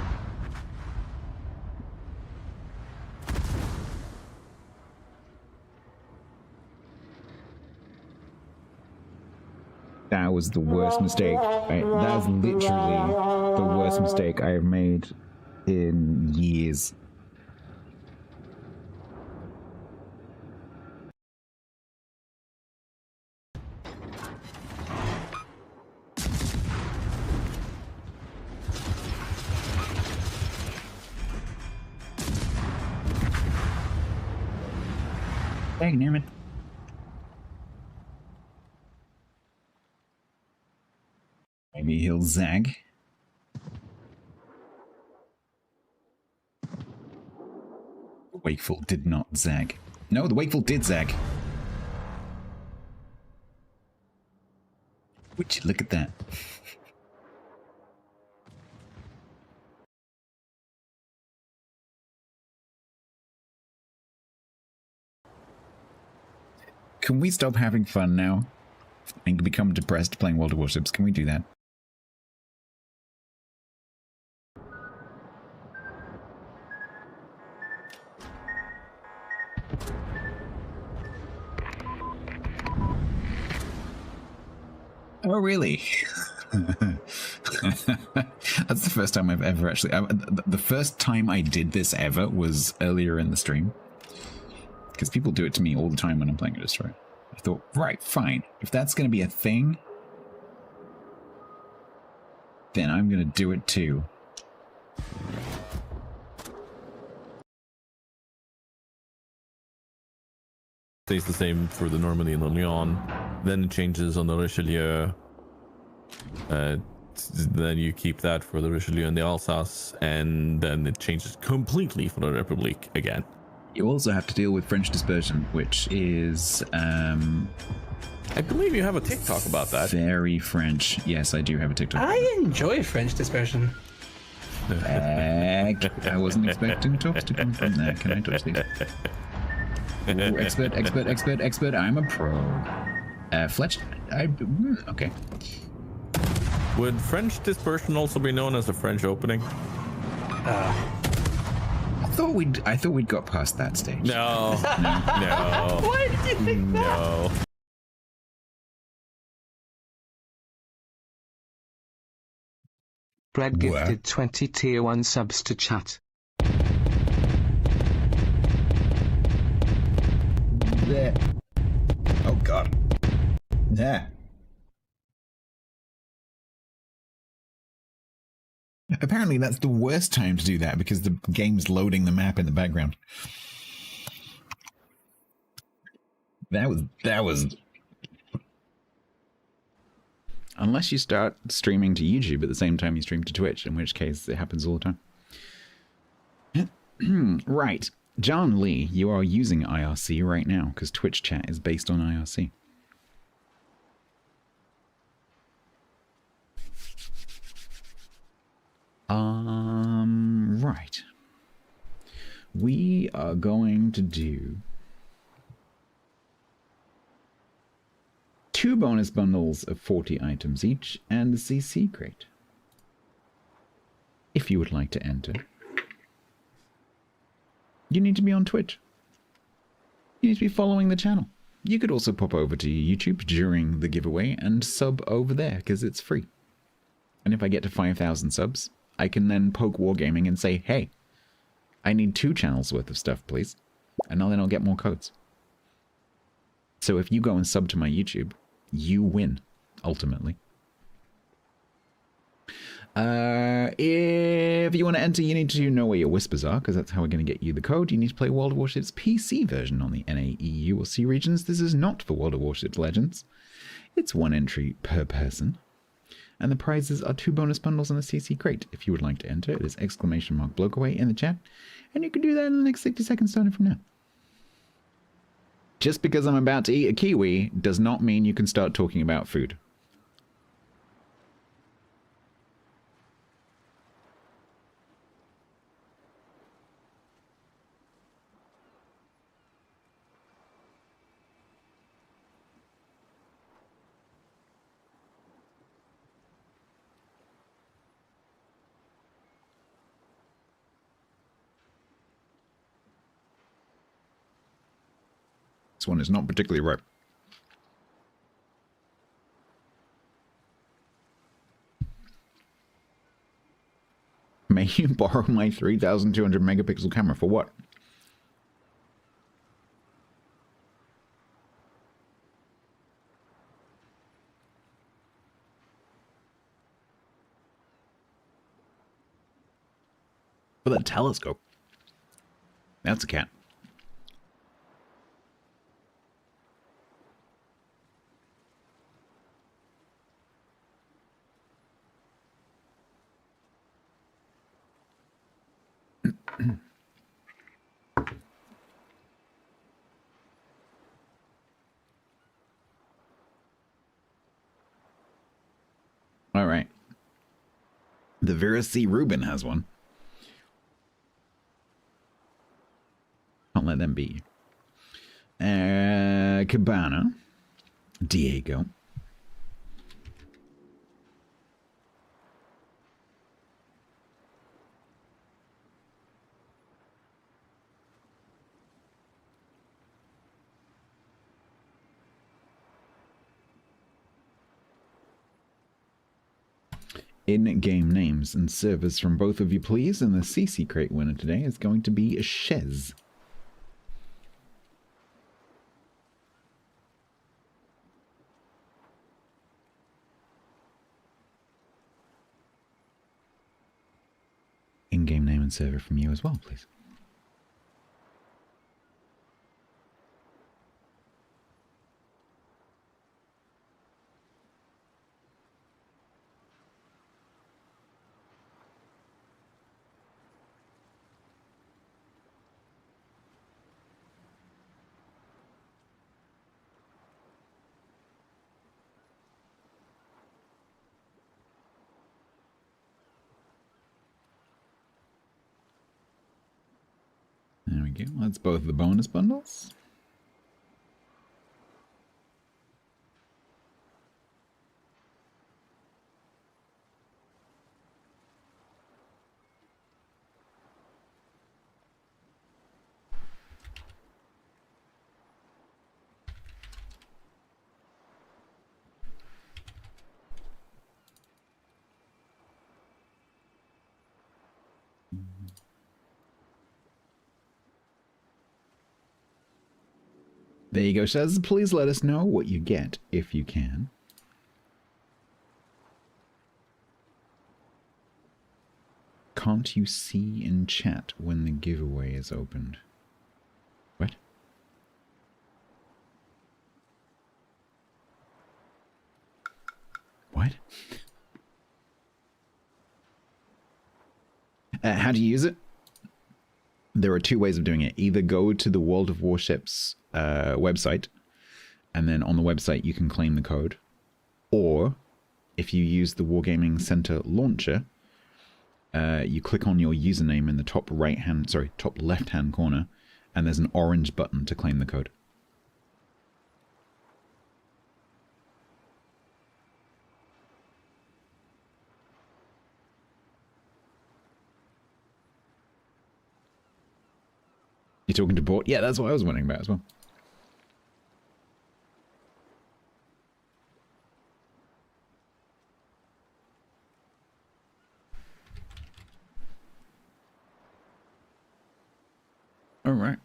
That was the worst mistake. That was literally the worst mistake I have made in years. Hey, Newman. Maybe he'll zag. Wakeful did not zag. No, the Wakeful did zag. Would you look at that? Can we stop having fun now and become depressed playing World of Warships? Can we do that? Oh, really? That's the first time I've ever actually... the first time I did this ever was earlier in the stream. Because people do it to me all the time when I'm playing a Destroyer. I thought, right, fine. If that's going to be a thing, then I'm going to do it too. Stays the same for the Normandy and the Lyon. Then it changes on the Richelieu. Then you keep that for the Richelieu and the Alsace, and then it changes completely for the République again. You also have to deal with French dispersion, which is... I believe you have a TikTok about that. Very French. Yes, I do have a TikTok. I enjoy French dispersion. I wasn't expecting talks to come from there. Can I touch these? Ooh, expert. I'm a pro. Fletch, okay. Would French dispersion also be known as a French opening? I thought we'd got past that stage. No. No. Why did you think that? No. Brad gifted 20 tier 1 subs to chat. There. Oh god. Yeah. Apparently that's the worst time to do that because the game's loading the map in the background. That was unless you start streaming to YouTube at the same time you stream to Twitch, in which case it happens all the time. Right. John Lee, you are using IRC right now because Twitch chat is based on IRC. Right. We are going to do 2 bonus bundles of 40 items each and the CC crate. If you would like to enter, you need to be on Twitch. You need to be following the channel. You could also pop over to YouTube during the giveaway and sub over there because it's free. And if I get to 5,000 subs, I can then poke Wargaming and say, hey, I need 2 channels worth of stuff, please. And then I'll get more codes. So if you go and sub to my YouTube, you win, ultimately. If you want to enter, you need to know where your whispers are, because that's how we're going to get you the code. You need to play World of Warships PC version on the NA, EU, or C regions. This is not for World of Warships Legends. It's 1 entry per person. And the prizes are 2 bonus bundles and a CC crate. If you would like to enter, it is !blokeaway in the chat. And you can do that in the next 60 seconds starting from now. Just because I'm about to eat a kiwi does not mean you can start talking about food. This one is not particularly ripe. May you borrow my 3200 megapixel camera for what? For that telescope. That's a cat. All right. The Vera C. Rubin has one. Can't let them beat you. Cabana. Diego. in-game names and servers from both of you, please. And the CC Crate winner today is going to be Shez. In-game name and server from you as well, please. There we go. That's both the bonus bundles. There you go, Shaz. Please let us know what you get, if you can. Can't you see in chat when the giveaway is opened? What? What? How do you use it? There are two ways of doing it. Either go to the World of Warships website, and then on the website you can claim the code. Or, if you use the Wargaming Center launcher, you click on your username in the top left-hand corner, and there's an orange button to claim the code. You're talking to Bort? Yeah, that's what I was wondering about as well. All right.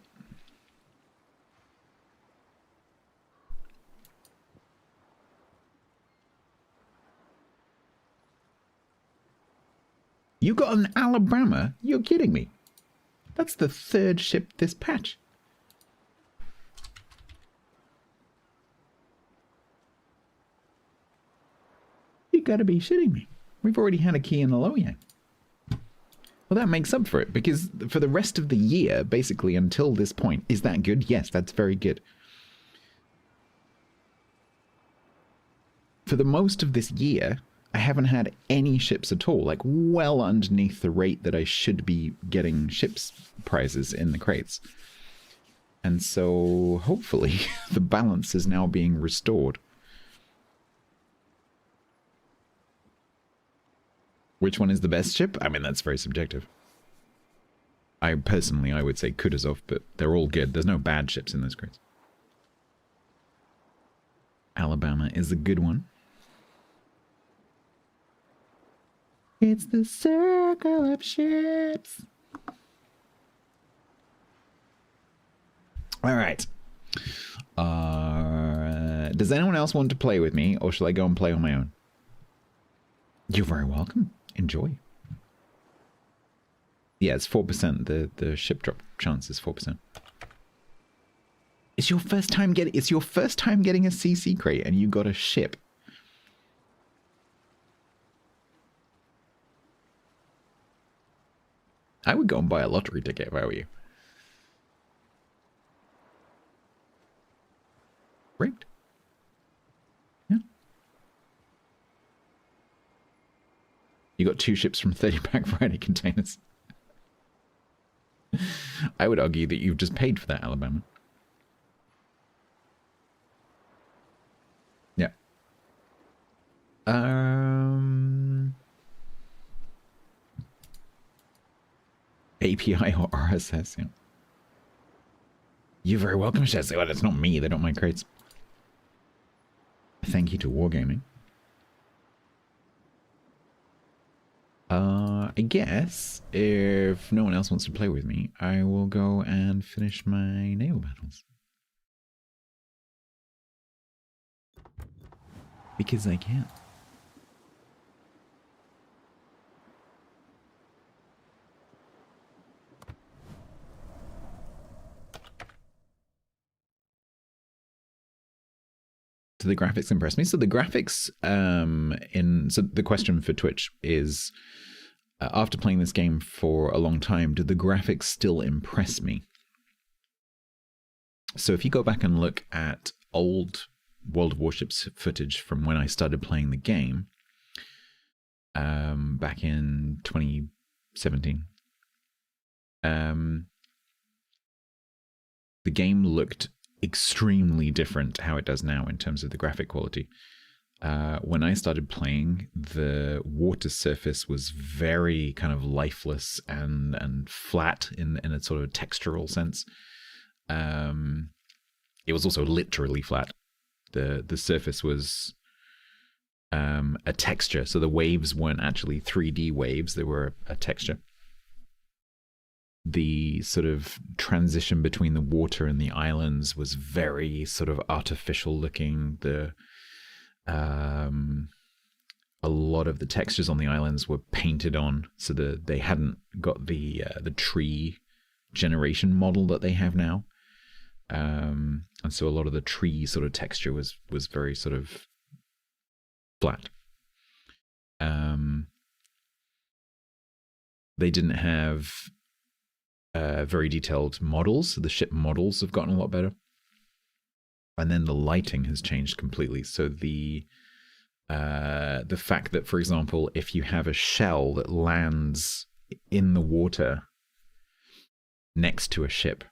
You got an Alabama? You're kidding me. That's the third ship this patch. You gotta be shitting me. We've already had a key in the Loyang. Well, that makes up for it, because for the rest of the year, basically until this point, is that good? Yes, that's very good. For the most of this year, I haven't had any ships at all, like well underneath the rate that I should be getting ships prizes in the crates. And so, hopefully, the balance is now being restored. Which one is the best ship? I mean, that's very subjective. I would say Kutuzov, but they're all good. There's no bad ships in those crates. Alabama is a good one. It's the circle of ships. All right. Does anyone else want to play with me, or shall I go and play on my own? You're very welcome. Enjoy. Yeah, it's 4%. The ship drop chance is 4%. It's your first time getting a CC crate, and you got a ship. I would go and buy a lottery ticket if I were you. Great. Yeah. You got 2 ships from 30 Black Friday containers. I would argue that you've just paid for that, Alabama. Yeah. API or RSS, yeah. You're very welcome, Shaz. Well, it's not me. They don't mind crates. Thank you to Wargaming. I guess if no one else wants to play with me, I will go and finish my naval battles. Because I can. So the graphics impress me. So the graphics so the question for Twitch is, after playing this game for a long time, do the graphics still impress me? So if you go back and look at old World of Warships footage from when I started playing the game, back in 2017, the game looked extremely different to how it does now in terms of the graphic quality. When I started playing, the water surface was very kind of lifeless and flat in a sort of textural sense. It was also literally flat. The surface was a texture, so the waves weren't actually 3D waves, they were a texture. The sort of transition between the water and the islands was very sort of artificial looking. A lot of the textures on the islands were painted on, so they hadn't got the tree generation model that they have now. And so a lot of the tree sort of texture was very sort of flat. They didn't have very detailed models. So the ship models have gotten a lot better. And then the lighting has changed completely. So the fact that, for example, if you have a shell that lands in the water next to a ship,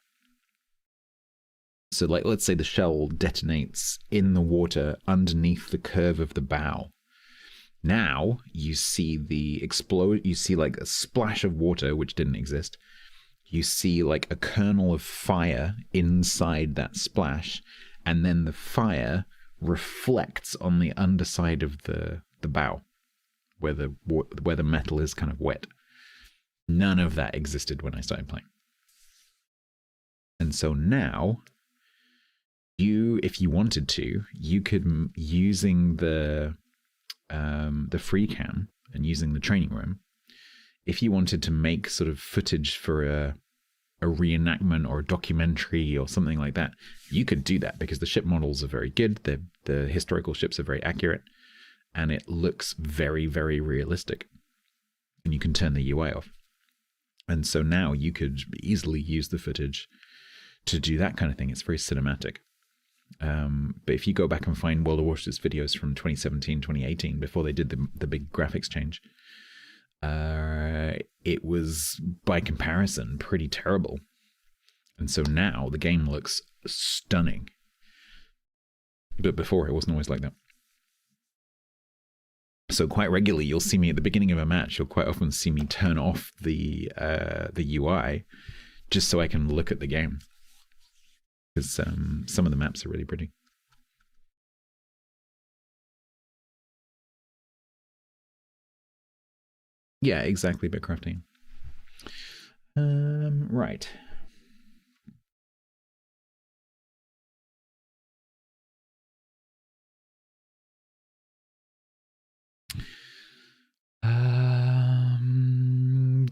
so like let's say the shell detonates in the water underneath the curve of the bow. Now you see you see like a splash of water which didn't exist. You see like a kernel of fire inside that splash, and then the fire reflects on the underside of the bow where the metal is kind of wet. None of that existed when I started playing. And so now, if you wanted to, you could, using the free cam and using the training room, if you wanted to make sort of footage for a reenactment or a documentary or something like that, you could do that because the ship models are very good. The historical ships are very accurate, and it looks very, very realistic. And you can turn the UI off. And so now you could easily use the footage to do that kind of thing. It's very cinematic. But if you go back and find World of Warships videos from 2017, 2018, before they did the big graphics change, it was, by comparison, pretty terrible. And so now the game looks stunning. But before, it wasn't always like that. So quite regularly, you'll see me at the beginning of a match, you'll quite often see me turn off the UI just so I can look at the game. Because some of the maps are really pretty. Yeah, exactly, Bitcrafting. Right.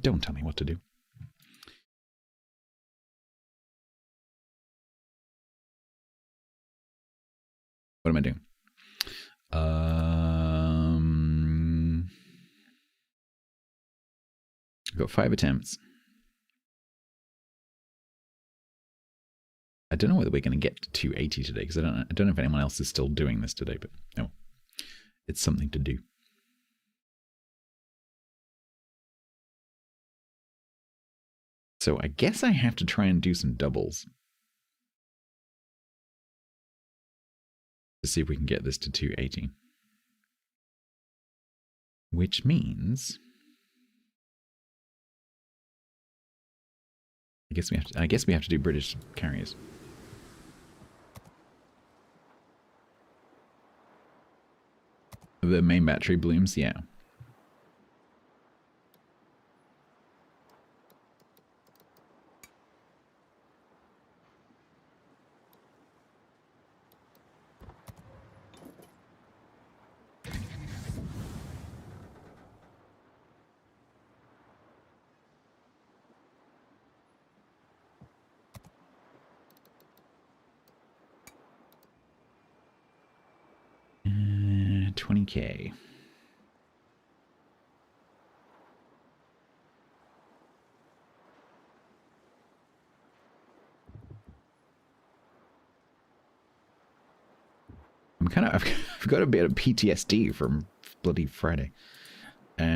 Don't tell me what to do. What am I doing? I've got 5 attempts. I don't know whether we're going to get to 280 today, because I don't know if anyone else is still doing this today, but no, it's something to do. So I guess I have to try and do some doubles to see if we can get this to 280. Which means I guess we have to do British carriers. The main battery blooms, yeah. 20k. I've got a bit of PTSD from bloody Friday. Guess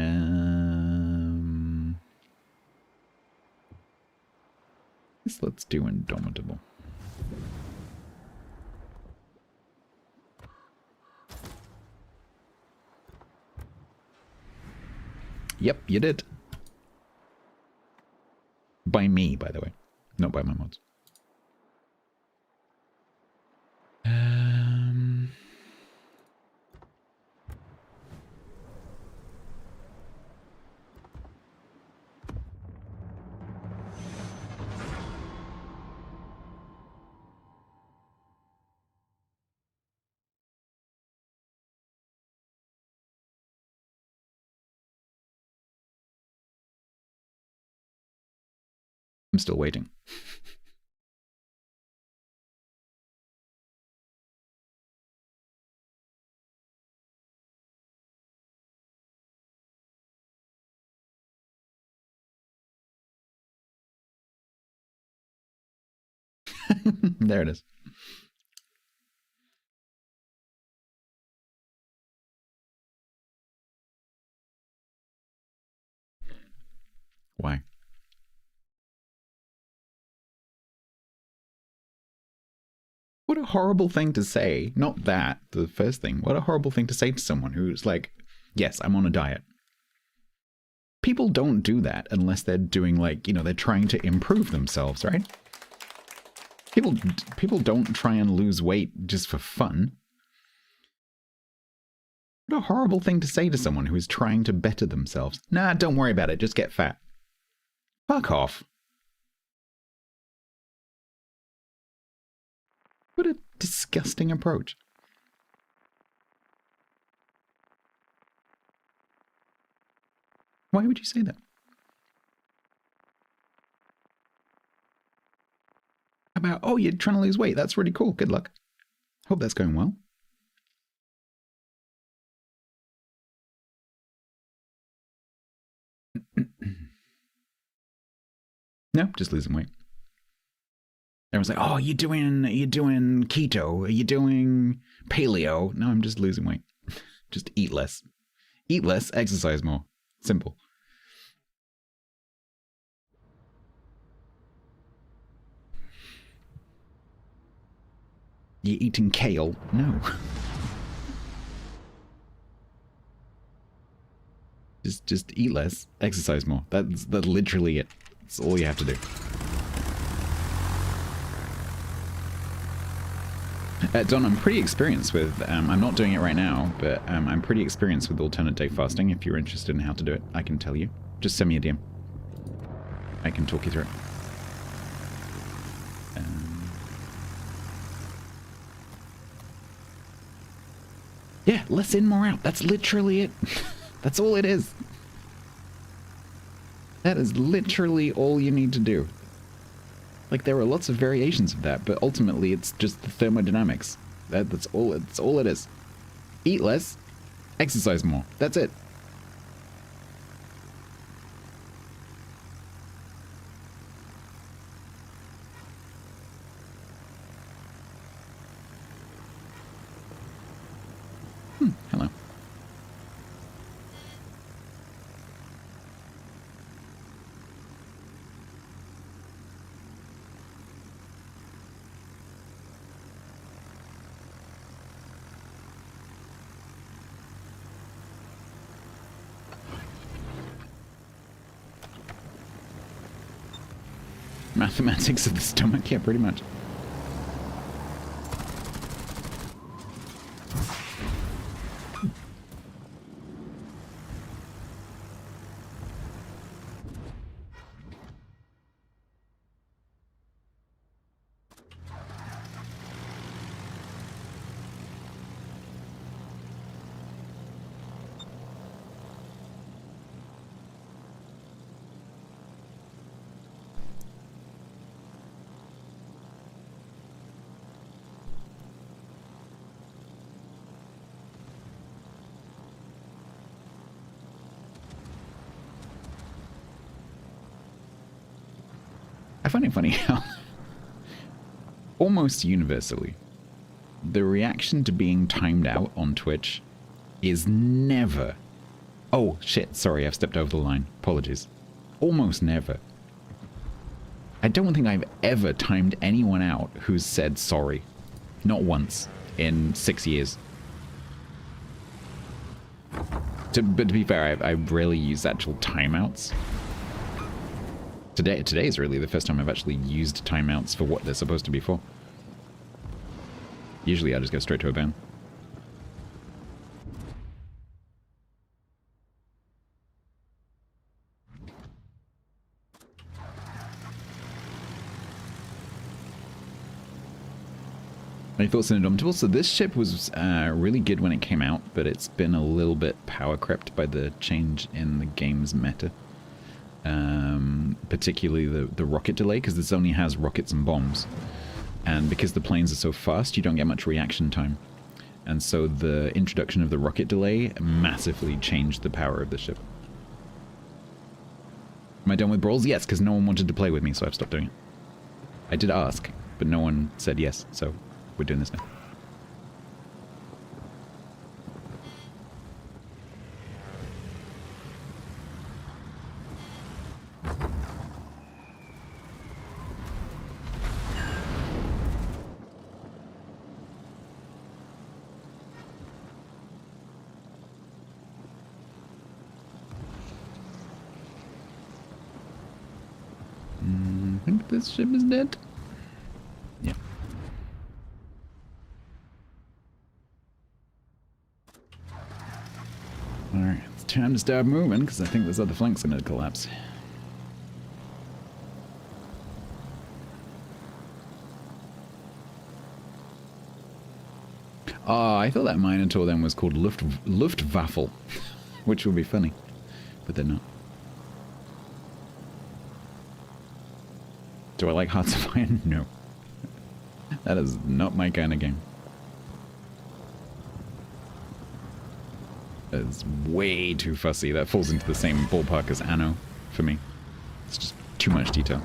let's do Indomitable. Yep, you did. By me, by the way. Not by my mods. I'm still waiting. There it is. Why? What a horrible thing to say. Not that, the first thing. What a horrible thing to say to someone who's like, yes, I'm on a diet. People don't do that unless they're doing like, you know, they're trying to improve themselves, right? People don't try and lose weight just for fun. What a horrible thing to say to someone who is trying to better themselves. Nah, don't worry about it, just get fat. Fuck off. What a disgusting approach. Why would you say that? About, oh, you're trying to lose weight. That's really cool. Good luck. Hope that's going well. No, just losing weight. Everyone's like, oh, you're doing keto. Are you doing paleo? No, I'm just losing weight. Just eat less. Eat less, exercise more. Simple. You eating kale? No. Just eat less, exercise more. That's literally it. That's all you have to do. Don, I'm pretty experienced with, I'm not doing it right now, but I'm pretty experienced with alternate day fasting. If you're interested in how to do it, I can tell you. Just send me a DM. I can talk you through it. Yeah, less in, more out. That's literally it. That's all it is. That is literally all you need to do. Like, there are lots of variations of that, but ultimately it's just the thermodynamics. That's all it is. Eat less, exercise more. That's it. Hello. Mathematics of the stomach, yeah, pretty much. I find it funny how almost universally the reaction to being timed out on Twitch is never, oh shit, sorry, I've stepped over the line, apologies. Almost never. I don't think I've ever timed anyone out who's said sorry. Not once in 6 years. But to be fair, I rarely use actual timeouts. Today is really the first time I've actually used timeouts for what they're supposed to be for. Usually I just go straight to a ban. Any thoughts on Indomitable? So this ship was really good when it came out, but it's been a little bit power crept by the change in the game's meta. Particularly the rocket delay, because this only has rockets and bombs. And because the planes are so fast, you don't get much reaction time. And so the introduction of the rocket delay massively changed the power of the ship. Am I done with brawls? Yes, because no one wanted to play with me, so I've stopped doing it. I did ask, but no one said yes, so we're doing this now. I think this ship is dead. Yeah. Alright, it's time to start moving, because I think those other flanks are going to collapse. Ah, I thought that Minotaur then was called Luftwaffe, which would be funny, but they're not. Do I like Hearts of Iron? No. That is not my kind of game. That is way too fussy. That falls into the same ballpark as Anno for me. It's just too much detail.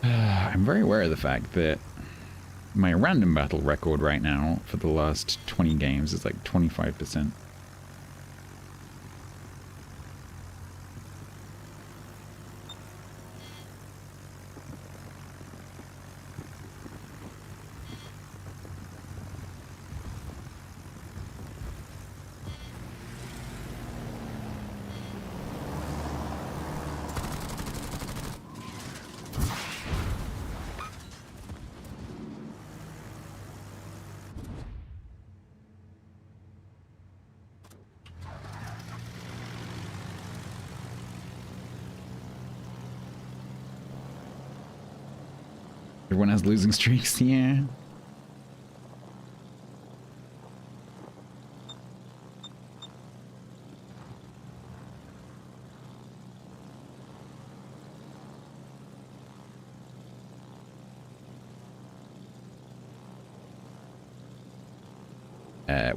I'm very aware of the fact that my random battle record right now for the last 20 games is like 25%. Everyone has losing streaks, yeah.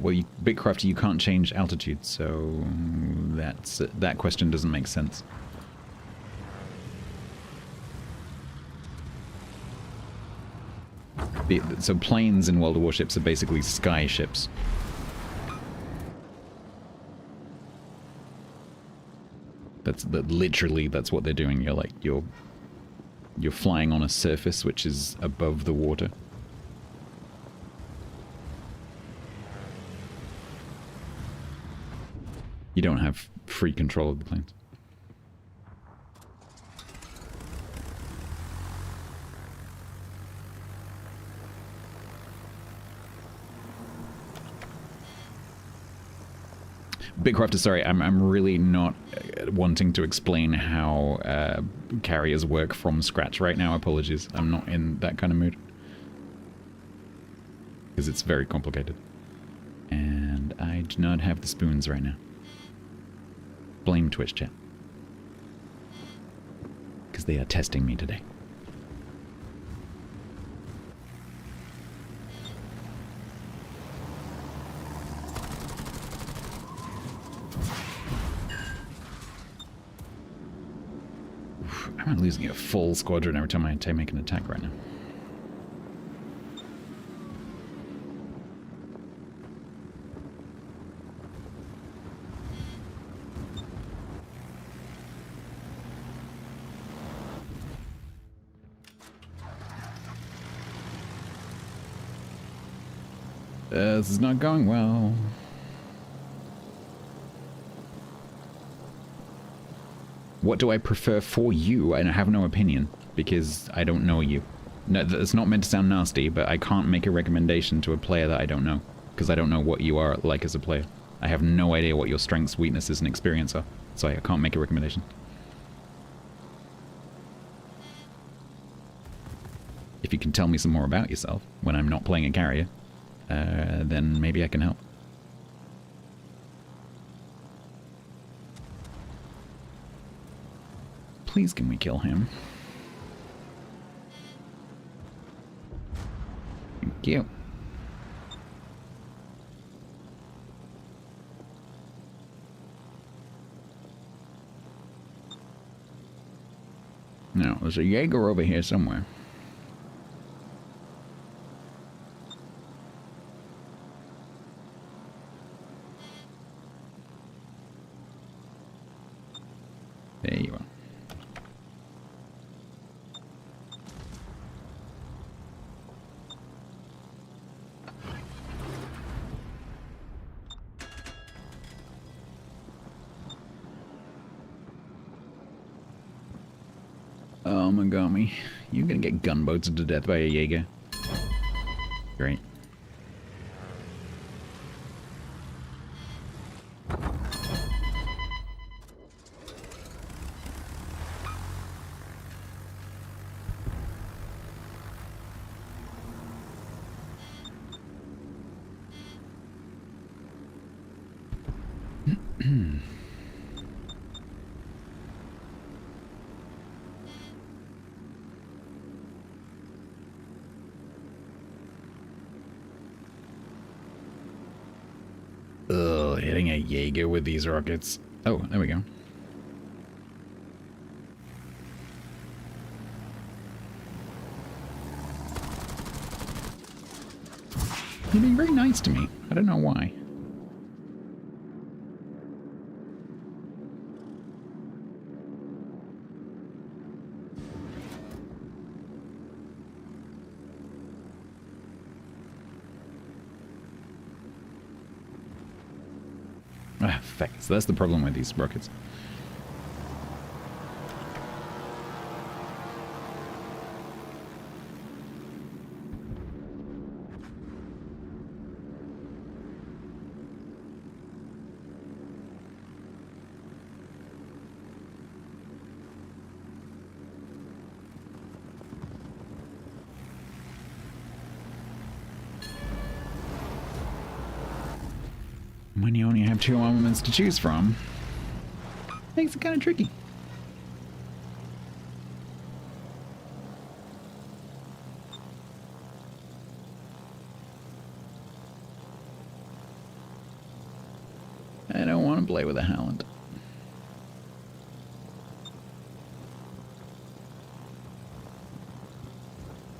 Well, Bitcrafter, you can't change altitude, so that question doesn't make sense. So planes in World of Warships are basically sky ships. Literally that's what they're doing. You're flying on a surface which is above the water. You don't have free control of the planes. Bitcrafter, sorry, I'm really not wanting to explain how carriers work from scratch right now. Apologies, I'm not in that kind of mood. Because it's very complicated. And I do not have the spoons right now. Blame Twitch chat. Because they are testing me today. I'm losing a full squadron every time I make an attack right now. This is not going well. What do I prefer for you? I have no opinion, because I don't know you. No, it's not meant to sound nasty, but I can't make a recommendation to a player that I don't know, because I don't know what you are like as a player. I have no idea what your strengths, weaknesses, and experience are, so I can't make a recommendation. If you can tell me some more about yourself when I'm not playing a carrier, then maybe I can help. Please can we kill him? Thank you. Now, there's a Jaeger over here somewhere. There you are. Oh my god, you're gonna get gunboated to death by a Jaeger. Great. Ugh, hitting a Jaeger with these rockets. Oh, there we go. You're being very nice to me. I don't know why. Ah, facts. That's the problem with these rockets. When you only have 2 armaments to choose from, makes it kind of tricky. I don't want to play with a Howland.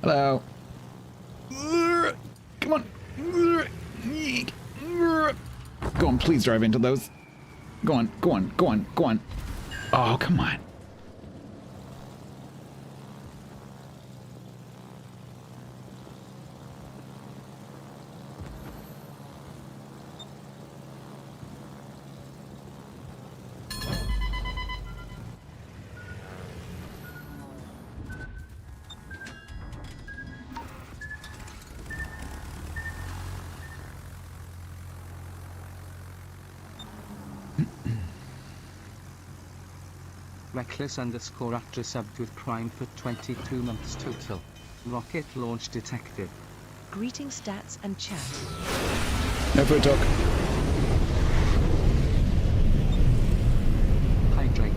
Hello. Come on. Go on, please drive into those. Go on, go on, go on, go on. Oh, come on. Reckless_actor subbed with Prime for 22 months total. Rocket launch detected. Greetings, stats and chat. No food talk. Hydrate.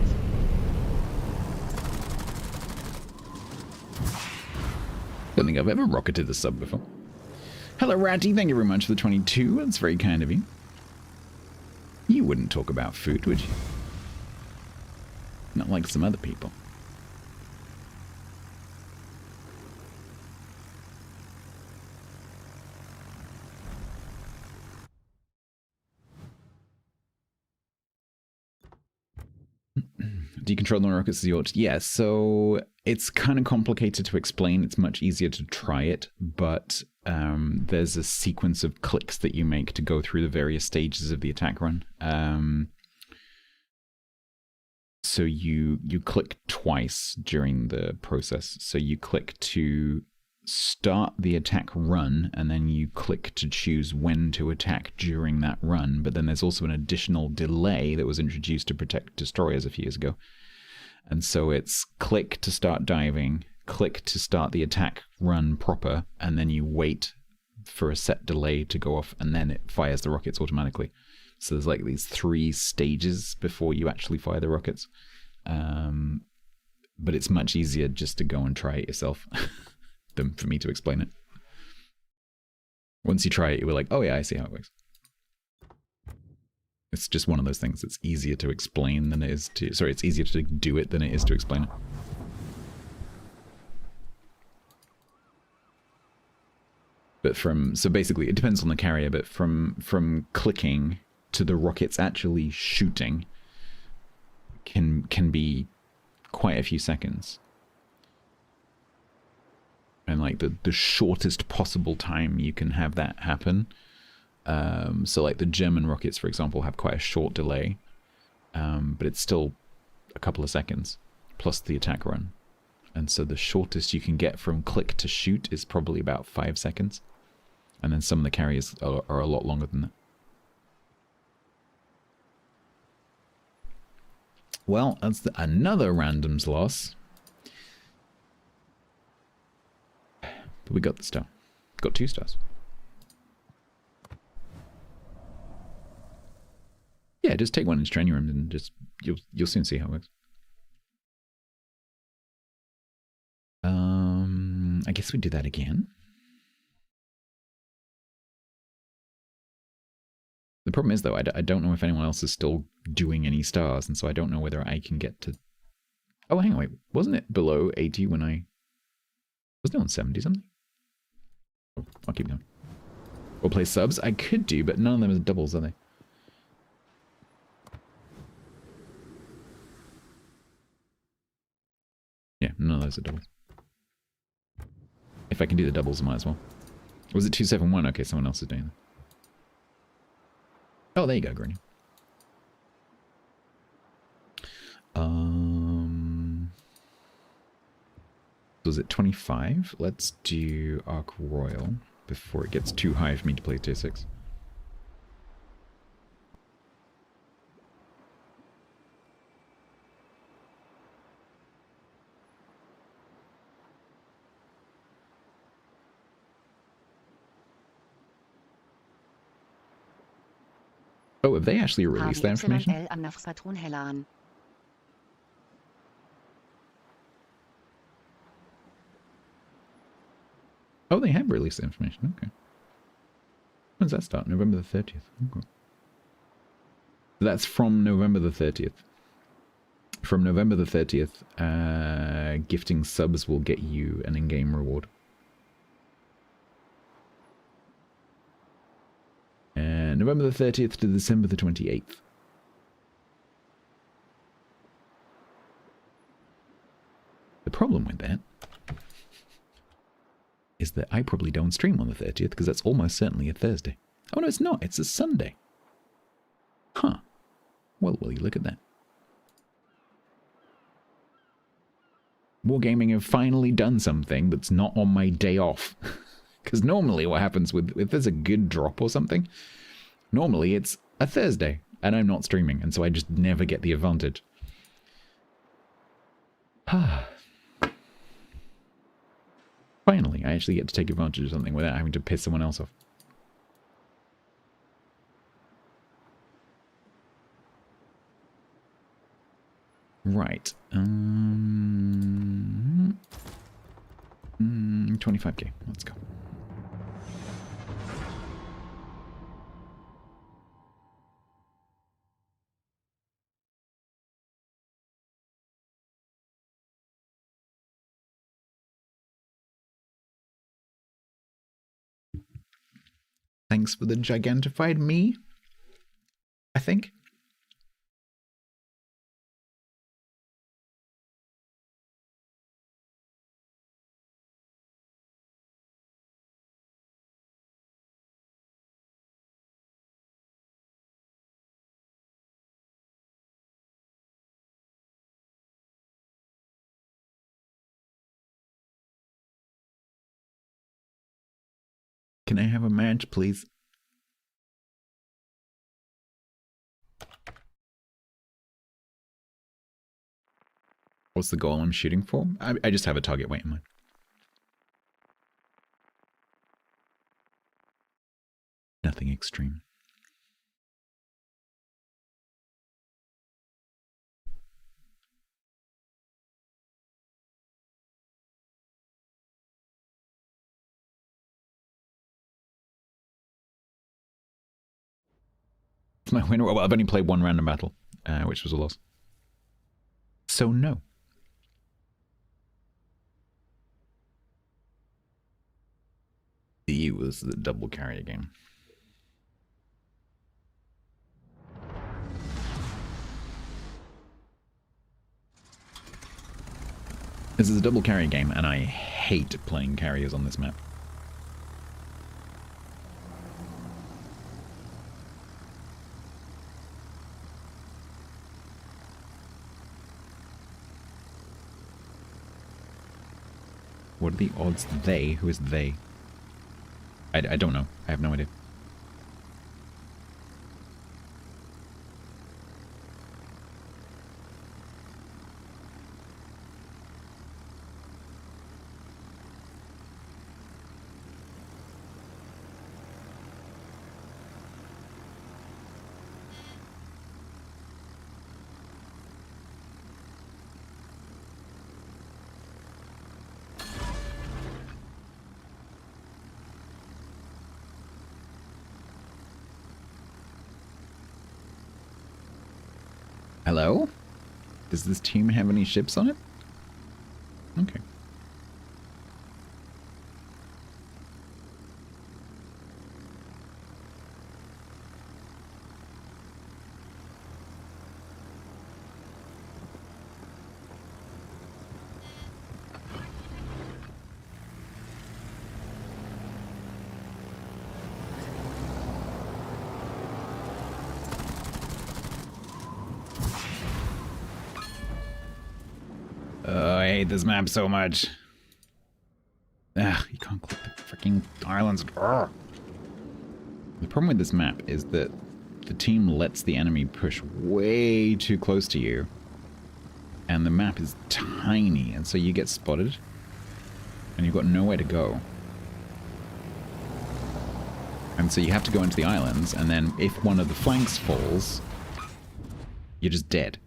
Don't think I've ever rocketed the sub before. Hello, Ratty. Thank you very much for the 22. That's very kind of you. You wouldn't talk about food, would you? Not like some other people. Do you control the rockets as you ought to? Yeah, so it's kind of complicated to explain. It's much easier to try it, but there's a sequence of clicks that you make to go through the various stages of the attack run. So you click twice during the process. So you click to start the attack run, and then you click to choose when to attack during that run. But then there's also an additional delay that was introduced to protect destroyers a few years ago. And so it's click to start diving, click to start the attack run proper, and then you wait for a set delay to go off, and then it fires the rockets automatically. So there's like these 3 stages before you actually fire the rockets. But it's much easier just to go and try it yourself than for me to explain it. Once you try it, you're like, oh yeah, I see how it works. It's just one of those things that's easier to explain than it is to... Sorry, it's easier to do it than it is to explain it. But so basically, it depends on the carrier, but from clicking to the rockets actually shooting can be quite a few seconds. And like the shortest possible time you can have that happen. So like the German rockets, for example, have quite a short delay, but it's still a couple of seconds plus the attack run. And so the shortest you can get from click to shoot is probably about 5 seconds. And then some of the carriers are a lot longer than that. Well, that's another randoms loss. But we got the star. Got 2 stars. Yeah, just take one in training room and just you'll soon see how it works. I guess we do that again. The problem is, though, I don't know if anyone else is still doing any stars, and so I don't know whether I can get to... Oh, hang on, wait. Wasn't it below 80 when I... Wasn't it on 70 something? Oh, I'll keep going. Or play subs? I could do, but none of them are doubles, are they? Yeah, none of those are doubles. If I can do the doubles, I might as well. Was it 271? Okay, someone else is doing that. Oh, there you go, Granny. Was it 25? Let's do Arc Royal before it gets too high for me to play tier 6. Oh, have they actually released that information? Oh, they have released the information. Okay. When does that start? November the 30th. Okay. That's from November the 30th. From November the 30th, gifting subs will get you an in-game reward. November the 30th to December the 28th. The problem with that is that I probably don't stream on the 30th because that's almost certainly a Thursday. Oh no, it's not. It's a Sunday. Huh. Well, will you look at that. Wargaming have finally done something that's not on my day off. Because normally what happens if there's a good drop or something, normally it's a Thursday and I'm not streaming, and so I just never get the advantage. Finally, I actually get to take advantage of something without having to piss someone else off. Right. 25k. Let's go. Thanks for the gigantified me, I think. Can I have a match, please? What's the goal I'm shooting for? I just have a target weight in mind. Nothing extreme. It's my winner. Well, I've only played one random battle, which was a loss. So no. It was the double carrier game. This is a double carrier game, and I hate playing carriers on this map. What are the odds they? Who is they? I don't know. I have no idea. Hello? Does this team have any ships on it? Okay. I hate this map so much. Ugh, you can't click the freaking islands. Urgh. The problem with this map is that the team lets the enemy push way too close to you. And the map is tiny, and so you get spotted. And you've got nowhere to go. And so you have to go into the islands, and then if one of the flanks falls, you're just dead.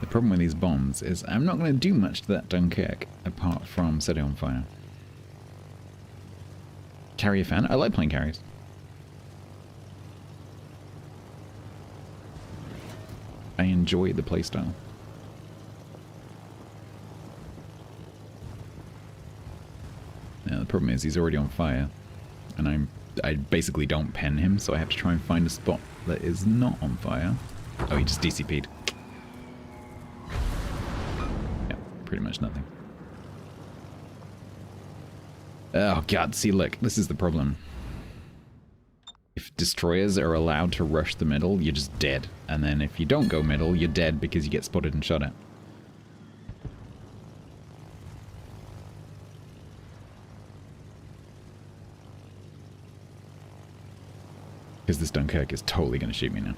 The problem with these bombs is I'm not going to do much to that Dunkirk apart from set it on fire. Carrier fan? I like playing carriers. I enjoy the playstyle. Now the problem is he's already on fire, and I basically don't pen him, so I have to try and find a spot that is not on fire. Oh, he just DCP'd. Pretty much nothing. Oh god, see look, this is the problem. If destroyers are allowed to rush the middle, you're just dead. And then if you don't go middle, you're dead because you get spotted and shot at. Because this Dunkirk is totally going to shoot me now.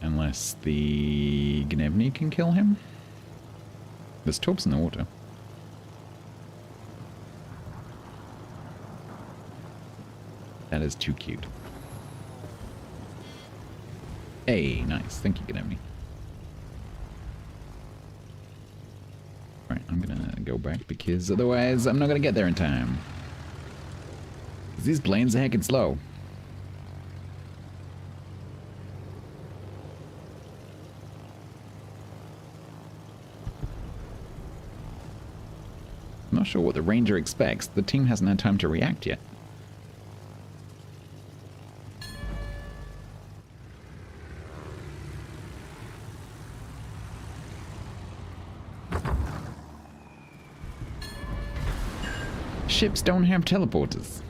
Unless the Gnevny can kill him. There's torps in the water. That is too cute. Hey, nice. Thank you, Gnevny. Alright, I'm gonna go back because otherwise I'm not gonna get there in time. These planes are heckin' slow. I'm not sure what the Ranger expects. The team hasn't had time to react yet. Ships don't have teleporters.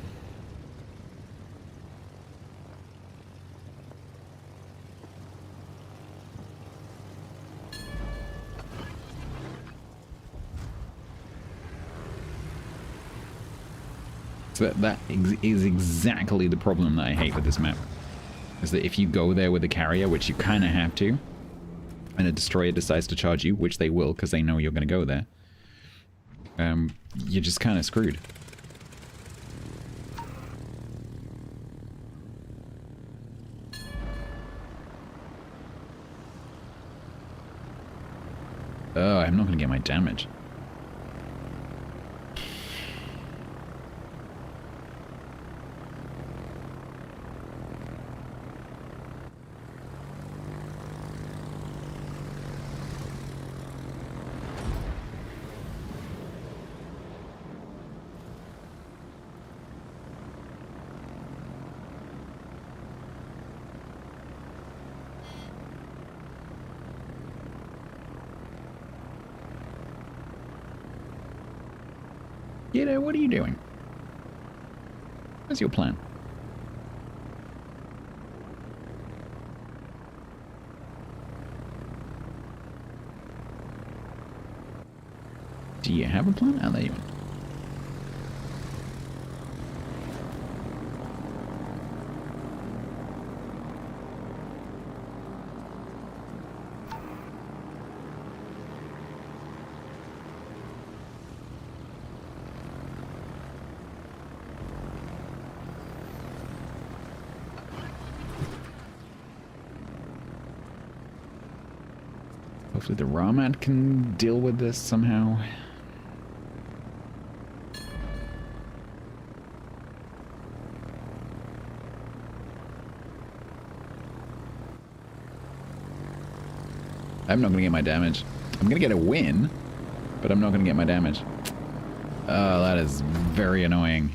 So that is exactly the problem that I hate with this map. Is that if you go there with a carrier, which you kind of have to, and a destroyer decides to charge you, which they will because they know you're going to go there, you're just kind of screwed. Oh, I'm not going to get my damage. You know, what are you doing? What's your plan? Do you have a plan? Oh, there you are. Hopefully the Ramad can deal with this somehow. I'm not going to get my damage. I'm going to get a win, but I'm not going to get my damage. Oh, that is very annoying.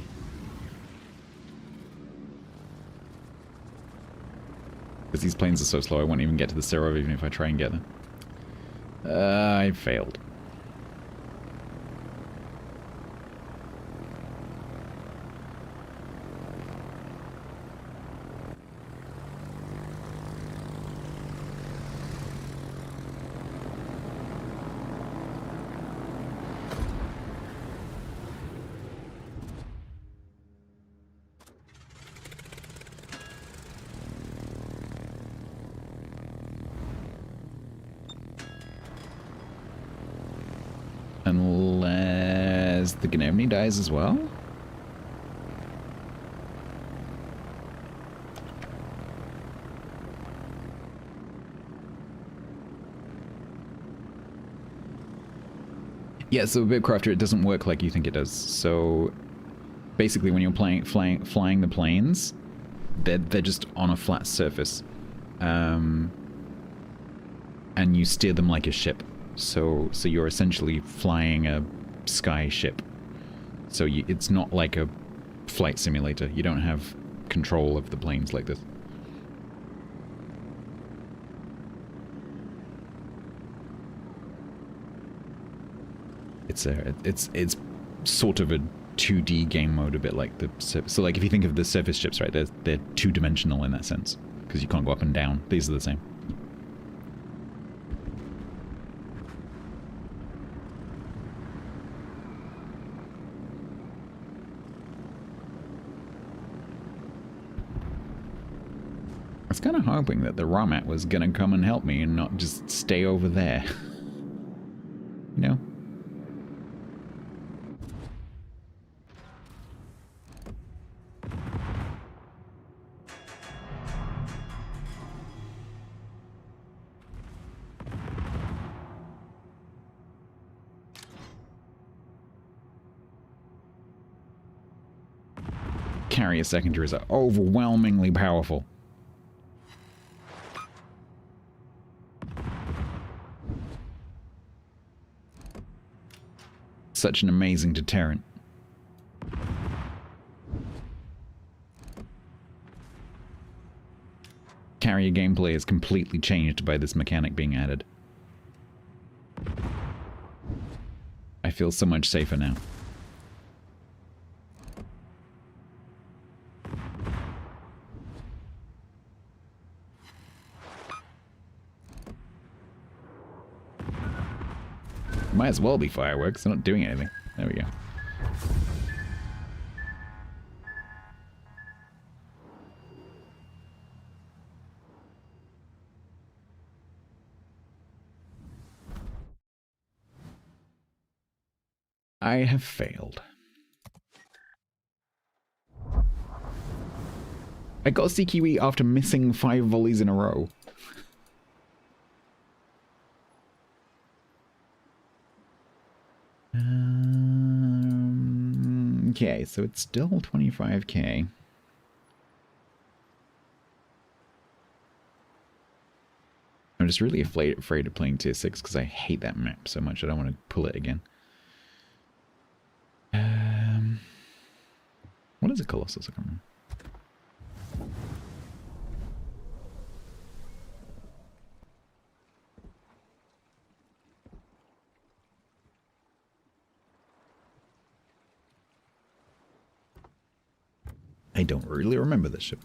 Because these planes are so slow, I won't even get to the Serov even if I try and get them. I failed. Unless the Gnemni dies as well? Yeah, so Bitcrafter, it doesn't work like you think it does. So basically when you're flying the planes, they're just on a flat surface. And you steer them like a ship. So you're essentially flying a sky ship. So it's not like a flight simulator. You don't have control of the planes like this. It's sort of a 2D game mode, a bit like the surface. So like if you think of the surface ships, right? They're two-dimensional in that sense because you can't go up and down. These are the same. I was kind of hoping that the Ramat was gonna come and help me and not just stay over there. You know? Carrier secondaries are overwhelmingly powerful. Such an amazing deterrent. Carrier gameplay is completely changed by this mechanic being added. I feel so much safer now. Might as well be fireworks. They're not doing anything. There we go. I have failed. I got CQE after missing 5 volleys in a row. Okay, so it's still 25k. I'm just really afraid of playing tier 6 because I hate that map so much. I don't want to pull it again. What is a Colossus? I can't remember. I don't really remember this ship.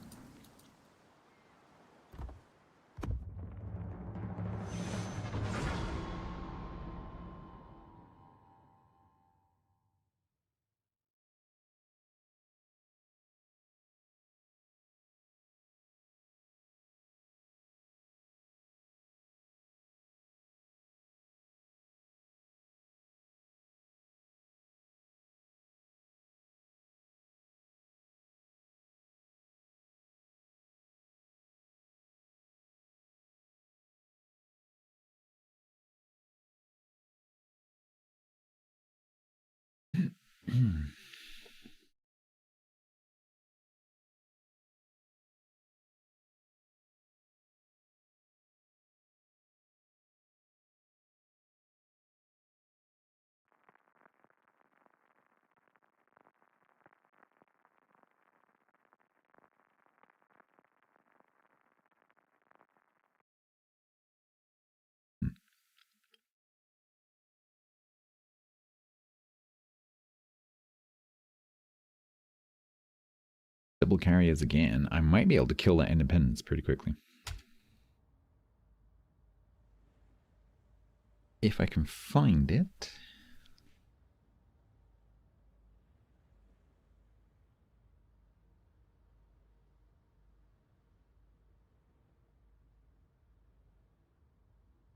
Double carriers again. I might be able to kill that independence pretty quickly. If I can find it.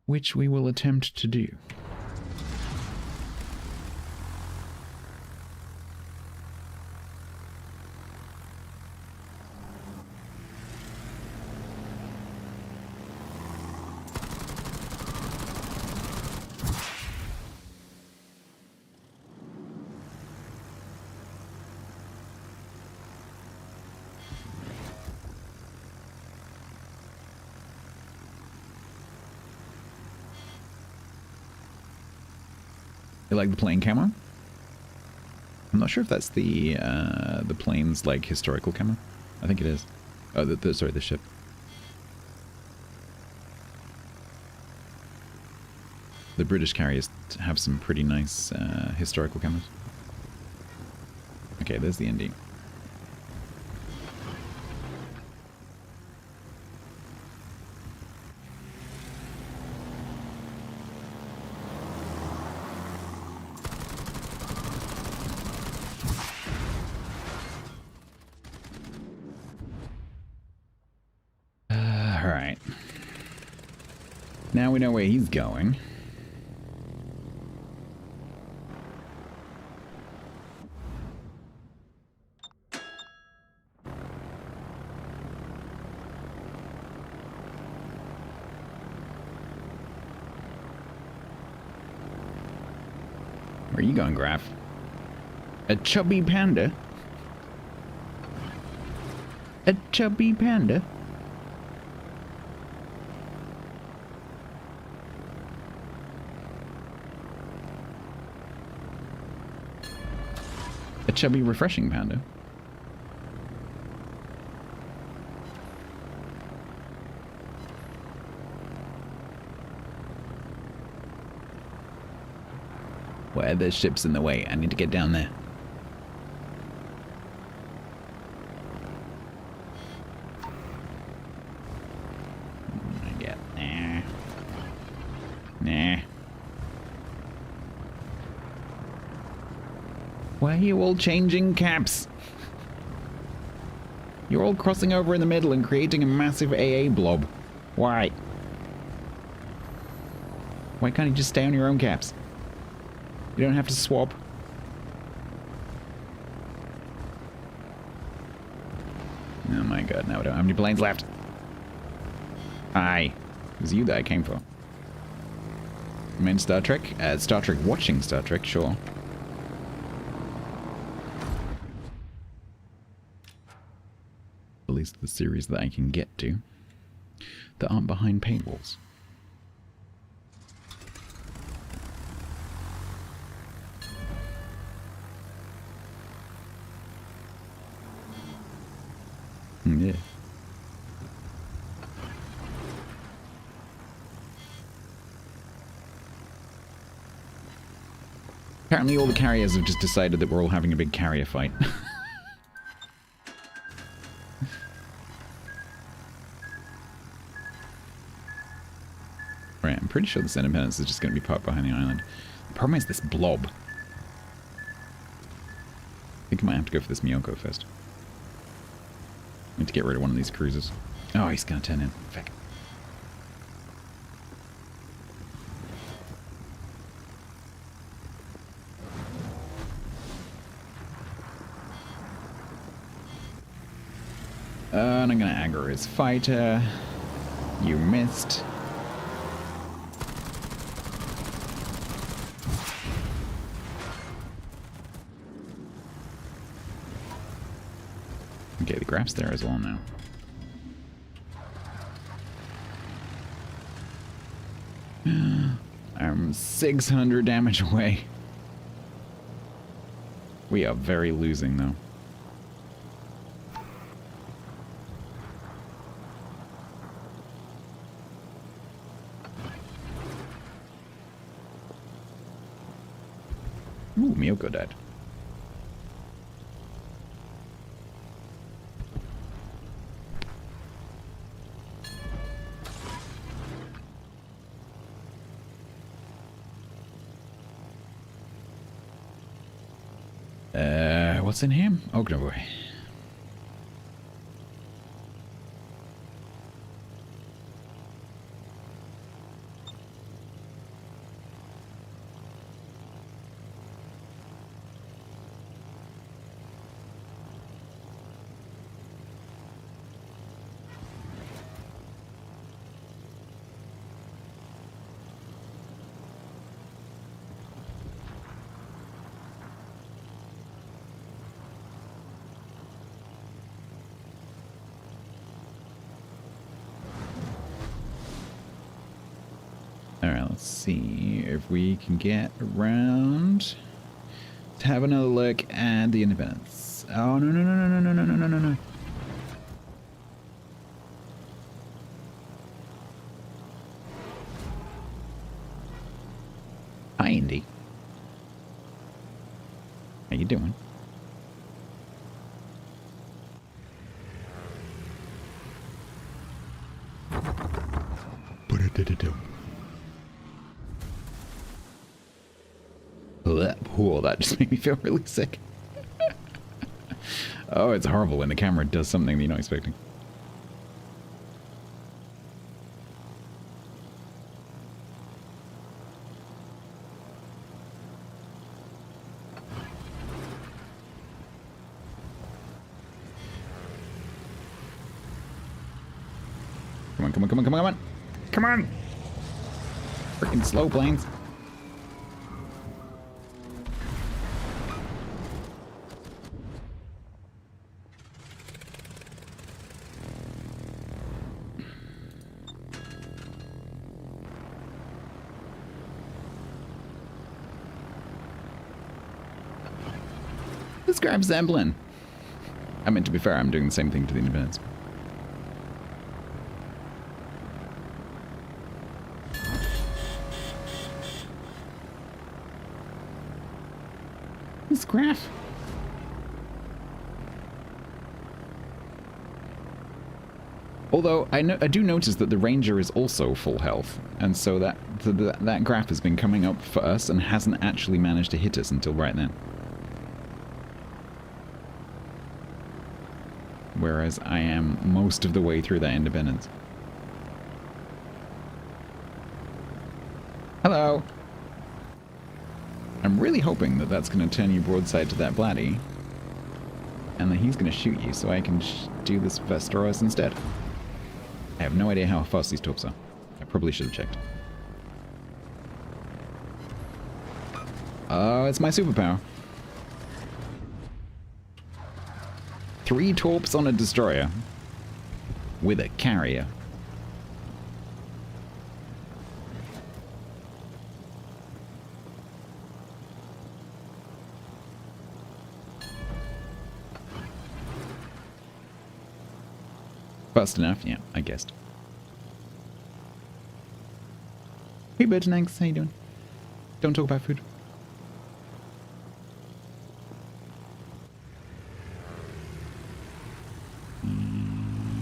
Which we will attempt to do. You like the plane camo? I'm not sure if that's the plane's like historical camo. I think it is. Oh, sorry, the ship. The British carriers have some pretty nice historical camos. Okay, there's the ND. Alright. Now we know where he's going. Where are you going, Graf? A chubby panda? A chubby panda? A chubby, refreshing panda? Where there's ships in the way, I need to get down there. Nah. Why are you all changing caps? You're all crossing over in the middle and creating a massive AA blob. Why? Why can't you just stay on your own caps? You don't have to swap. Oh my god, now I don't have any planes left. Hi. It was you that I came for. I mean Star Trek? Star Trek watching Star Trek, sure. At least the series that I can get to. That aren't behind paywalls. Yeah. Apparently all the carriers have just decided that we're all having a big carrier fight. Right, I'm pretty sure this Independence is just going to be parked behind the island. The problem is this blob. I think I might have to go for this Miyoko first. I need to get rid of one of these cruisers. Oh, he's going to turn in. Feck. And I'm going to aggro his fighter. You missed. Okay, the grap's there as well now. I'm 600 damage away. We are very losing though. Ooh, Miyoko died. What's in him? Oh, no boy. Alright, let's see if we can get around to have another look at the Independence. Oh, no, no, no, no, no, no, no, no, no, no. Hi, Indy. How you doing? Oh, that just made me feel really sick. Oh, it's horrible when the camera does something that you're not expecting. Come on, come on, come on, come on, come on! Come on! Freaking slow planes. Let's grab Zemplin. I mean, to be fair, I'm doing the same thing to the Independence. This graph. Although I do notice that the Ranger is also full health, and so that graph has been coming up for us and hasn't actually managed to hit us until right then. whereas I am most of the way through that independence. Hello! I'm really hoping that that's going to turn you broadside to that Blatty, and that he's going to shoot you so I can do this Vestoros instead. I have no idea how fast these torps are. I probably should have checked. Oh, it's my superpower. 3 torps on a destroyer. With a carrier. Fast enough? Yeah, I guessed. Hey, Bird Nanks, how you doing? Don't talk about food.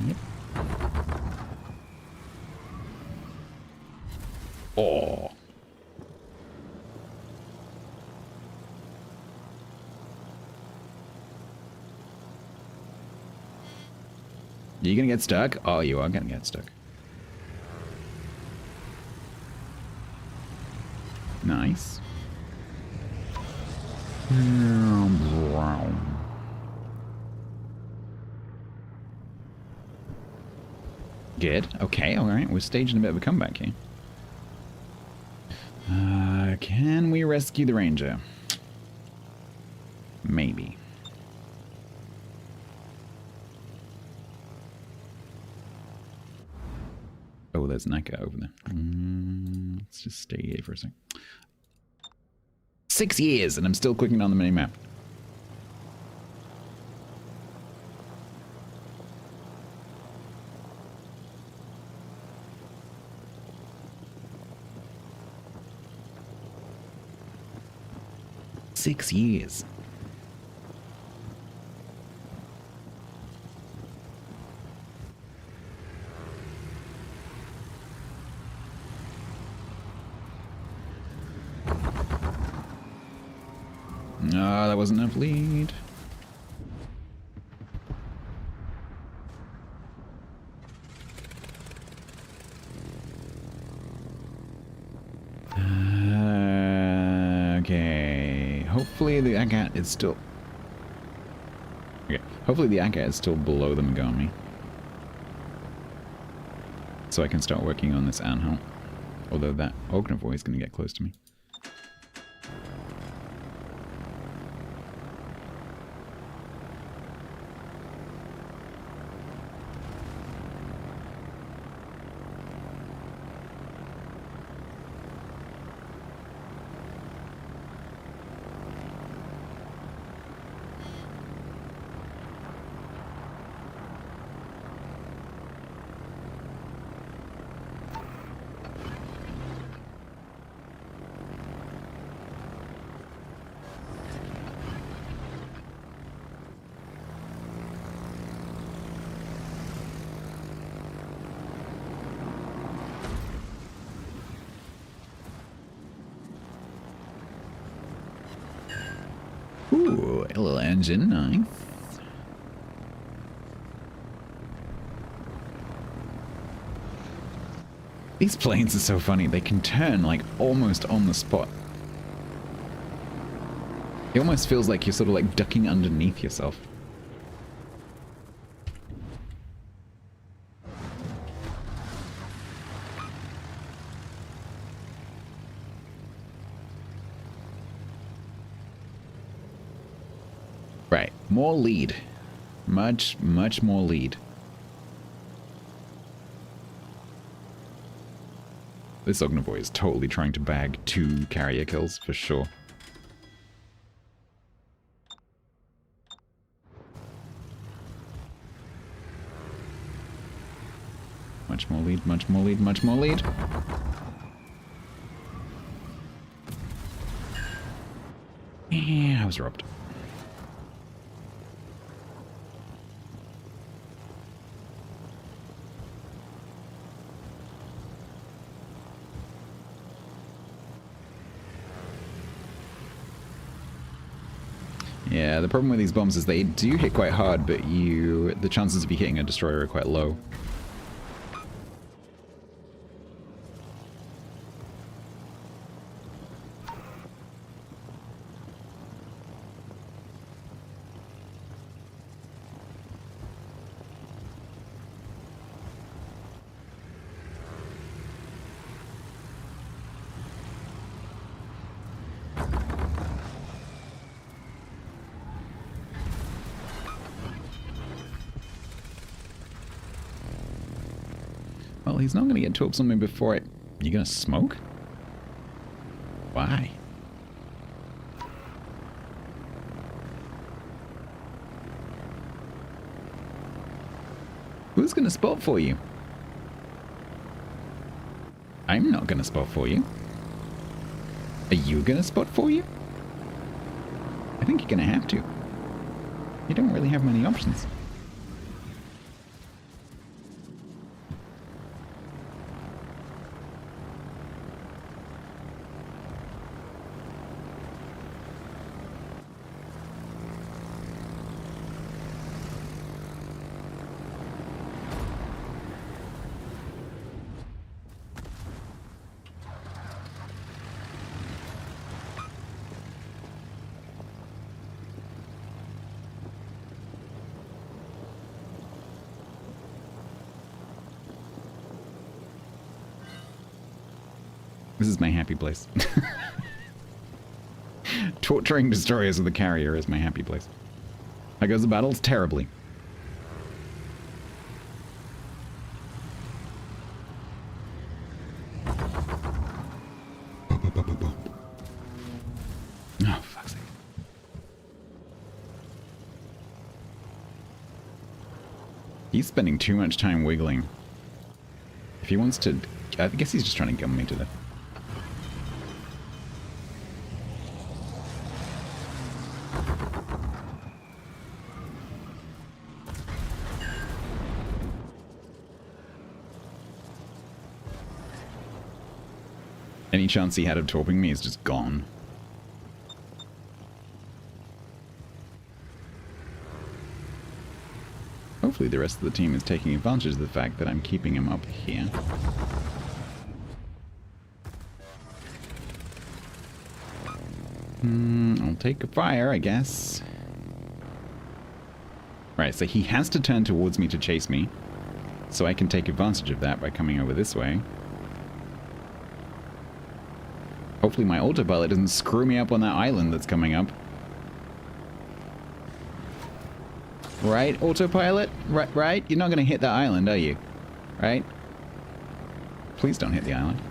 Yep. Oh. Are you gonna get stuck? Oh, you are gonna get stuck. Nice. Good. Okay, alright. We're staging a bit of a comeback here. Can we rescue the ranger? Maybe. Oh, there's an Aka over there. Let's just stay here for a sec. 6 years, and I'm still clicking on the mini-map. Six years. No, that wasn't enough lead. Okay. Hopefully the Agat is still... Okay. Hopefully the Agat is still below the Megami. So I can start working on this Anhalt. Although that Ognavoy is going to get close to me. Ooh, a little engine, nice. These planes are so funny, they can turn like almost on the spot. It almost feels like you're sort of like ducking underneath yourself. Right, more lead. Much, much more lead. This Ognavoy is totally trying to bag 2 carrier kills, for sure. Much more lead, much more lead, much more lead. Yeah, I was robbed. Yeah, Yeah, the problem with these bombs is they do hit quite hard, but the chances of you hitting a destroyer are quite low. Well, he's not going to get torps on me before it... You going to smoke? Why? Who's going to spot for you? I'm not going to spot for you. Are you going to spot for you? I think you're going to have to. You don't really have many options. This is my happy place. Torturing destroyers with the carrier is my happy place. How goes the battles? Terribly. Oh, fuck's sake. He's spending too much time wiggling. If he wants to... I guess he's just trying to gun me to death. Any chance he had of torping me is just gone. Hopefully the rest of the team is taking advantage of the fact that I'm keeping him up here. I'll take a fire, I guess. Right, so he has to turn towards me to chase me. So I can take advantage of that by coming over this way. Hopefully my autopilot doesn't screw me up on that island that's coming up. Right, autopilot? Right? You're not going to hit that island, are you? Right? Please don't hit the island.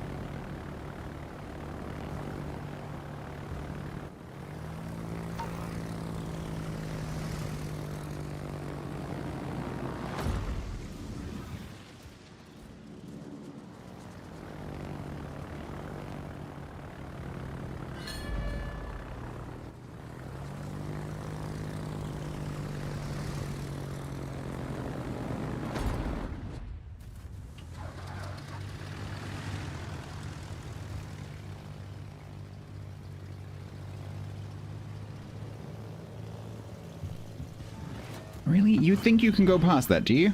Really? You think you can go past that, do you?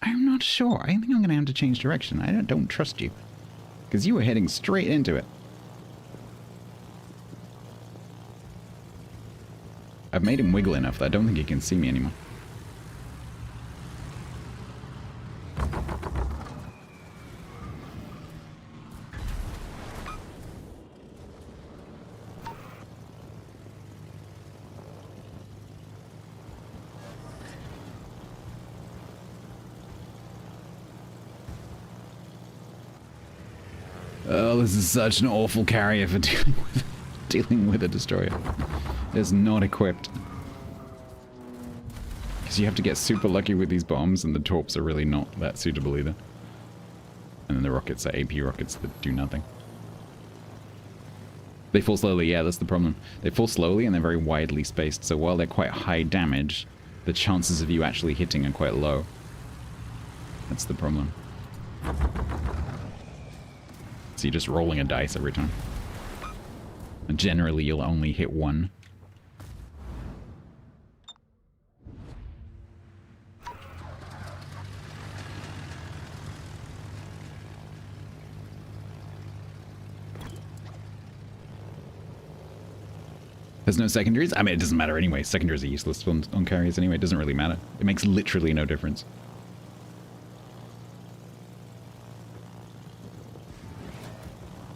I'm not sure. I think I'm going to have to change direction. I don't trust you. Because you were heading straight into it. I've made him wiggle enough that I don't think he can see me anymore. Oh, this is such an awful carrier for dealing with a destroyer. It's not equipped. Because you have to get super lucky with these bombs, and the torps are really not that suitable either. And then the rockets are AP rockets that do nothing. They fall slowly, yeah, that's the problem. They fall slowly and they're very widely spaced, so while they're quite high damage, the chances of you actually hitting are quite low. That's the problem. So you're just rolling a dice every time. And generally you'll only hit one. There's no secondaries? I mean, it doesn't matter anyway. Secondaries are useless on carriers anyway. It doesn't really matter. It makes literally no difference.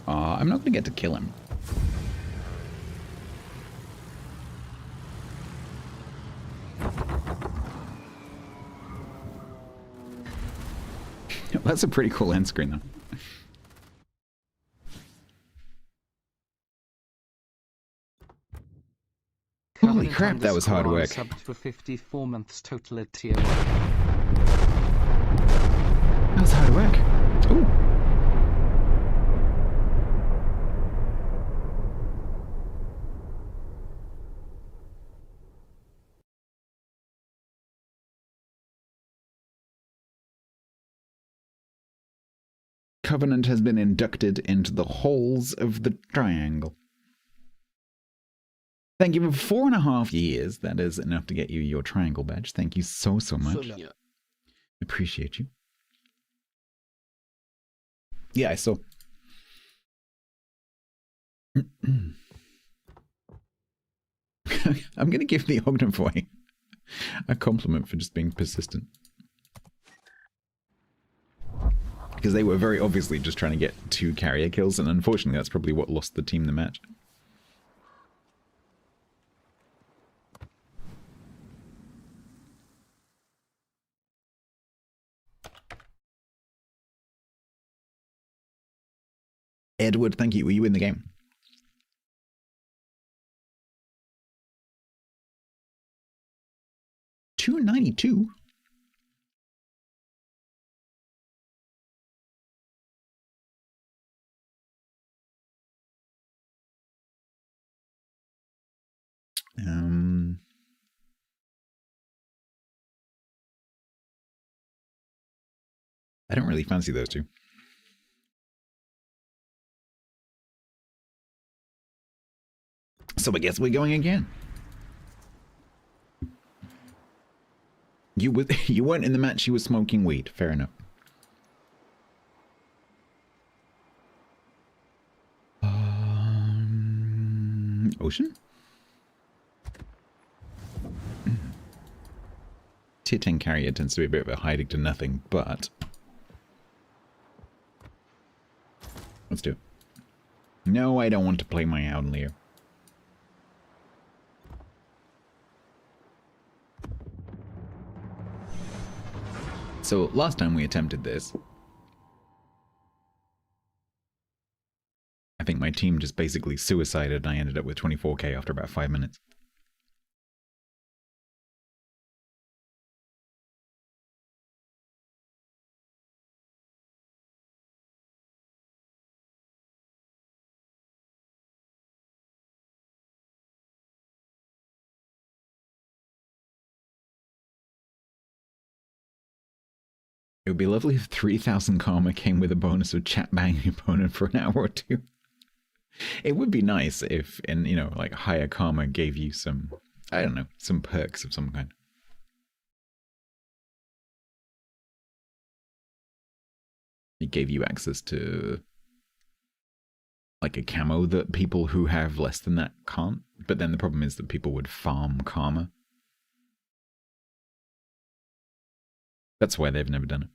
I'm not going to get to kill him. That's a pretty cool end screen, though. Holy crap, that was hard work. Subbed for 54 months total at tier 1. That was hard work. Ooh. Covenant has been inducted into the halls of the triangle. Thank you for 4.5 years. That is enough to get you your triangle badge. Thank you so much. Appreciate you. Yeah, I saw. I'm going to give the Ognivoy a compliment for just being persistent. Because they were very obviously just trying to get 2 carrier kills, and unfortunately that's probably what lost the team the match. Edward, thank you. Were you in the game? $292? I don't really fancy those two. So I guess we're going again. You weren't in the match, you were smoking weed. Fair enough. Ocean? Tier 10 carrier tends to be a bit of a hiding to nothing, but let's do it. No, I don't want to play my Howden Leo. So last time we attempted this, I think my team just basically suicided and I ended up with 24k after about 5 minutes. It would be lovely if 3,000 karma came with a bonus of chat banging your opponent for an hour or 2. It would be nice if, like higher karma gave you some, I don't know, some perks of some kind. It gave you access to like a camo that people who have less than that can't. But then the problem is that people would farm karma. That's why they've never done it.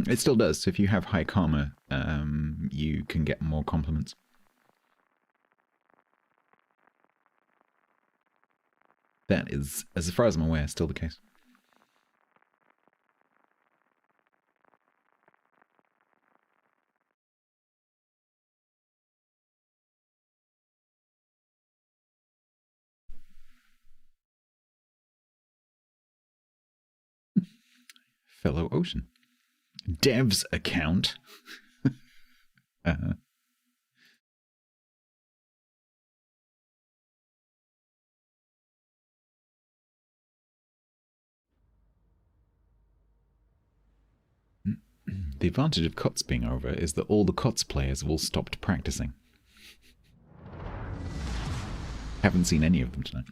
It still does. If you have high karma, you can get more compliments. That is, as far as I'm aware, still the case. Fellow Ocean. Dev's account. The advantage of COTS being over is that all the COTS players have all stopped practicing. Haven't seen any of them tonight.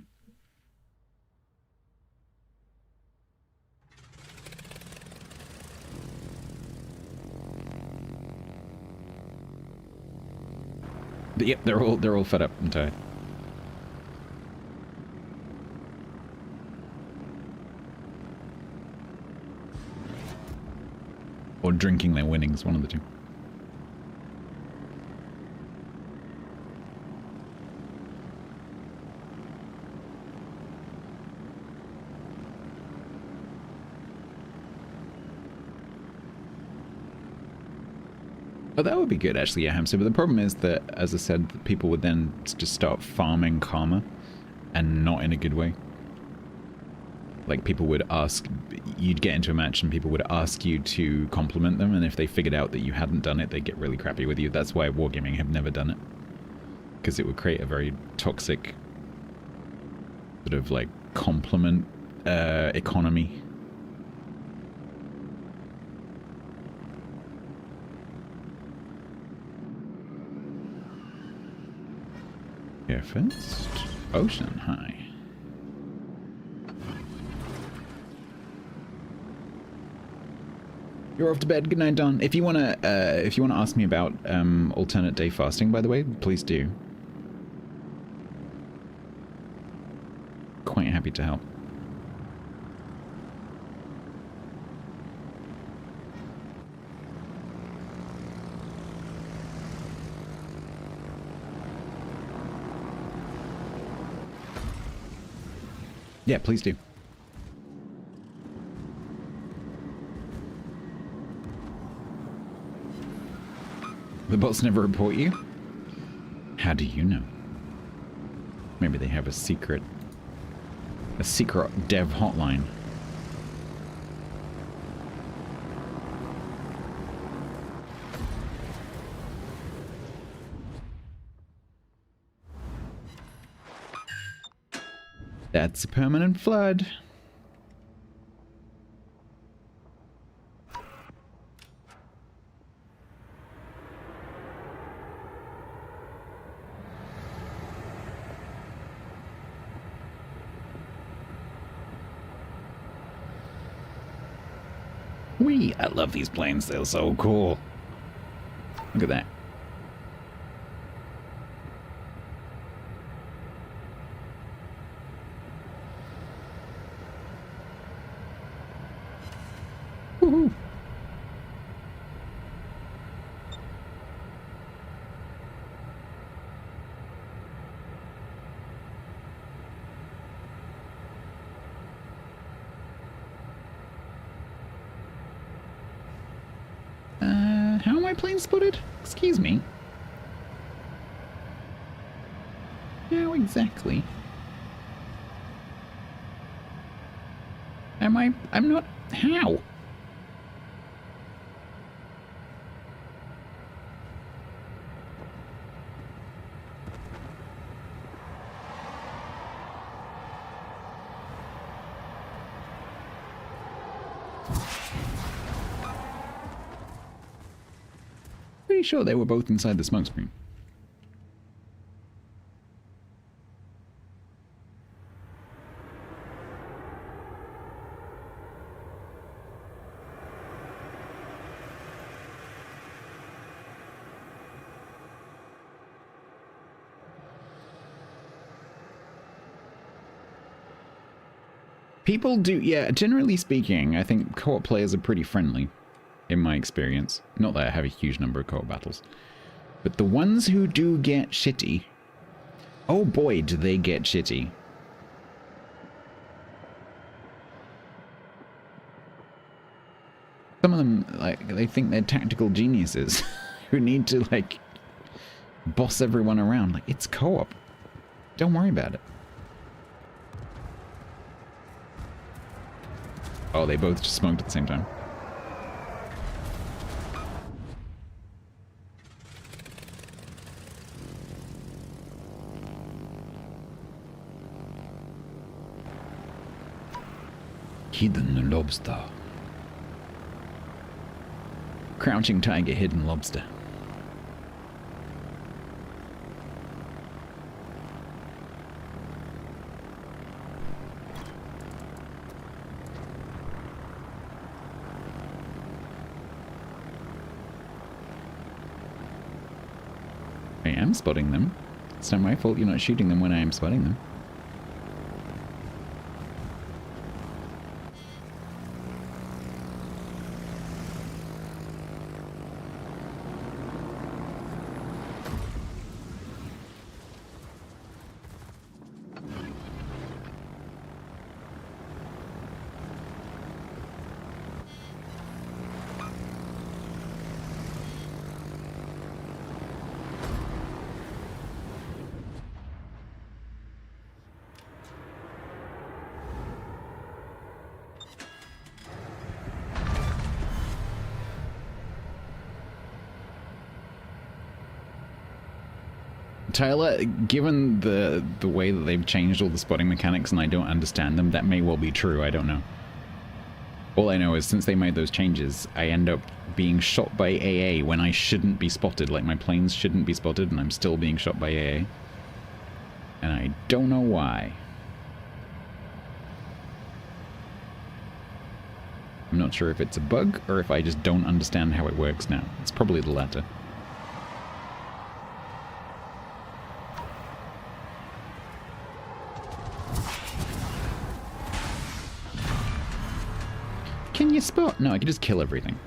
Yep, they're all fed up and tired. Or drinking their winnings, one of the two. Oh, that would be good, actually, yeah, Hamster. But the problem is that, as I said, people would then just start farming karma, and not in a good way. Like, people would ask, you'd get into a match and people would ask you to compliment them, and if they figured out that you hadn't done it, they'd get really crappy with you. That's why Wargaming have never done it. Because it would create a very toxic, sort of, like, compliment economy. Here first. Ocean high. You're off to bed. Good night, Don. If you wanna ask me about alternate day fasting, by the way, please do. Quite happy to help. Yeah, please do. The bots never report you? How do you know? Maybe they have a secret dev hotline. That's a permanent flood. Whee! I love these planes, they're so cool. Look at that. Woohoo! How am I plane spotted? Excuse me. How exactly? I'm not... How? Pretty sure they were both inside the smoke screen. People do, yeah, generally speaking, I think co-op players are pretty friendly, in my experience. Not that I have a huge number of co-op battles. But the ones who do get shitty, oh boy, do they get shitty. Some of them, like, they think they're tactical geniuses who need to, like, boss everyone around. Like, it's co-op. Don't worry about it. Oh, they both just smoked at the same time. Hidden lobster. Crouching tiger, hidden lobster. am spotting them. It's not my fault you're not shooting them when I am spotting them. Tyler, given the way that they've changed all the spotting mechanics and I don't understand them, that may well be true, I don't know. All I know is since they made those changes, I end up being shot by AA when I shouldn't be spotted, like my planes shouldn't be spotted, and I'm still being shot by AA. And I don't know why. I'm not sure if it's a bug or if I just don't understand how it works now. It's probably the latter. Can you spot? No, I can just kill everything.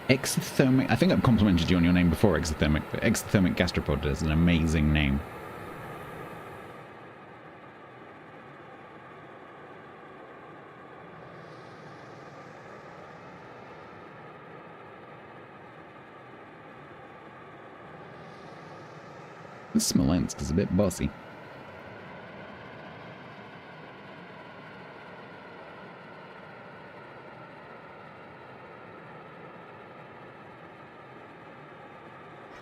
Exothermic. I think I've complimented you on your name before, Exothermic, but Exothermic Gastropod is an amazing name. This Smolensk is a bit bossy.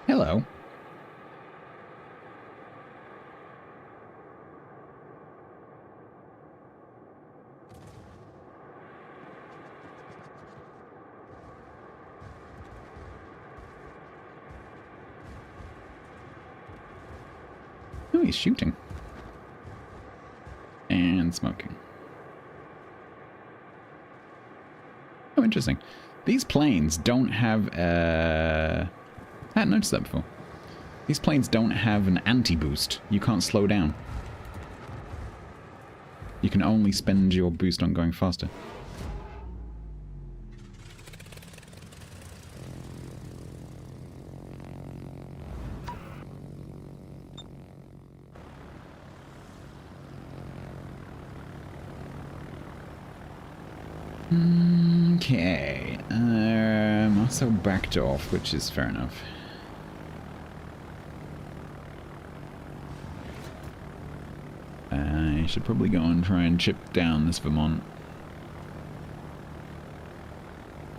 Hello. Oh, he's shooting. And smoking. Oh, interesting. These planes don't have I hadn't noticed that before. These planes don't have an anti-boost. You can't slow down. You can only spend your boost on going faster. Okay, also backed off, which is fair enough. I should probably go and try and chip down this Vermont.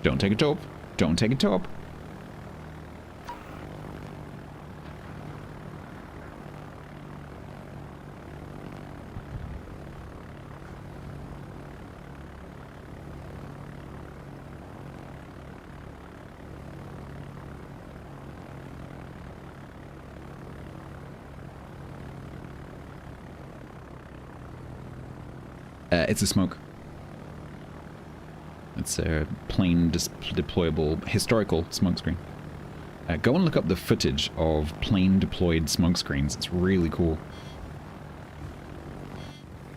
Don't take a top. Don't take a top. It's a smoke. It's a plain deployable historical smokescreen. Go and look up the footage of plane deployed smokescreens. It's really cool.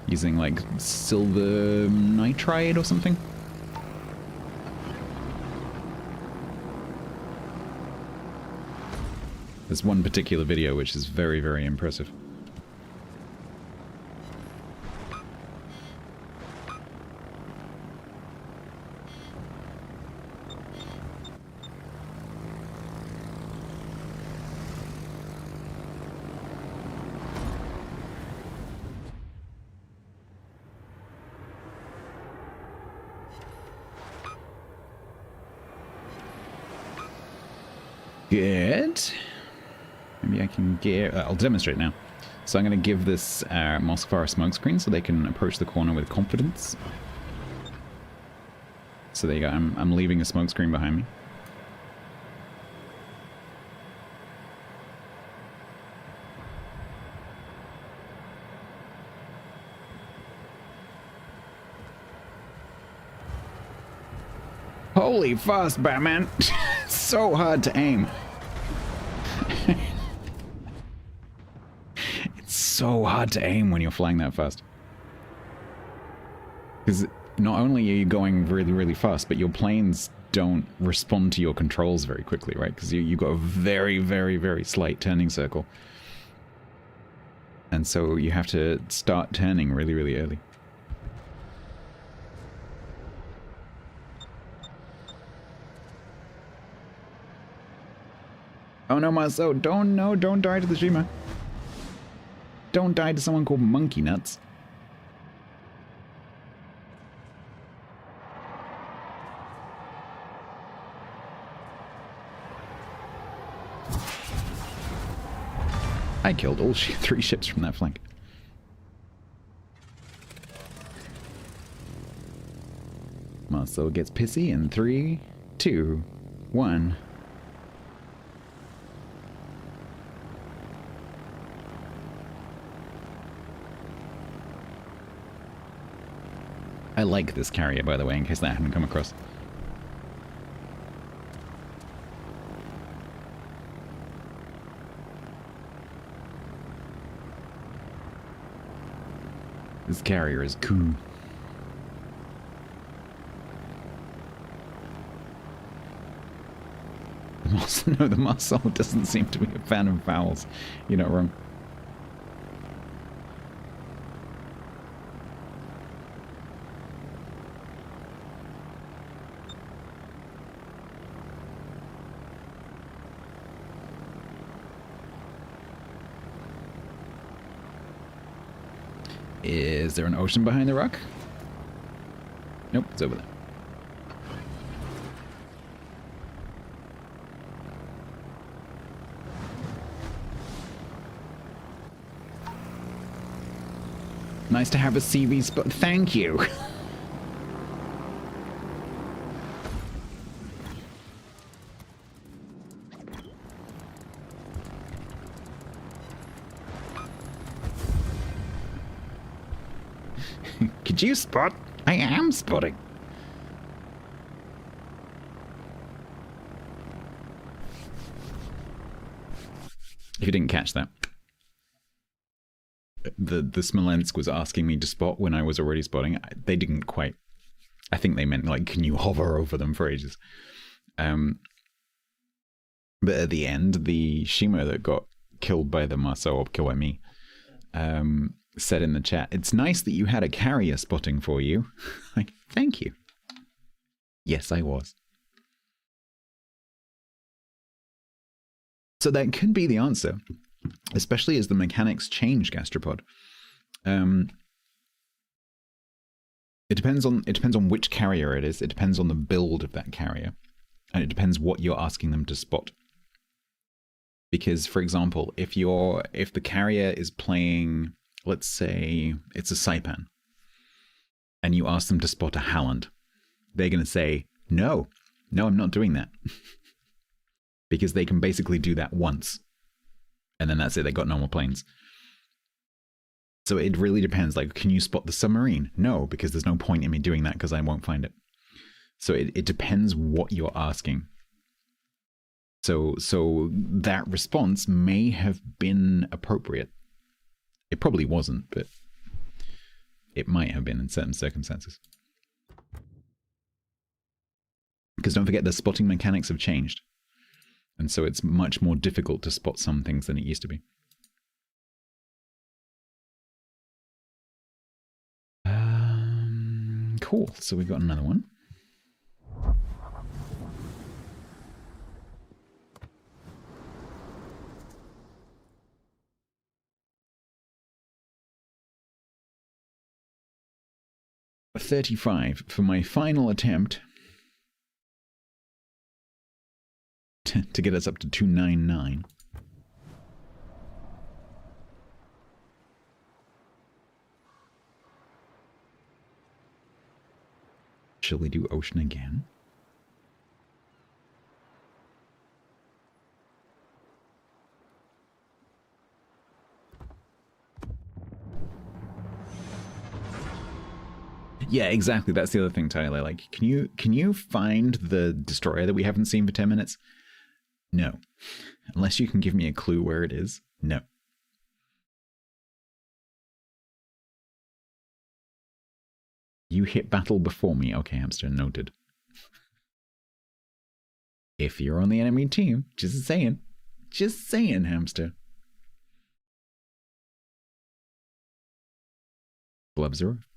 Using like silver nitride or something. There's one particular video which is very, very impressive. Good. Maybe I can give... I'll demonstrate now. So I'm going to give this Moskva a smokescreen so they can approach the corner with confidence. So there you go. I'm leaving a smokescreen behind me. Holy fast, Batman! So hard to aim. It's so hard to aim when you're flying that fast. Because not only are you going really, really fast, but your planes don't respond to your controls very quickly, right? Because you've got a very, very, very slight turning circle. And so you have to start turning really, really early. Oh no, Marcel, don't die to the Shima. Don't die to someone called Monkey Nuts. I killed all 3 ships from that flank. Marcel gets pissy in 3, 2, 1. I like this carrier, by the way, in case that hadn't come across. This carrier is cool. The Marcel doesn't seem to be a fan of vowels. You're not wrong. Is there an ocean behind the rock? Nope, it's over there. Nice to have a CV spot. Thank you. Could you spot? I am spotting. If you didn't catch that. The Smolensk was asking me to spot when I was already spotting. They didn't quite. I think they meant, like, can you hover over them for ages? But at the end, the Shima that got killed by the Marcel, or killed by me, said in the chat, it's nice that you had a carrier spotting for you. Like, thank you. Yes, I was. So that could be the answer. Especially as the mechanics change, Gastropod. It depends on which carrier it is. It depends on the build of that carrier, and it depends what you're asking them to spot. Because, for example, if the carrier is playing, let's say it's a Saipan, and you ask them to spot a Halland, they're going to say, no, I'm not doing that. Because they can basically do that once. And then that's it, they got no more planes. So it really depends, like, can you spot the submarine? No, because there's no point in me doing that because I won't find it. So it depends what you're asking. So that response may have been appropriate. It probably wasn't, but it might have been in certain circumstances. Because don't forget, the spotting mechanics have changed. And so it's much more difficult to spot some things than it used to be. Cool. So we've got another one. A 35 for my final attempt to get us up to 299. Shall we do ocean again? Yeah, exactly. That's the other thing, Tyler. Like, can you find the destroyer that we haven't seen for 10 minutes? No. Unless you can give me a clue where it is. No. You hit battle before me. Okay, hamster, noted. If you're on the enemy team, just saying, hamster. Gloves are off.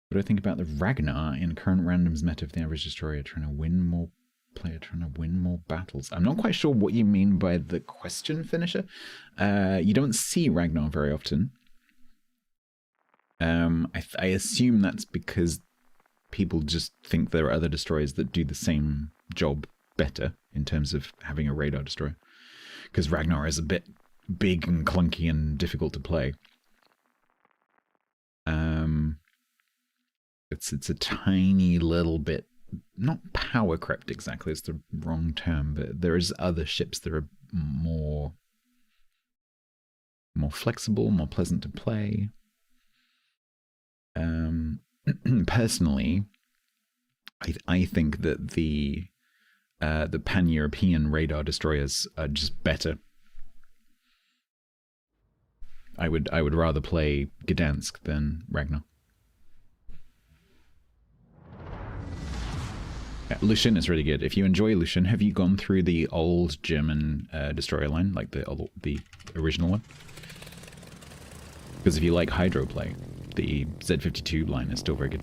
What do I think about the Ragnar in current randoms meta of the average destroyer trying to win more battles? I'm not quite sure what you mean by the question finisher. You don't see Ragnar very often. I assume that's because people just think there are other destroyers that do the same job better in terms of having a radar destroyer. Because Ragnar is a bit big and clunky and difficult to play. It's a tiny little bit, not power crept exactly, it's the wrong term, but there is other ships that are more flexible, more pleasant to play. Personally, I think that the pan-European radar destroyers are just better. I would rather play Gdansk than Ragnar. Lushin is really good. If you enjoy Lushin, have you gone through the old German destroyer line, like the original one? Because if you like Hydroplay, the Z52 line is still very good.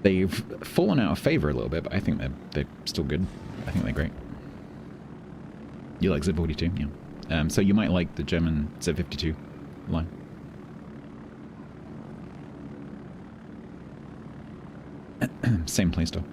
They've fallen out of favor a little bit, but I think they're still good. I think they're great. You like Z42, yeah. So you might like the German Z52 line. Same playstyle.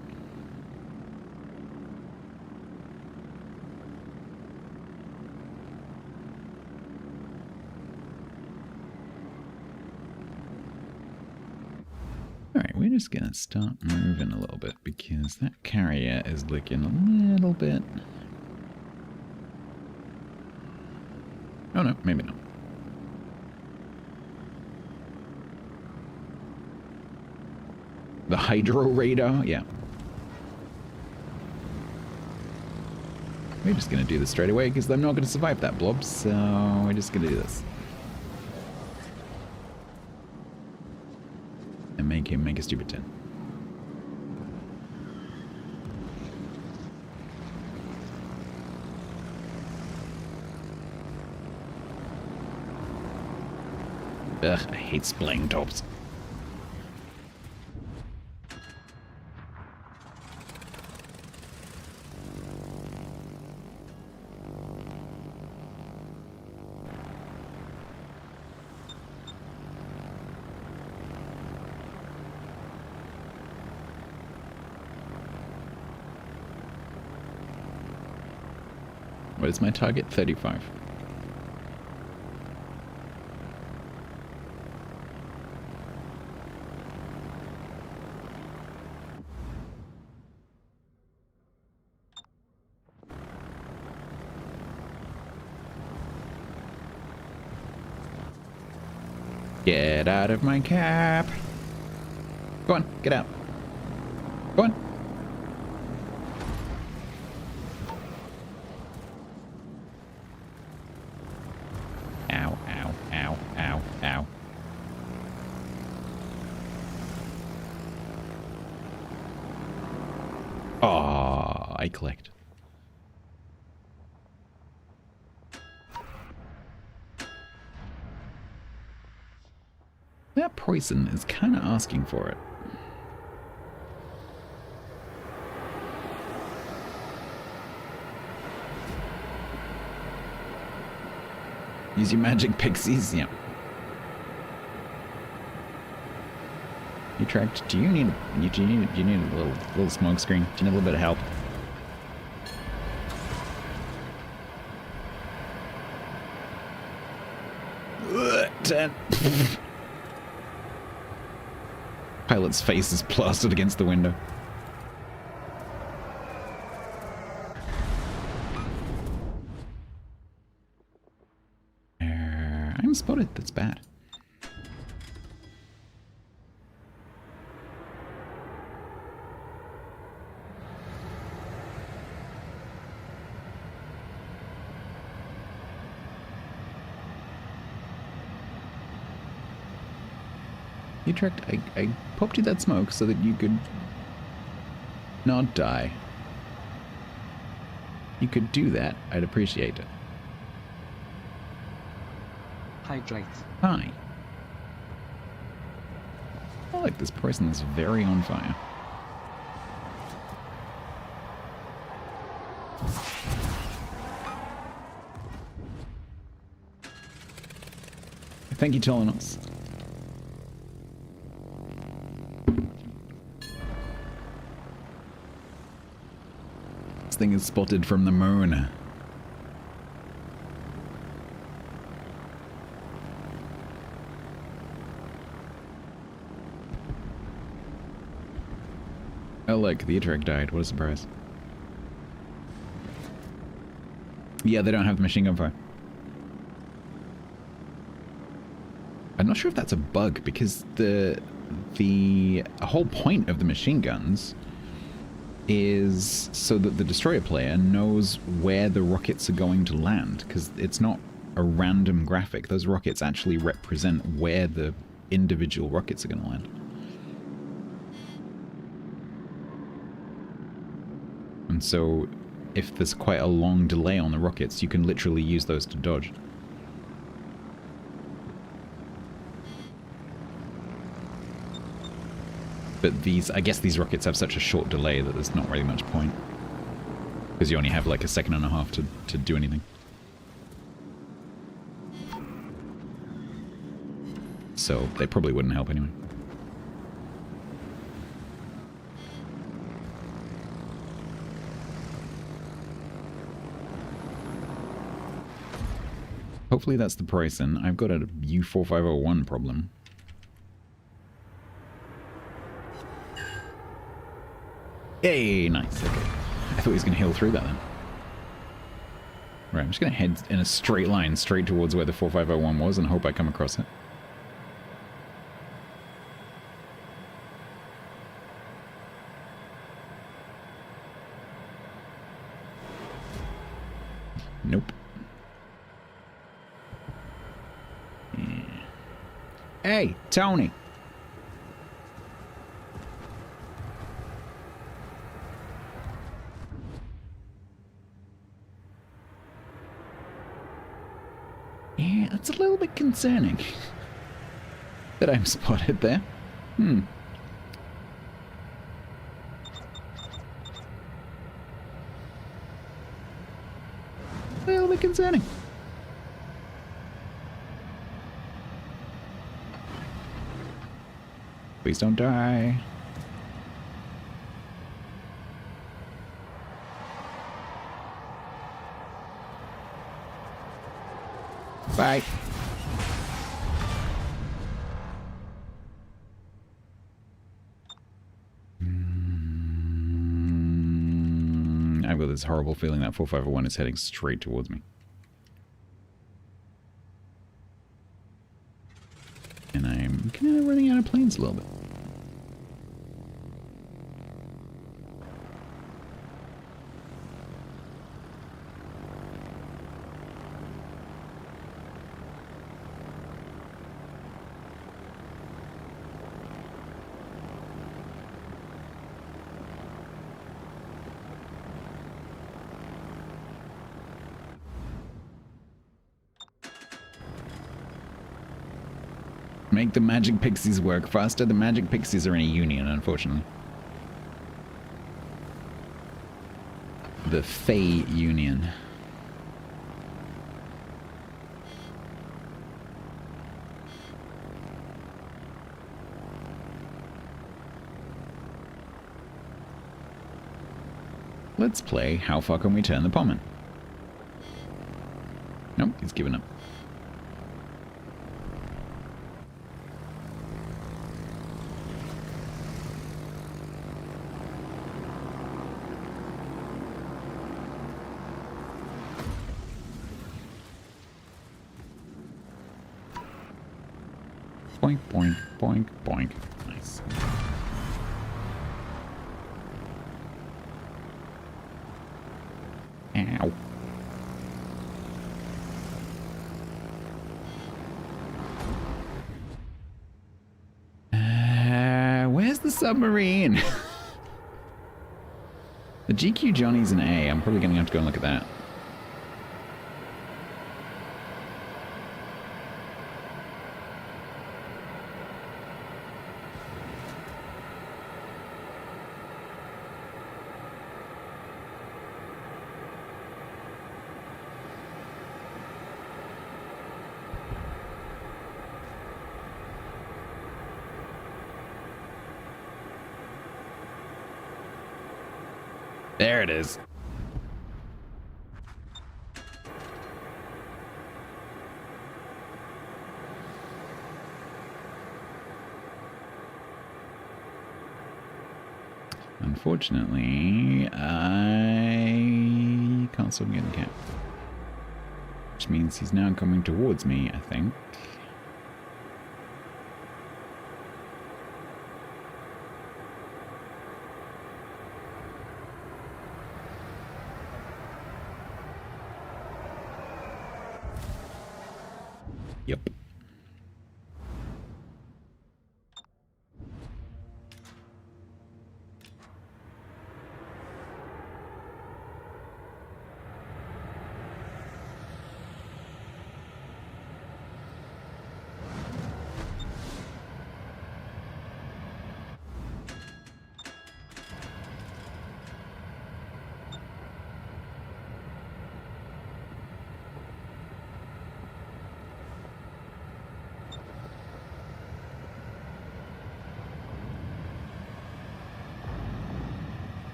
Alright, we're just gonna start moving a little bit because that carrier is looking a little bit... Oh no, maybe not. The Hydro Radar? Yeah. We're just gonna do this straight away because I'm not gonna survive that blob, so we're just gonna do this. And make him make a stupid 10. Ugh, I hate splaying tops. What is my target? 35. Get out of my cap. Go on, get out. Go on. Ow, ow, ow, ow, ow. Oh, I collect. That poison is kind of asking for it. Use your magic pixies, yeah. You tracked. Do you need a little smoke screen? Do you need a little bit of help? Pilot's face is plastered against the window. spotted. That's bad. Utrecht, I popped you that smoke so that you could not die. You could do that. I'd appreciate it. Hydrate. Hi. I like this person is very on fire. Thank you, Telenos. This thing is spotted from the moon. Oh look, the Utrecht died. What a surprise. Yeah, they don't have the machine gun fire. I'm not sure if that's a bug, because the whole point of the machine guns is so that the destroyer player knows where the rockets are going to land, because it's not a random graphic. Those rockets actually represent where the individual rockets are going to land. And so, if there's quite a long delay on the rockets, you can literally use those to dodge. But these, I guess these rockets have such a short delay that there's not really much point. Because you only have like a second and a half to do anything. So, they probably wouldn't help anyway. Hopefully that's the price, and I've got a U4501 problem. Hey, nice, okay. I thought he was going to heal through that then. Right, I'm just going to head in a straight line straight towards where the 4501 was and hope I come across it. Nope. Hey, Tony. Yeah, that's a little bit concerning that I'm spotted there. A little bit concerning. Please don't die. Bye. I've got this horrible feeling that 4501 is heading straight towards me. And I'm kind of running out of planes a little bit. Make the magic pixies work faster. The magic pixies are in a union, unfortunately. The Fae Union. Let's play How Far Can We Turn the Pommin? Nope, he's given up. Boink, boink, boink, boink. Nice. Ow. Where's the submarine? The GQ Johnny's an A. I'm probably going to have to go and look at that. There it is. Unfortunately, I can't swim getting the cat. Which means he's now coming towards me, I think. Yep.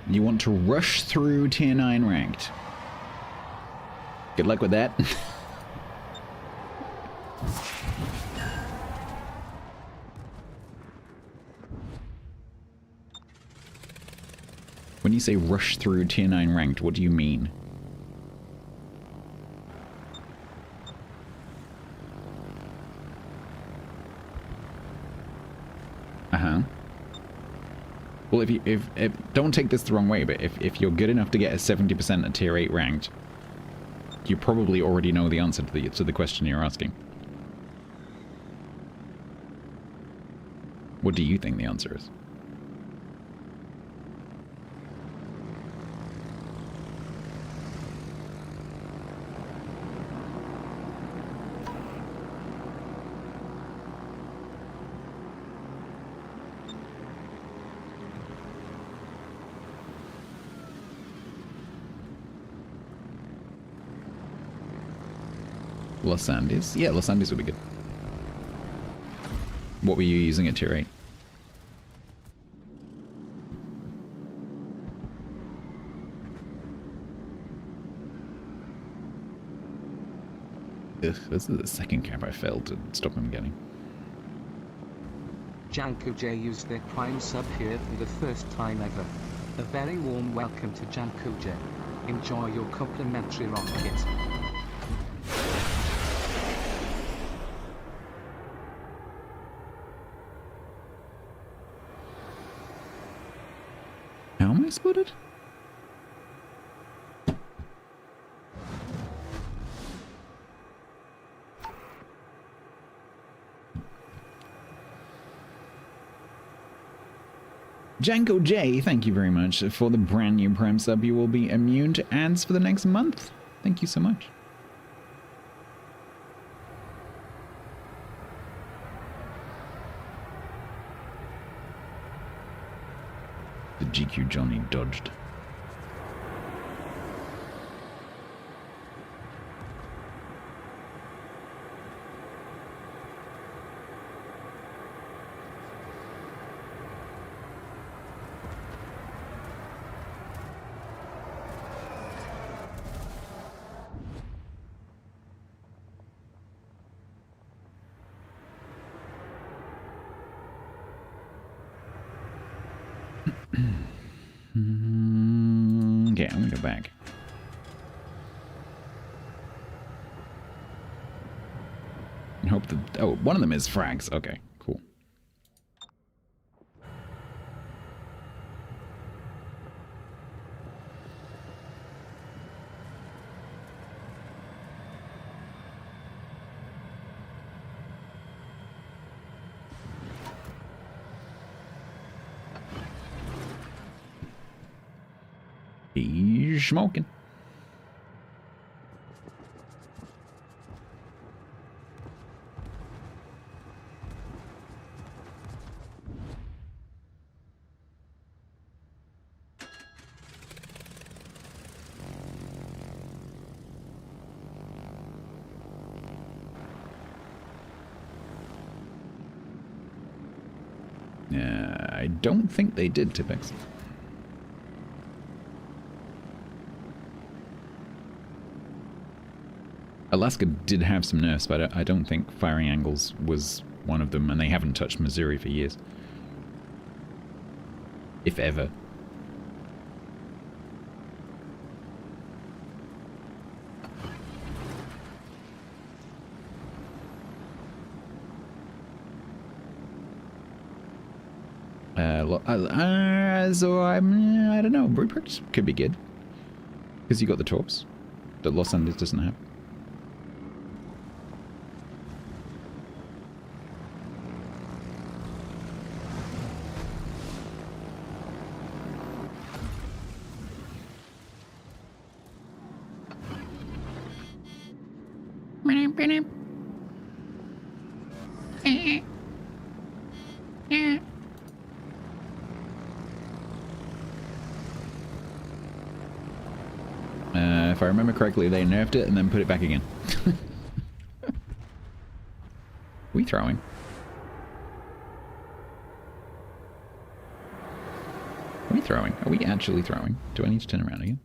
You want to rush through tier 9 ranked. Good luck with that. When you say rush through tier 9 ranked, what do you mean? Uh-huh. Well, if don't take this the wrong way, but if you're good enough to get a 70% at tier 8 ranked, you probably already know the answer to the question you're asking. What do you think the answer is? Los Andes? Yeah, Los Andes would be good. What were you using at tier 8? Ugh, this is the second cap I failed to stop him getting. Janko J used their prime sub here for the first time ever. A very warm welcome to Janko J. Enjoy your complimentary rocket. How am I spotted? Janko J, thank you very much for the brand new Prime sub. You will be immune to ads for the next month. Thank you so much. The GQ Johnny dodged. Okay, I'm gonna go back. And hope Oh, one of them is frags. Okay, cool. He's smoking. I don't think they did, Tipex. Alaska did have some nerfs, but I don't think firing angles was one of them, and they haven't touched Missouri for years. If ever. So I don't know. Ruprecht could be good because you got the torps that Los Angeles doesn't have. If I remember correctly, they nerfed it and then put it back again. Are we throwing? Are we throwing? Are we actually throwing? Do I need to turn around again?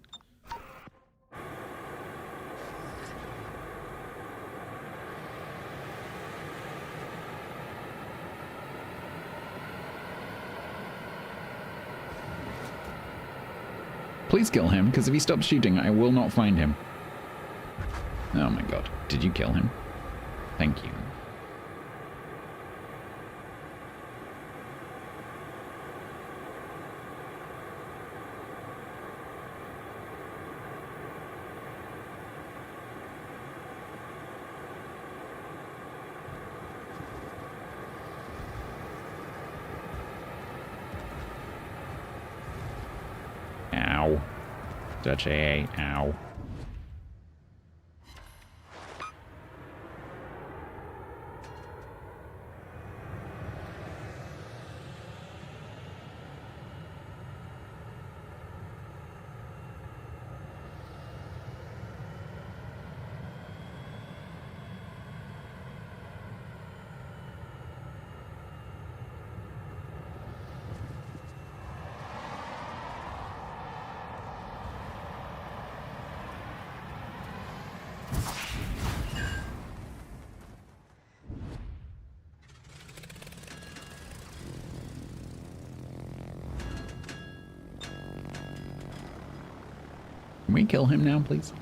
Please kill him, because if he stops shooting, I will not find him. Oh my god. Did you kill him? Thank you. Ow. Such a ow. Can we kill him now, please?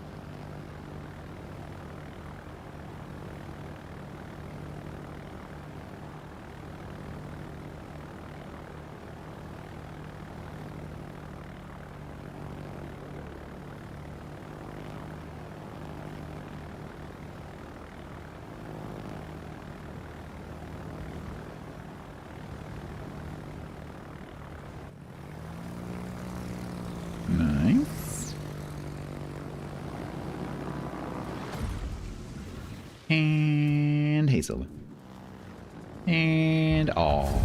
Nice. And hey, Silver. And all.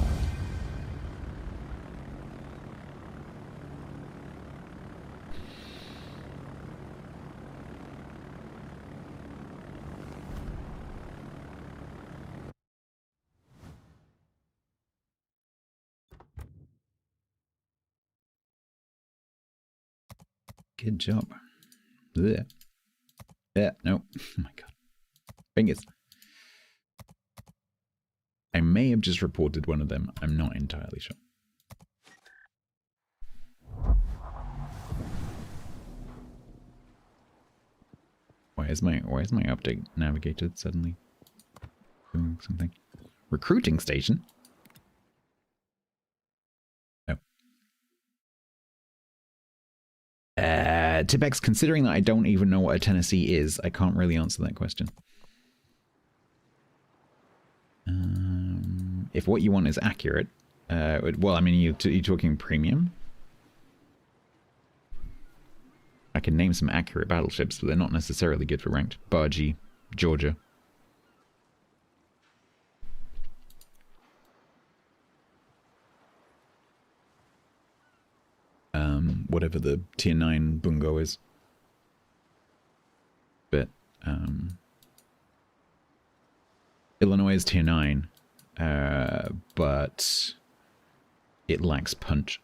Good job. Blech. Yeah, no. Oh my god. Fingers. I may have just reported one of them. I'm not entirely sure. Why is my update navigated suddenly? doing something. Recruiting station? No. Tipex, considering that I don't even know what a Tennessee is, I can't really answer that question. If what you want is accurate, well, I mean, you're talking premium? I can name some accurate battleships, but they're not necessarily good for ranked. Bargy, Georgia. Whatever the tier 9 bungo is. But, Illinois is tier 9, but it lacks punch.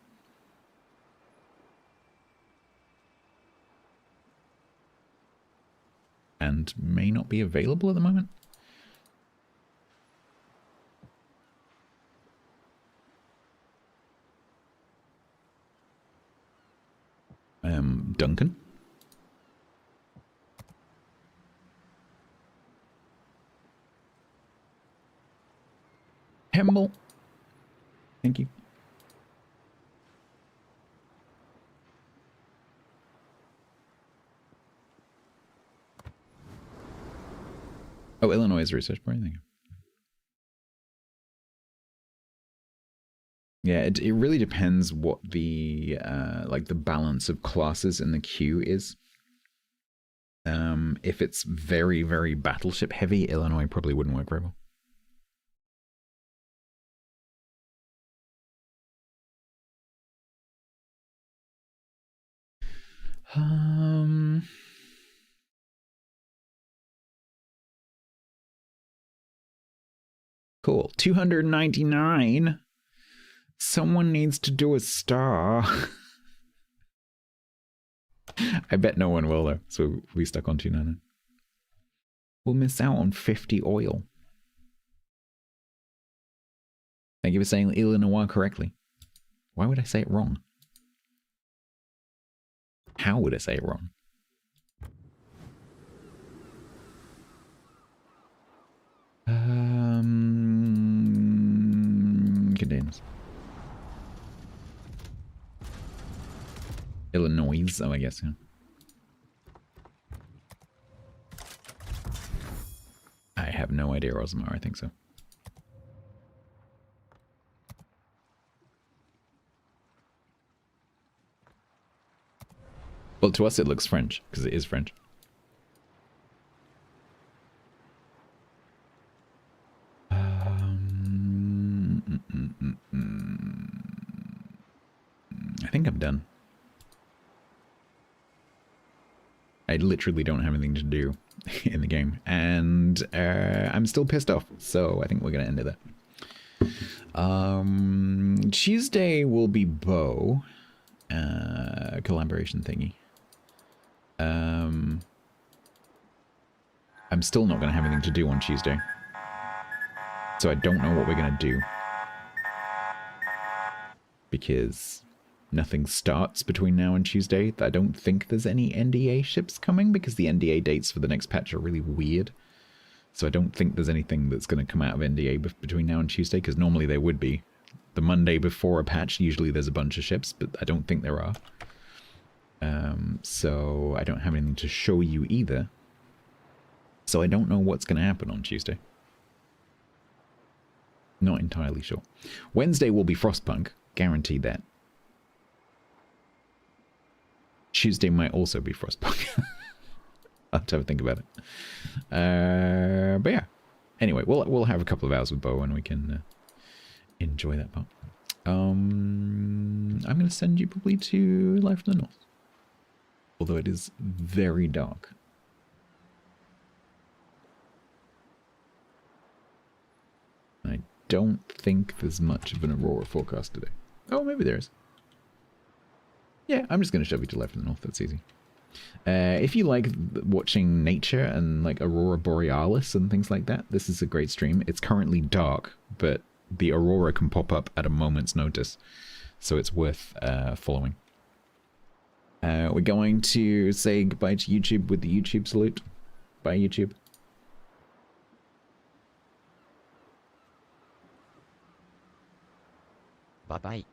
And may not be available at the moment. Duncan? Hemble? Thank you. Oh, Illinois is research for anything. Yeah, it really depends what the like the balance of classes in the queue is. If it's very, very battleship heavy, Illinois probably wouldn't work very well. Cool. 299. Someone needs to do a star. I bet no one will, though. So we stuck on 299. We'll miss out on 50 oil. Thank you for saying Illinois correctly. Why would I say it wrong? How would I say it wrong? Containers. Illinois, oh, I guess, yeah. I have no idea, Rosamar, I think so. Well, to us it looks French, because it is French. I think I'm done. I literally don't have anything to do in the game, and I'm still pissed off, so I think we're going to end it there. Tuesday will be Bo, collaboration thingy. I'm still not going to have anything to do on Tuesday, so I don't know what we're going to do, because nothing starts between now and Tuesday. I don't think there's any NDA ships coming, because the NDA dates for the next patch are really weird. So I don't think there's anything that's going to come out of NDA between now and Tuesday, because normally there would be. The Monday before a patch, usually there's a bunch of ships, but I don't think there are. So I don't have anything to show you either. So I don't know what's going to happen on Tuesday. Not entirely sure. Wednesday will be Frostpunk, guaranteed that. Tuesday might also be Frostpunk. I'll have to have a think about it. But yeah. Anyway, we'll have a couple of hours with Bo and we can enjoy that part. I'm going to send you probably to Life in the North. Although it is very dark. I don't think there's much of an aurora forecast today. Oh, maybe there is. Yeah, I'm just going to shove you to Life in the North. That's easy. If you like watching nature and like aurora borealis and things like that, this is a great stream. It's currently dark, but the aurora can pop up at a moment's notice, so it's worth following. We're going to say goodbye to YouTube with the YouTube salute. Bye, YouTube. Bye bye.